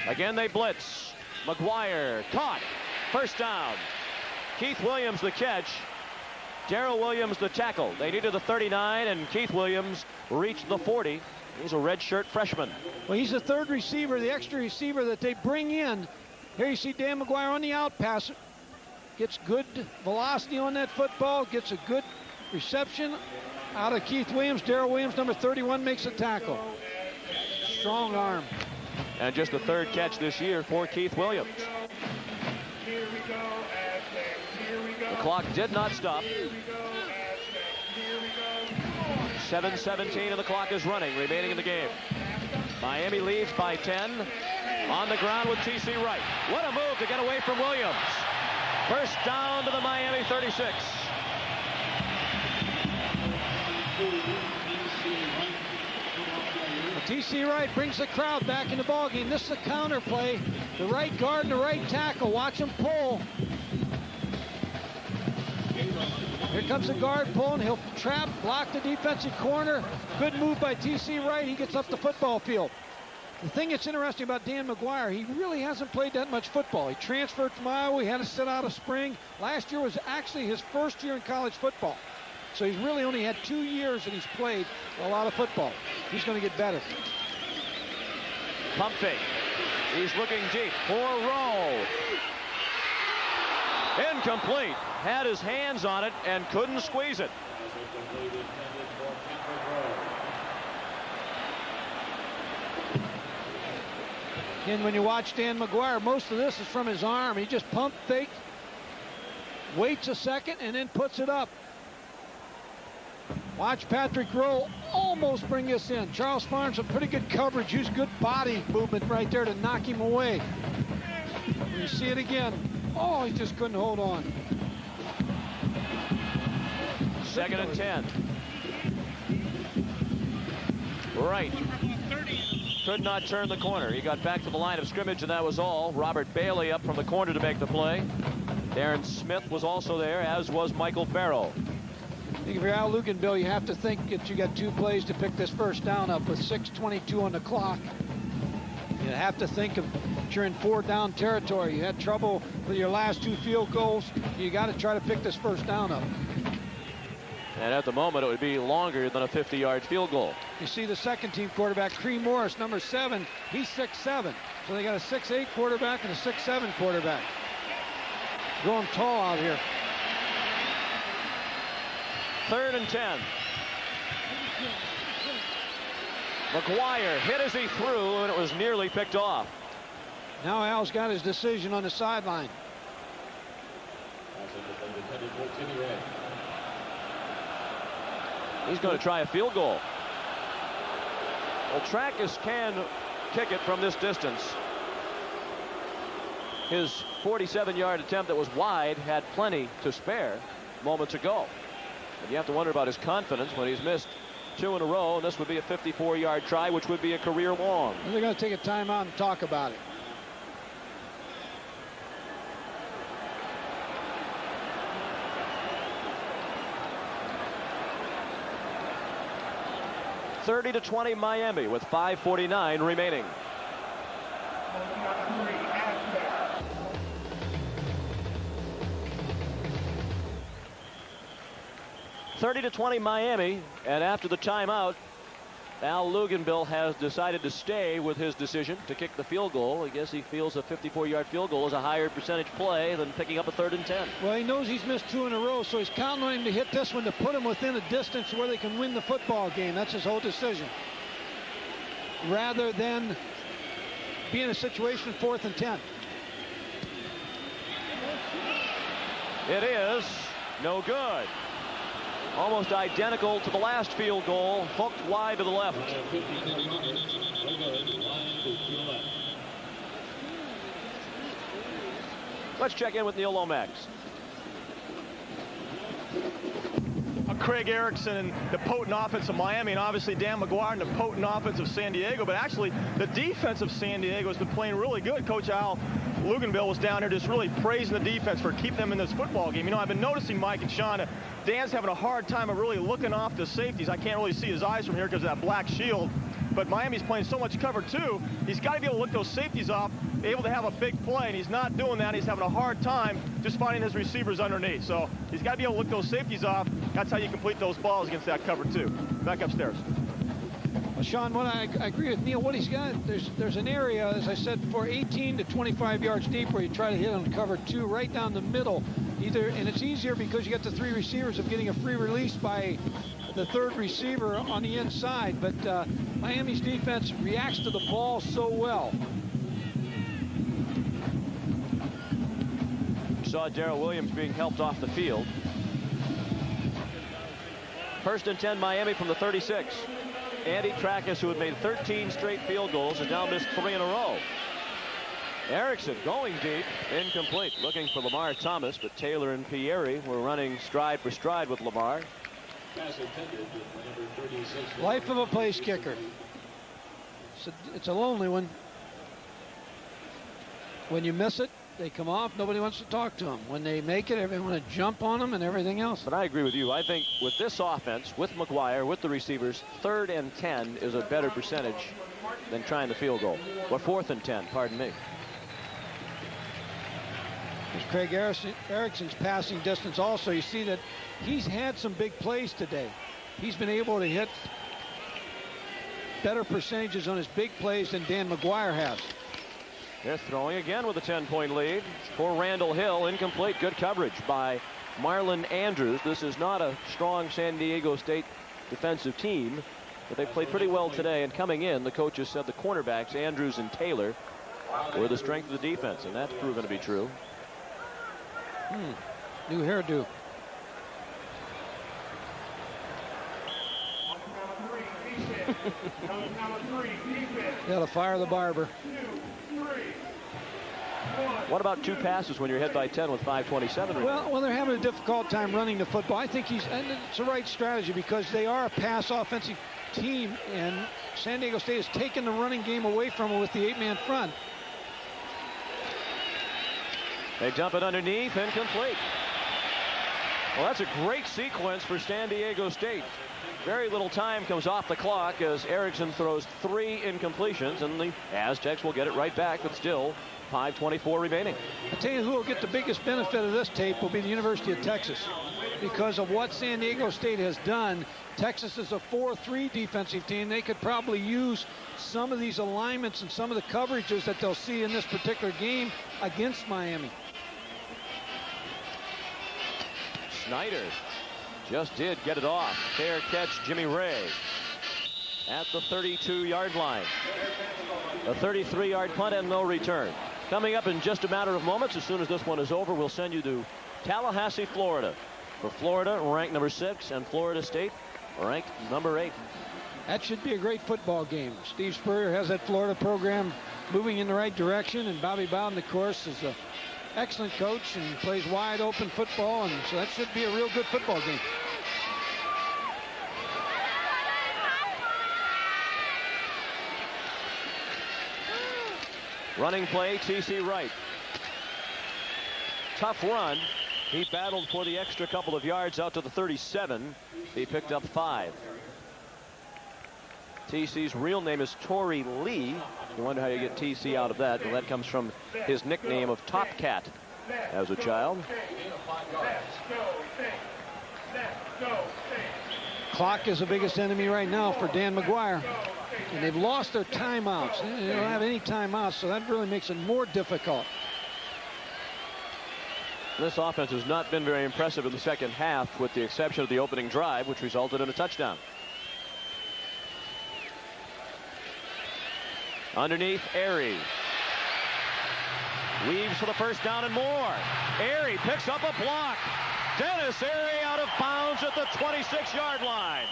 Again they blitz. McGuire caught. 1st down. Keith Williams the catch. Darrell Williams, the tackle. They needed the 39, and Keith Williams reached the 40. He's a redshirt freshman. Well, he's the third receiver, the extra receiver that they bring in. Here you see Dan McGuire on the out pass. Gets good velocity on that football, gets a good reception out of Keith Williams. Darrell Williams, number 31, makes a tackle. Strong arm. And just the third catch this year for Keith Williams. The clock did not stop. 7:17 and the clock is running, remaining in the game. Miami leads by 10. On the ground with T.C. Wright. What a move to get away from Williams. First down to the Miami 36. T.C. Wright brings the crowd back in the ballgame. This is a counter play. The right guard and the right tackle. Watch him pull. Here comes the guard pulling. He'll trap, block the defensive corner. Good move by T.C. Wright. He gets up the football field. The thing that's interesting about Dan McGuire, he really hasn't played that much football. He transferred from Iowa. He had to sit out of spring. Last year was actually his first year in college football. So he's really only had 2 years that he's played a lot of football. He's going to get better. Pump fake. He's looking deep for Rowe. Incomplete. Had his hands on it and couldn't squeeze it. And when you watch Dan McGuire, most of this is from his arm. He just pump fakes, waits a second, and then puts it up. Watch Patrick Rowe almost bring this in. Charles Farnes, some pretty good coverage. Used good body movement right there to knock him away. You see it again. Oh, he just couldn't hold on. 2nd and 10. Right. Could not turn the corner. He got back to the line of scrimmage, and that was all. Robert Bailey up from the corner to make the play. Darren Smith was also there, as was Michael Farrow. If you're Al Luganbill, you have to think that you got 2 plays to pick this first down up with 6:22 on the clock. You have to think of that you're in 4-down territory. You had trouble with your last 2 field goals. You got to try to pick this first down up. And at the moment, it would be longer than a 50-yard field goal. You see the second-team quarterback, Cree Morris, number 7. He's 6'7". So they got a 6'8" quarterback and a 6'7" quarterback. Going tall out here. 3rd and 10. McGuire hit as he threw, and it was nearly picked off. Now Al's got his decision on the sideline. He's going to try a field goal. Well, Trackus can kick it from this distance. His 47-yard attempt that was wide had plenty to spare moments ago. And you have to wonder about his confidence when he's missed 2 in a row, and this would be a 54-yard try, which would be a career long. They're going to take a timeout and talk about it. Thirty to 20 Miami with 5:49 remaining. Thirty to 20 Miami, and after the timeout, Al Luganbill has decided to stay with his decision to kick the field goal. I guess he feels a 54-yard field goal is a higher percentage play than picking up a 3rd and 10. Well, he knows he's missed 2 in a row, so he's counting on him to hit this one to put him within a distance where they can win the football game. That's his whole decision. Rather than be in a situation 4th and 10. It is no good. Almost identical to the last field goal, hooked wide to the left. Let's check in with Neil Lomax. Craig Erickson and the potent offense of Miami, and obviously Dan McGuire and the potent offense of San Diego. But actually, the defense of San Diego has been playing really good. Coach Al Luganville was down here just really praising the defense for keeping them in this football game. You know, I've been noticing, Mike and Sean, Dan's having a hard time of really looking off the safeties. I can't really see his eyes from here because of that black shield. But Miami's playing so much cover, too. He's got to be able to look those safeties off, be able to have a big play, and he's not doing that. He's having a hard time just finding his receivers underneath. So he's got to be able to look those safeties off. That's how you complete those balls against that cover, too. Back upstairs. Well, Sean, what I agree with Neil. What he's got, there's an area, as I said before, 18 to 25 yards deep where you try to hit on cover 2 right down the middle. And it's easier because you got the 3 receivers of getting a free release by the 3rd receiver on the inside. But Miami's defense reacts to the ball so well. You saw Darrell Williams being helped off the field. 1st and 10 Miami from the 36. Andy Trackus, who had made 13 straight field goals, has now missed 3 in a row. Erickson going deep, incomplete, looking for Lamar Thomas, but Taylor and Pieri were running stride for stride with Lamar. Life of a place kicker. It's a lonely one. When you miss it, they come off. Nobody wants to talk to them. When they make it, everyone want to jump on them and everything else. But I agree with you. I think with this offense, with McGuire, with the receivers, 3rd and 10 is a better percentage than trying the field goal. Or 4th and 10, pardon me. There's Craig Erickson's passing distance also. You see that he's had some big plays today. He's been able to hit better percentages on his big plays than Dan McGuire has. They're throwing again with a 10-point lead for Randall Hill. Incomplete. Good coverage by Marlon Andrews. This is not a strong San Diego State defensive team, but they played pretty well today. And coming in, the coaches said the cornerbacks, Andrews and Taylor, were the strength of the defense, and that's proven to be true. New hairdo. Gotta fire the barber. What about 2 passes when you're ahead by 10 with 5:27? Well, they're having a difficult time running the football. I think and it's the right strategy because they are a pass offensive team, and San Diego State has taken the running game away from them with the 8-man front. They dump it underneath, incomplete. Well, that's a great sequence for San Diego State. Very little time comes off the clock as Erickson throws 3 incompletions, and the Aztecs will get it right back, but still 5:24 remaining. I'll tell you who will get the biggest benefit of this tape will be the University of Texas. Because of what San Diego State has done, Texas is a 4-3 defensive team. They could probably use some of these alignments and some of the coverages that they'll see in this particular game against Miami. Snyder just did get it off. Fair catch, Jimmy Ray at the 32-yard line. A 33-yard punt and no return. Coming up in just a matter of moments, as soon as this one is over, we'll send you to Tallahassee, Florida. For Florida, ranked number 6, and Florida State, ranked number 8. That should be a great football game. Steve Spurrier has that Florida program moving in the right direction, and Bobby Bowden, of course, is an excellent coach and plays wide open football, and so that should be a real good football game. Running play, T.C. Wright. Tough run. He battled for the extra couple of yards out to the 37. He picked up 5. T.C.'s real name is Torrey Lee. You wonder how you get T.C. out of that. Well, that comes from his nickname of Top Cat as a child. Clock is the biggest enemy right now for Dan McGuire. And they've lost their timeouts. They don't have any timeouts, so that really makes it more difficult. This offense has not been very impressive in the second half, with the exception of the opening drive, which resulted in a touchdown. Underneath, Airy. Weaves for the first down and more. Airy picks up a block. Dennis Airy out of bounds at the 26-yard line.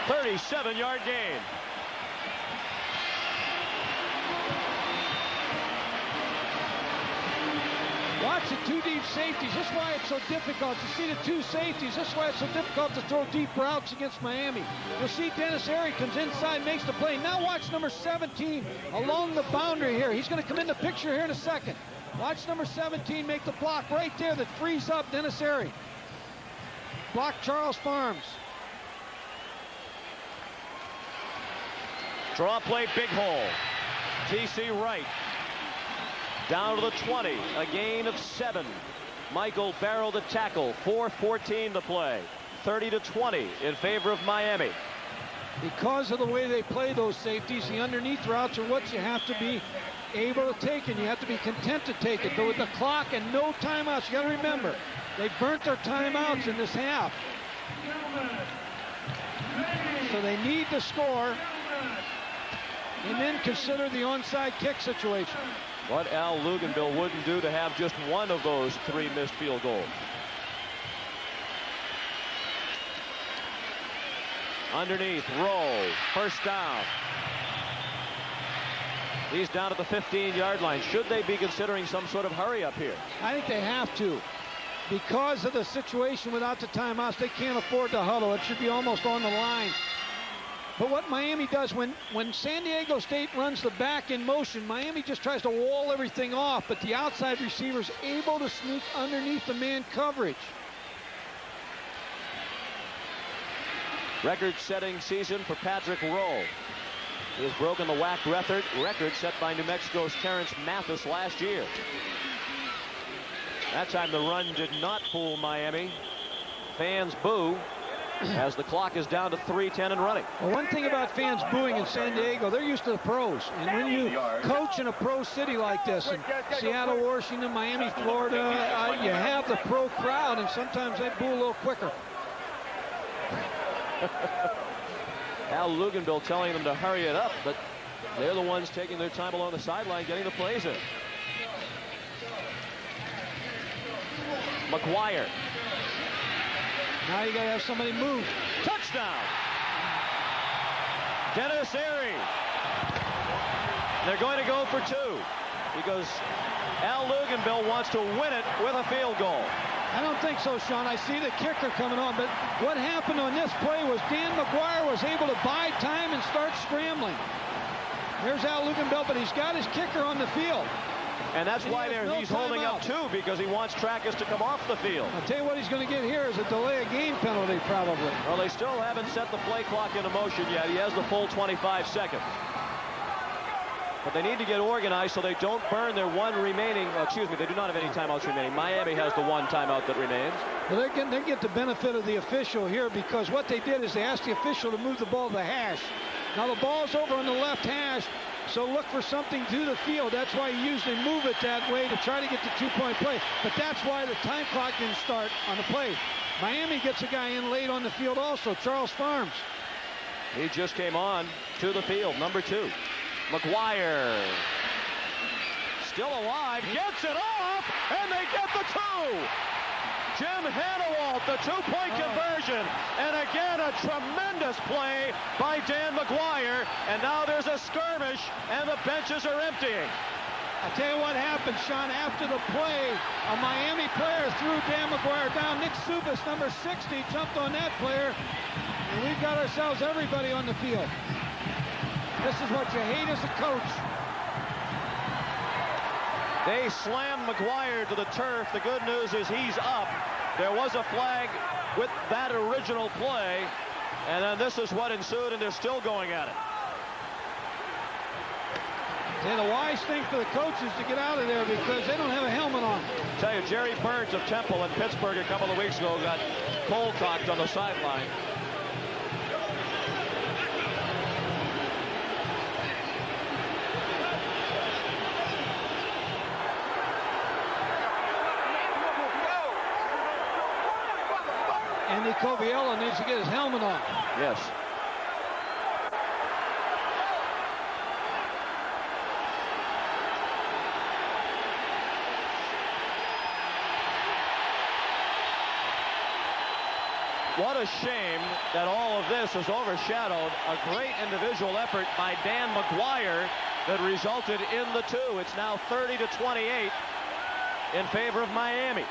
37-yard gain. Watch the two deep safeties. That's why it's so difficult. You see the two safeties. That's why it's so difficult to throw deep routes against Miami. You'll see Dennis Airy comes inside, makes the play. Now watch number 17 along the boundary here. He's going to come in the picture here in a second. Watch number 17 make the block right there that frees up Dennis Airy. Block Charles Farms. Draw play, big hole. TC right. Down to the 20, a gain of 7. Michael Barrow the tackle, 4:14 to play. 30-20 in favor of Miami. Because of the way they play those safeties, the underneath routes are what you have to be able to take, and you have to be content to take it. But with the clock and no timeouts, you got to remember, they burnt their timeouts in this half. So they need to score and then consider the onside kick situation. What Al Luganville wouldn't do to have just one of those 3 missed field goals. Underneath, roll, first down. He's down at the 15-yard line. Should they be considering some sort of hurry up here? I think they have to. Because of the situation without the timeouts, they can't afford to huddle. It should be almost on the line. But what Miami does, when San Diego State runs the back in motion, Miami just tries to wall everything off, but the outside receiver's able to sneak underneath the man coverage. Record-setting season for Patrick Rowe. He has broken the WAC record set by New Mexico's Terrence Mathis last year. That time the run did not fool Miami. Fans boo as the clock is down to 3:10 and running. Well, one thing about fans booing in San Diego, they're used to the pros. And when you coach in a pro city like this, in Seattle, Washington, Miami, Florida, you have the pro crowd, and sometimes they boo a little quicker. Al Luganville telling them to hurry it up, but they're the ones taking their time along the sideline, getting the plays in. McGuire. Now you got to have somebody move. Touchdown! Dennis Airy. They're going to go for 2 because Al Luganville wants to win it with a field goal. I don't think so, Sean. I see the kicker coming on, but what happened on this play was Dan McGuire was able to buy time and start scrambling. There's Al Luganville, but he's got his kicker on the field. And that's why he's holding up 2, because he wants Trackus to come off the field. I'll tell you what he's going to get here is a delay of game penalty, probably. Well, they still haven't set the play clock into motion yet. He has the full 25 seconds. But they need to get organized so they don't burn their one remaining. Excuse me, they do not have any timeouts remaining. Miami has the 1 timeout that remains. Well, they get the benefit of the official here, because what they did is they asked the official to move the ball to the hash. Now the ball's over on the left hash, so look for something to the field. That's why you usually move it that way to try to get the 2-point play. But that's why the time clock didn't start on the play. Miami gets a guy in late on the field also, Charles Farms. He just came on to the field, number 2. McGuire. Still alive, gets it off, and they get the 2. Jim Hannawalt, the 2-point conversion. And again, a tremendous play by Dan McGuire. And now there's a skirmish, and the benches are emptying. I'll tell you what happened, Sean. After the play, a Miami player threw Dan McGuire down. Nick Subas, number 60, jumped on that player. And we've got ourselves everybody on the field. This is what you hate as a coach. They slam McGuire to the turf. The good news is he's up. There was a flag with that original play, and then this is what ensued, and they're still going at it. And the wise thing for the coaches to get out of there because they don't have a helmet on. I tell you, Jerry Burns of Temple in Pittsburgh a couple of weeks ago got cold-cocked on the sideline. Andy Coviello needs to get his helmet on. Yes. What a shame that all of this has overshadowed a great individual effort by Dan McGuire that resulted in the 2. It's now 30-28. in favor of Miami.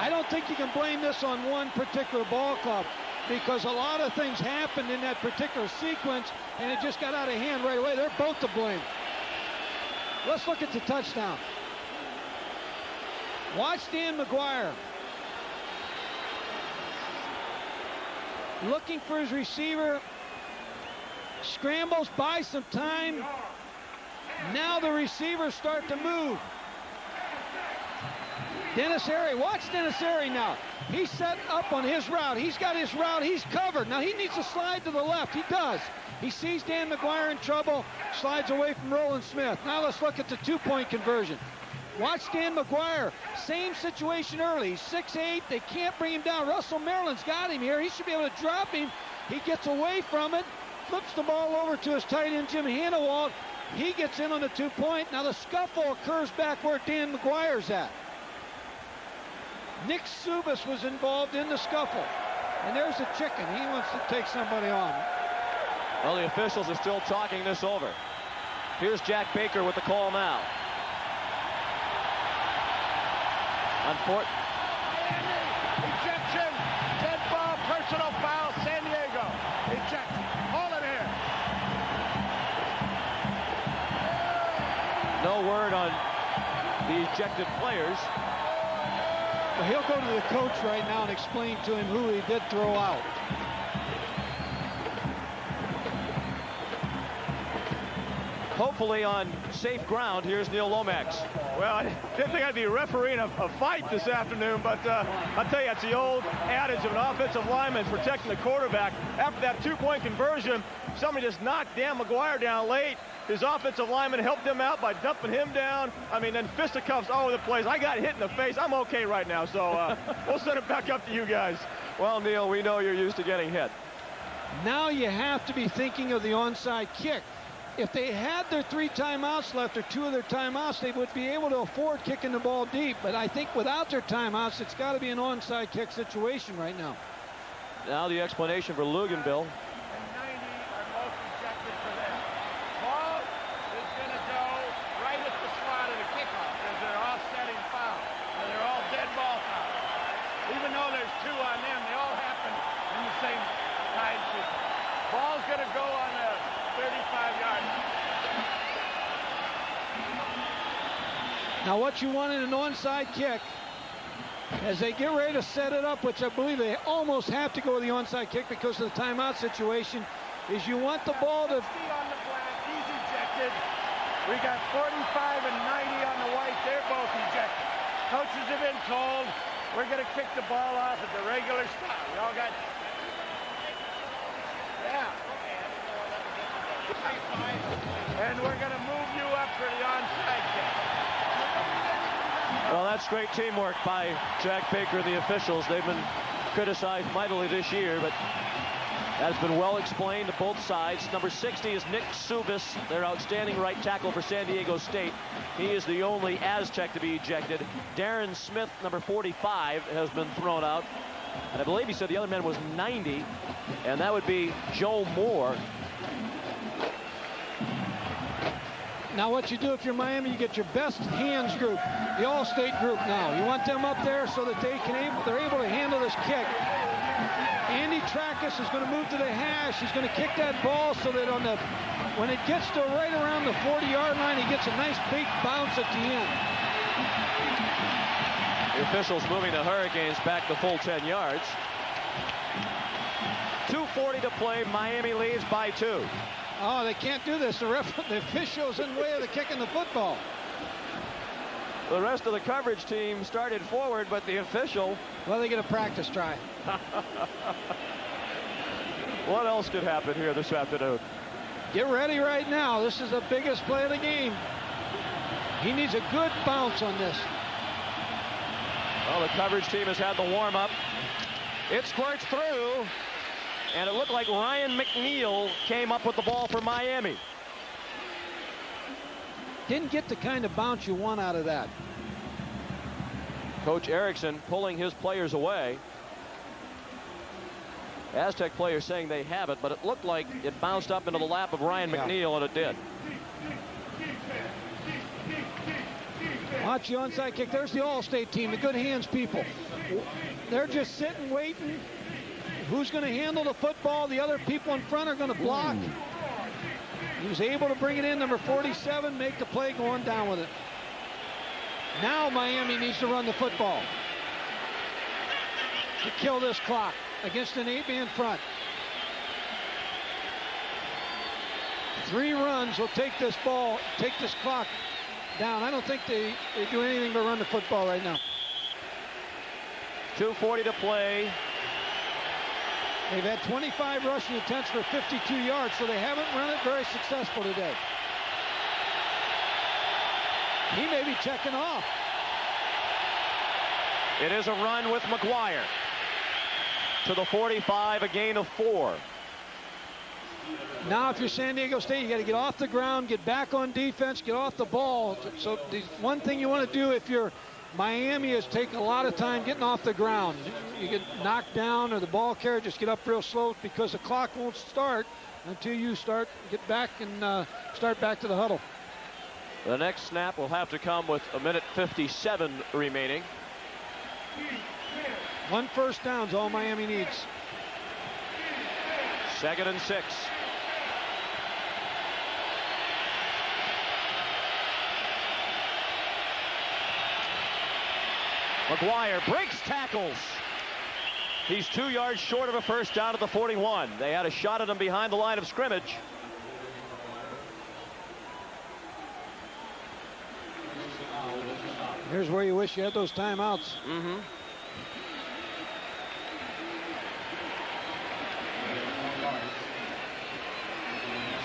I don't think you can blame this on one particular ball club, because a lot of things happened in that particular sequence, and it just got out of hand right away. They're both to blame. Let's look at the touchdown. Watch Dan McGuire. Looking for his receiver. Scrambles, buys some time. Now the receivers start to move. Dennis Airy, watch Dennis Airy now. He's set up on his route. He's got his route. He's covered. Now he needs to slide to the left. He does. He sees Dan McGuire in trouble, slides away from Roland Smith. Now let's look at the two-point conversion. Watch Dan McGuire. Same situation early. He's 6'8". They can't bring him down. Russell Maryland's got him here. He should be able to drop him. He gets away from it, flips the ball over to his tight end, Jim Hanawalt. He gets in on the two-point. Now the scuffle occurs back where Dan McGuire's at. Nick Subas was involved in the scuffle. And there's the chicken. He wants to take somebody on. Well, the officials are still talking this over. Here's Jack Baker with the call now. Ejection, dead ball, personal foul, San Diego. Ejection, hold it here. No word on the ejected players. Well, he'll go to the coach right now and explain to him who he did throw out. Hopefully on safe ground, here's Neil Lomax. Well, I didn't think I'd be refereeing a fight this afternoon, but I'll tell you, it's the old adage of an offensive lineman protecting the quarterback. After that two-point conversion, somebody just knocked Dan McGuire down late. His offensive lineman helped him out by dumping him down. I mean, then fisticuffs all over the place. I got hit in the face. I'm okay right now, so we'll send it back up to you guys. Well, Neil, we know you're used to getting hit. Now you have to be thinking of the onside kick. If they had their 3 timeouts left, or 2 of their timeouts, they would be able to afford kicking the ball deep. But I think without their timeouts, it's got to be an onside kick situation right now. Now the explanation for Luganville. Now what you want in an onside kick, as they get ready to set it up, which I believe they almost have to go with the onside kick because of the timeout situation, is you want the ball to... On the black, he's ejected. We got 45 and 90 on the white. They're both ejected. Coaches have been told we're going to kick the ball off at the regular style. We all got... Yeah. And we're going to move you up for the onside kick. Well, that's great teamwork by Jack Baker and the officials. They've been criticized mightily this year, but that's been well explained to both sides. Number 60 is Nick Subas, their outstanding right tackle for San Diego State. He is the only Aztec to be ejected. Darren Smith, number 45, has been thrown out. And I believe he said the other man was 90, and that would be Joe Moore. Now what you do if you're Miami, you get your best hands group, the all-state group now. You want them up there so that they're able to handle this kick. Andy Trackus is going to move to the hash. He's going to kick that ball so that when it gets to right around the 40-yard line, he gets a nice big bounce at the end. The officials moving the Hurricanes back the full 10 yards. 2:40 to play. Miami leads by 2. Oh, they can't do this. The official's in the way of the kicking the football. The rest of the coverage team started forward, but the official... Well, they get a practice try. What else could happen here this afternoon? Get ready right now. This is the biggest play of the game. He needs a good bounce on this. Well, the coverage team has had the warm-up. It squirts through. And it looked like Ryan McNeil came up with the ball for Miami. Didn't get the kind of bounce you want out of that. Coach Erickson pulling his players away. Aztec players saying they have it, but it looked like it bounced up into the lap of Ryan McNeil, and it did. Watch the onside kick. There's the All-State team, the good hands people. They're just sitting, waiting. Who's going to handle the football? The other people in front are going to block. He was able to bring it in, number 47, make the play, going down with it. Now Miami needs to run the football to kill this clock against an 8-man front. 3 runs will take this clock down. I don't think they do anything but run the football right now. 2:40 to play. They've had 25 rushing attempts for 52 yards, so they haven't run it very successful today. He may be checking off. It is a run with McGuire to the 45, a gain of 4. Now, if you're San Diego State, you got to get off the ground, get back on defense, get off the ball. So one thing you want to do if you're Miami is take a lot of time getting off the ground. You get knocked down or the ball carrier, just get up real slow because the clock won't start until you get back and start back to the huddle. The next snap will have to come with 1:57 remaining. 1 first down is all Miami needs. 2nd and 6. McGuire breaks tackles. He's 2 yards short of a first down at the 41. They had a shot at him behind the line of scrimmage. Here's where you wish you had those timeouts. Mm-hmm.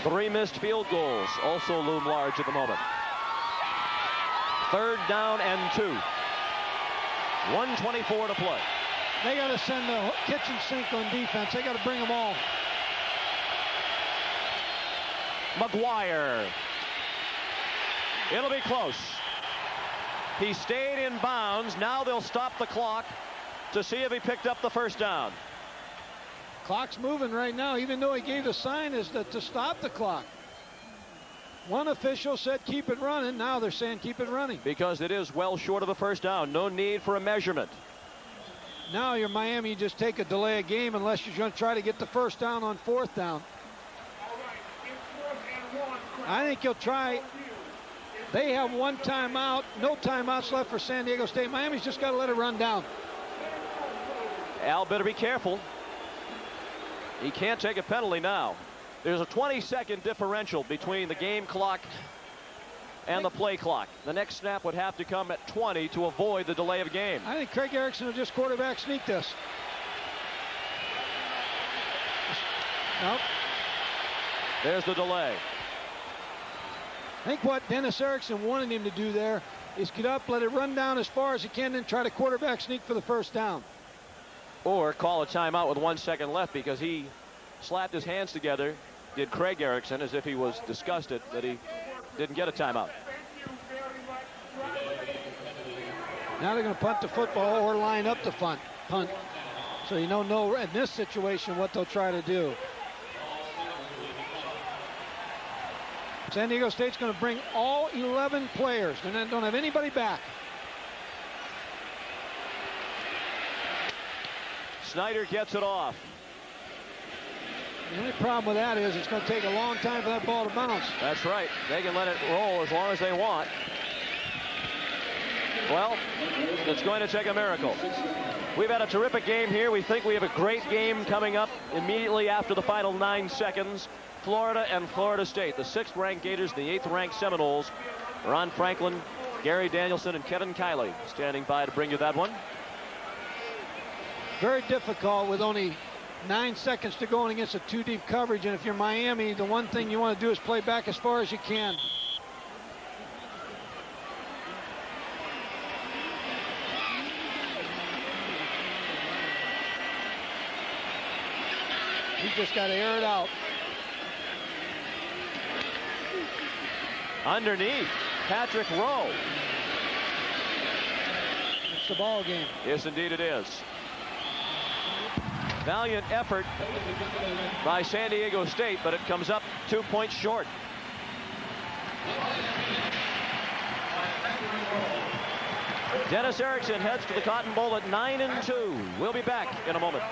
Three missed field goals also loom large at the moment. 3rd down and 2. 1:24 to play. They got to send the kitchen sink on defense. They got to bring them all. McGuire. It'll be close. He stayed in bounds. Now they'll stop the clock to see if he picked up the first down. Clock's moving right now, even though he gave the sign is that to stop the clock. One official said keep it running. Now they're saying keep it running. Because it is well short of a first down. No need for a measurement. Now you're Miami, you just take a delay of game unless you're going to try to get the first down on 4th down. I think you'll try. They have 1 timeout. No timeouts left for San Diego State. Miami's just got to let it run down. Al better be careful. He can't take a penalty now. There's a 20-second differential between the game clock and the play clock. The next snap would have to come at 20 to avoid the delay of game. I think Craig Erickson will just quarterback sneak this. Nope. There's the delay. I think what Dennis Erickson wanted him to do there is get up, let it run down as far as he can, then try to quarterback sneak for the first down. Or call a timeout with 1 second left because he slapped his hands together, did Craig Erickson, as if he was disgusted that he didn't get a timeout. Now they're going to punt the football or line up the punt. So you don't know in this situation what they'll try to do. San Diego State's going to bring all 11 players. They don't have anybody back. Snyder gets it off. The only problem with that is it's going to take a long time for that ball to bounce. That's right. They can let it roll as long as they want. Well, it's going to take a miracle. We've had a terrific game here. We think we have a great game coming up immediately after the final 9 seconds. Florida and Florida State, the 6th-ranked Gators, the 8th-ranked Seminoles. Ron Franklin, Gary Danielson, and Kevin Kiley standing by to bring you that one. Very difficult with only 9 seconds to go against a 2-deep coverage. And if you're Miami, the one thing you want to do is play back as far as you can. You just got to air it out. Underneath, Patrick Rowe. It's the ball game. Yes, indeed it is. Valiant effort by San Diego State, but it comes up 2 points short. Dennis Erickson heads to the Cotton Bowl at 9-2. We'll be back in a moment.